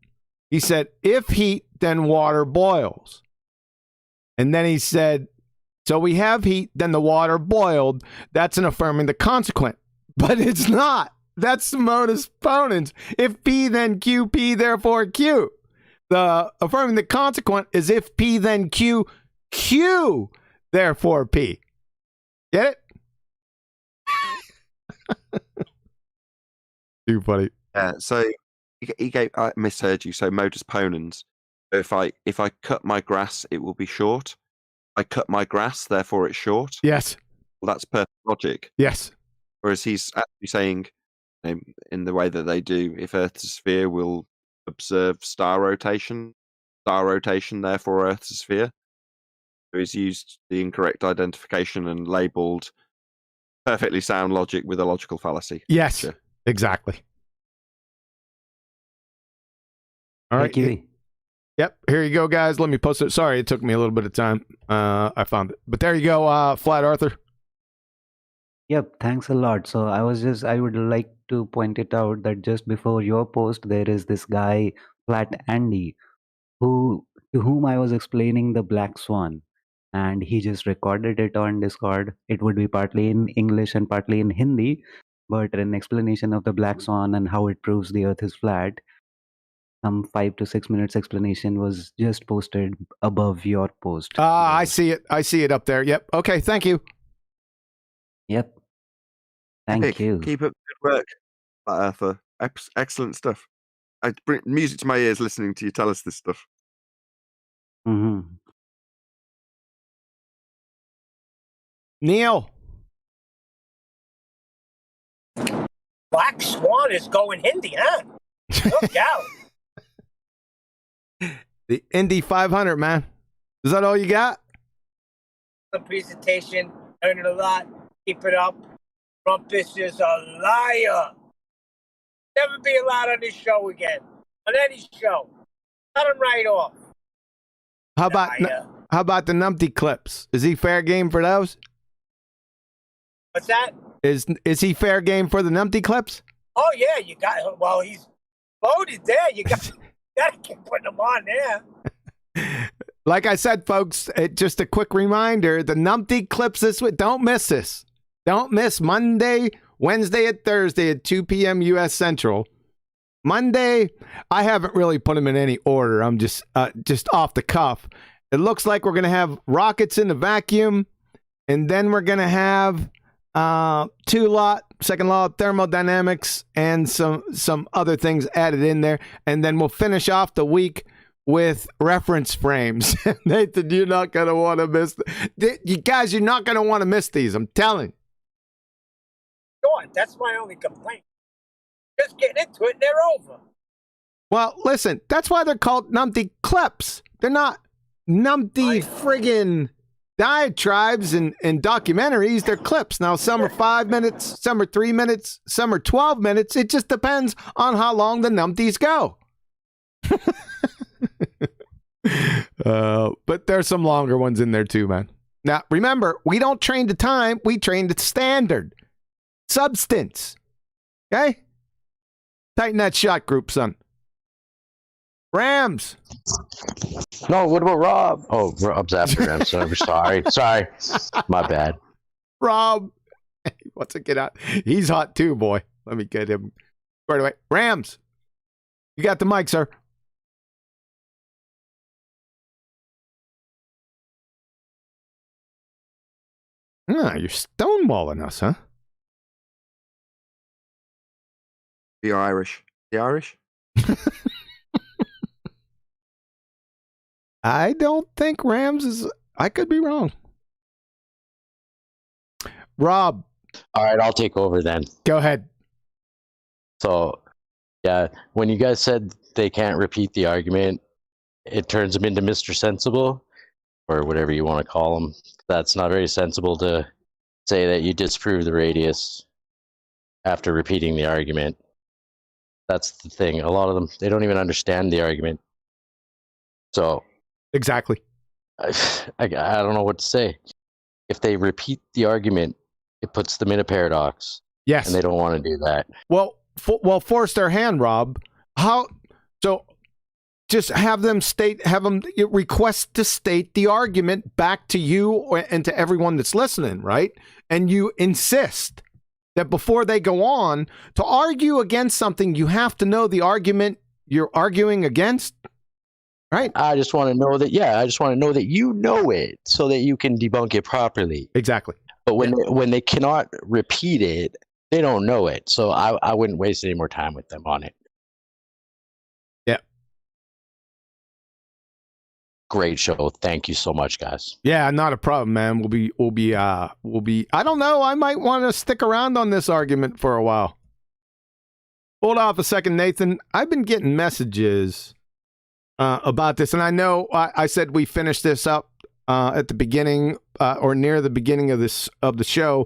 He said, if heat, then water boils. And then he said, so we have heat, then the water boiled. That's an affirming the consequent. But it's not. That's the Modus ponens. If P, then Q, P, therefore Q. affirming the consequent is if P then Q, Q therefore P. Get it? Too funny. Yeah. So he gave. I misheard you. So modus ponens. If I cut my grass, it will be short. I cut my grass, therefore it's short. Yes. Well, that's perfect logic. Yes. Whereas he's actually saying, in the way that they do, if Earth's a sphere, will observe star rotation, therefore Earth's a sphere. So he's used the incorrect identification and labeled perfectly sound logic with a logical fallacy. Yes, Sure. Exactly. All right. Yep. Here you go, guys. Let me post it. Sorry, it took me a little bit of time. I found it. But there you go, Flat Arthur. Yep, thanks a lot. So I would like to point it out that just before your post, there is this guy, Flat Andy, to whom I was explaining the Black Swan. And he just recorded it on Discord. It would be partly in English and partly in Hindi, but an explanation of the Black Swan and how it proves the Earth is flat. Some 5 to 6 minutes explanation was just posted above your post. I see it. I see it up there. Yep. Okay. Thank you. Yep. Thank you. Keep up good work, Arthur. Excellent stuff. I bring music to my ears listening to you tell us this stuff. Mm-hmm. Neil. Black Swan is going Hindi, huh? Look out. The Indy 500, man. Is that all you got? The presentation, learning a lot. Keep it up. Trumpus is a liar. Never be allowed on this show again. On any show. Cut him right off. How about the Numpty clips? Is he fair game for those? What's that? Is he fair game for the Numpty clips? Oh, yeah, you got. Well, he's loaded there. You got to keep putting him on there. Like I said, folks, just a quick reminder, the Numpty clips this week. Don't miss this. Don't miss Monday, Wednesday, and Thursday at 2 p.m. U.S. Central. Monday, I haven't really put them in any order. I'm just off the cuff. It looks like we're going to have rockets in the vacuum, and then we're going to have second law of thermodynamics, and some other things added in there. And then we'll finish off the week with reference frames. Nathan, you're not going to want to miss. You guys, you're not going to want to miss these. I'm telling you. God, that's my only complaint. Just getting into it, and they're over. Well, listen, that's why they're called Numpty clips. They're not Numpty friggin' diatribes and documentaries. They're clips. Now, some are 5 minutes, some are 3 minutes, some are 12 minutes. It just depends on how long the Numpties go. But there's some longer ones in there too, man. Now, remember, we don't train to time. We train to standard. Substance. Okay? Tighten that shot group, son. Rams. No, what about Rob? Oh, Rob's after him. Sorry. My bad. Rob. He wants to get out. He's hot too, boy. Let me get him right away. Rams. You got the mic, sir. You're stonewalling us, huh? You're Irish. The Irish? I don't think Rams is. I could be wrong. Rob. All right, I'll take over then. Go ahead. So, yeah, when you guys said they can't repeat the argument, it turns them into Mr. Sensible, or whatever you want to call them. That's not very sensible to say that you disprove the radius after repeating the argument. That's the thing. A lot of them, they don't even understand the argument. So exactly. I don't know what to say. If they repeat the argument, it puts them in a paradox. Yes. And they don't want to do that. Well, force their hand, Rob. How? So just have them request to state the argument back to you and to everyone that's listening, right? And you insist that before they go on to argue against something, you have to know the argument you're arguing against. Right. I just want to know that. Yeah, I just want to know that you know it, so that you can debunk it properly. Exactly. But when they cannot repeat it, they don't know it. So I wouldn't waste any more time with them on it. Yeah. Great show. Thank you so much, guys. Yeah, not a problem, man. We'll be I don't know, I might want to stick around on this argument for a while. Hold off a second, Nathan. I've been getting messages about this, and I know I said we finished this up at the beginning or near the beginning of the show.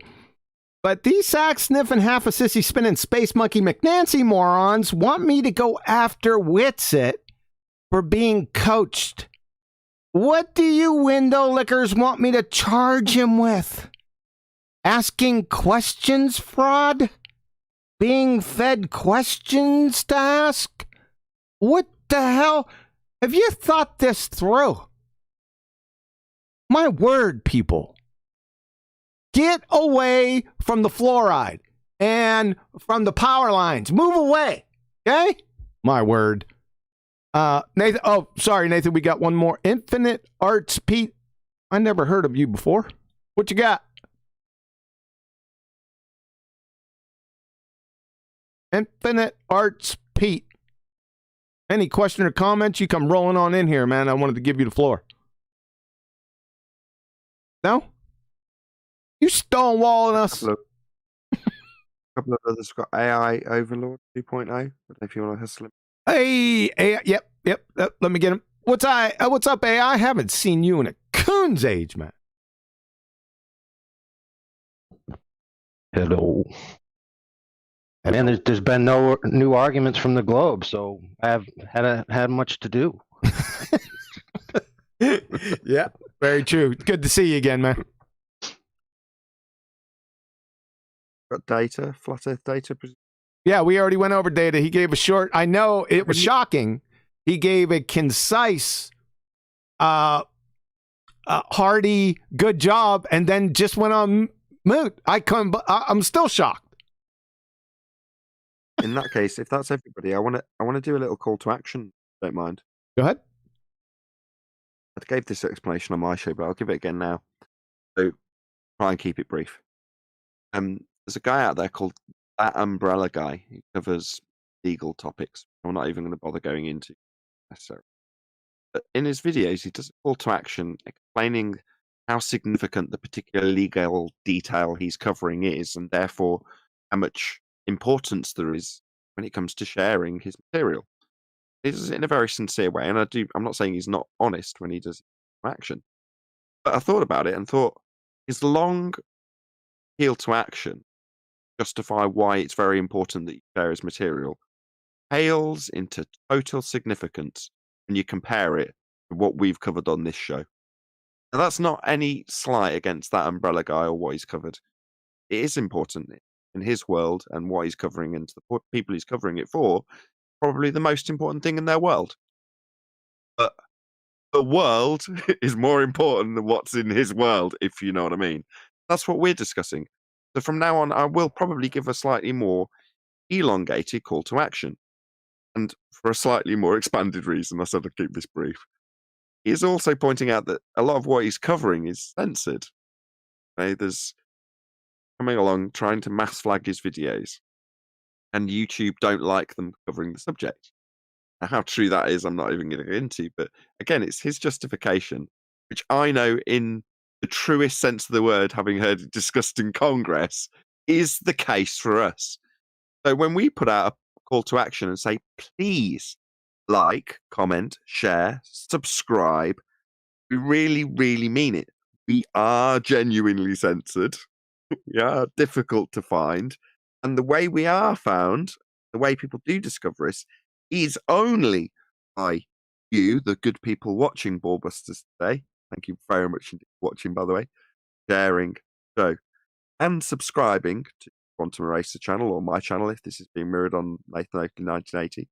But these sack sniffing, half a sissy spinning space monkey McNancy morons want me to go after Witsit for being coached. What do you window lickers want me to charge him with? Asking questions fraud? Being fed questions to ask? What the hell? Have you thought this through? My word, people. Get away from the fluoride and from the power lines. Move away, okay? My word. Nathan, oh, sorry, Nathan, we got one more. Infinite Arts Pete. I never heard of you before. What you got? Infinite Arts Pete. Any question or comments, you come rolling on in here, man. I wanted to give you the floor. No? You stonewalling us. A couple of others got AI Overlord 2.0. I don't know if you want to hustle him. Hey, AI, yep. Let me get him. What's up, AI? I haven't seen you in a coon's age, man. Hello. Man, there's been no new arguments from the globe, so I have had much to do. Yeah, very true. Good to see you again, man. Got data, flat Earth data. Yeah, we already went over data. He gave a short. I know it was shocking. He gave a concise, hearty, good job, and then just went on mute. I'm still shocked. In that case, if that's everybody, I want to do a little call to action. Don't mind. Go ahead. I gave this explanation on my show, but I'll give it again now. So try and keep it brief. There's a guy out there called That Umbrella Guy. He covers legal topics. I'm not even going to bother going into necessarily. But in his videos, he does a call to action explaining how significant the particular legal detail he's covering is, and therefore how much importance there is when it comes to sharing his material. He does it in a very sincere way, and I'm not saying he's not honest when he does action, but I thought about it and thought his long appeal to action justify why it's very important that you share his material pales into total significance when you compare it to what we've covered on this show. Now, that's not any slight against That Umbrella Guy or what he's covered. It is important in his world, and what he's covering and the people he's covering it for, probably the most important thing in their world. But the world is more important than what's in his world, if you know what I mean. That's what we're discussing. So from now on, I will probably give a slightly more elongated call to action. And for a slightly more expanded reason, I said I'd keep this brief. He is also pointing out that a lot of what he's covering is censored. Okay, there's coming along trying to mass flag his videos, and YouTube don't like them covering the subject. Now, how true that is, I'm not even going to get into, but again, it's his justification, which I know in the truest sense of the word, having heard it discussed in Congress, is the case for us. So when we put out a call to action and say, please like, comment, share, subscribe, we really, really mean it. We are genuinely censored. We are difficult to find. And the way we are found, the way people do discover us, is only by you, the good people watching BALLBUSTERS today. Thank you very much for watching, by the way, sharing the show, and subscribing to Quantum Eraser channel or my channel if this is being mirrored on Nathan Oakley 1980.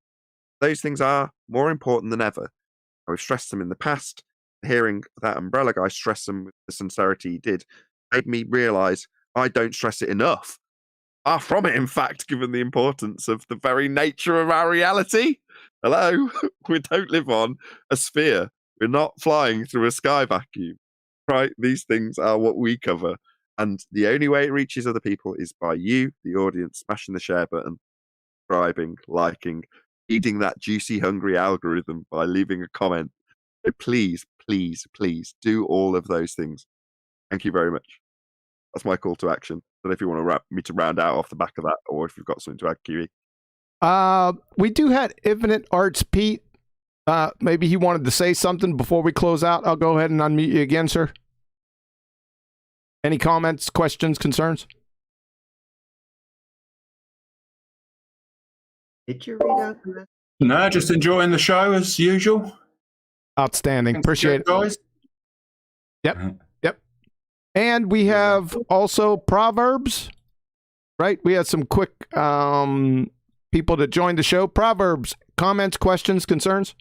Those things are more important than ever. I've stressed them in the past. Hearing That Umbrella Guy stress them with the sincerity he did made me realise I don't stress it enough. Far from it, in fact, given the importance of the very nature of our reality. Hello? We don't live on a sphere. We're not flying through a sky vacuum, right? These things are what we cover. And the only way it reaches other people is by you, the audience, smashing the share button, subscribing, liking, feeding that juicy, hungry algorithm by leaving a comment. So please, please, please do all of those things. Thank you very much. That's my call to action. I don't know if you want me to round out off the back of that, or if you've got something to add, QE. We do have Infinite Arts Pete. Maybe he wanted to say something before we close out. I'll go ahead and unmute you again, sir. Any comments, questions, concerns? Did you read out the message? No, just enjoying the show as usual. Outstanding. Thanks Appreciate it, guys. Yep. Yep. And we have also Proverbs, right? We had some quick people that joined the show. Proverbs, comments, questions, concerns?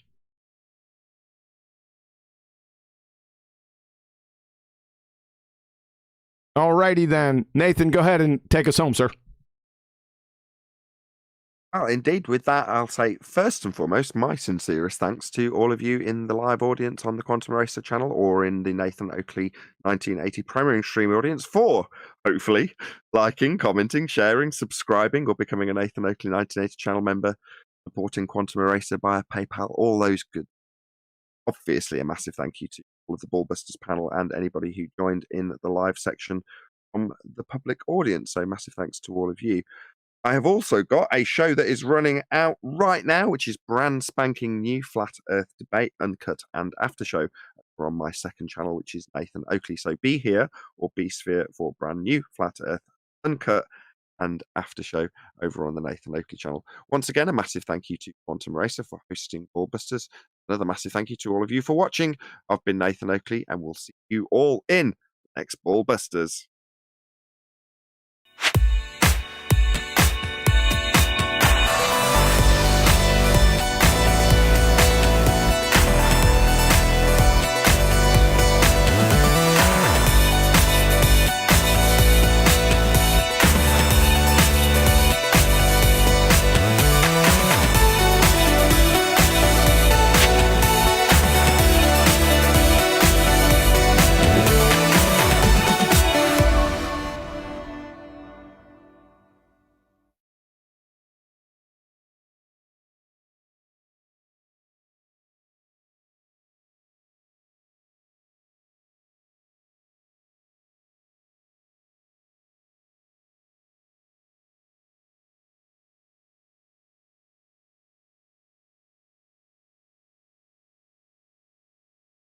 All righty then. Nathan, go ahead and take us home, sir. Well, indeed, with that, I'll say first and foremost, my sincerest thanks to all of you in the live audience on the Quantum Racer channel or in the Nathan Oakley 1980 primary stream audience for hopefully liking, commenting, sharing, subscribing, or becoming a Nathan Oakley 1980 channel member, supporting Quantum Racer via PayPal, all those good. Obviously, a massive thank you to all of the Ballbusters panel and anybody who joined in the live section from the public audience. So massive thanks to all of you. I have also got a show that is running out right now, which is brand spanking new Flat Earth Debate, Uncut and After Show on my second channel, which is Nathan Oakley. So be here or be sphere for brand new Flat Earth Uncut and After Show over on the Nathan Oakley channel. Once again, a massive thank you to Quantum Racer for hosting Ballbusters. Another massive thank you to all of you for watching. I've been Nathan Oakley, and we'll see you all in the next Ballbusters.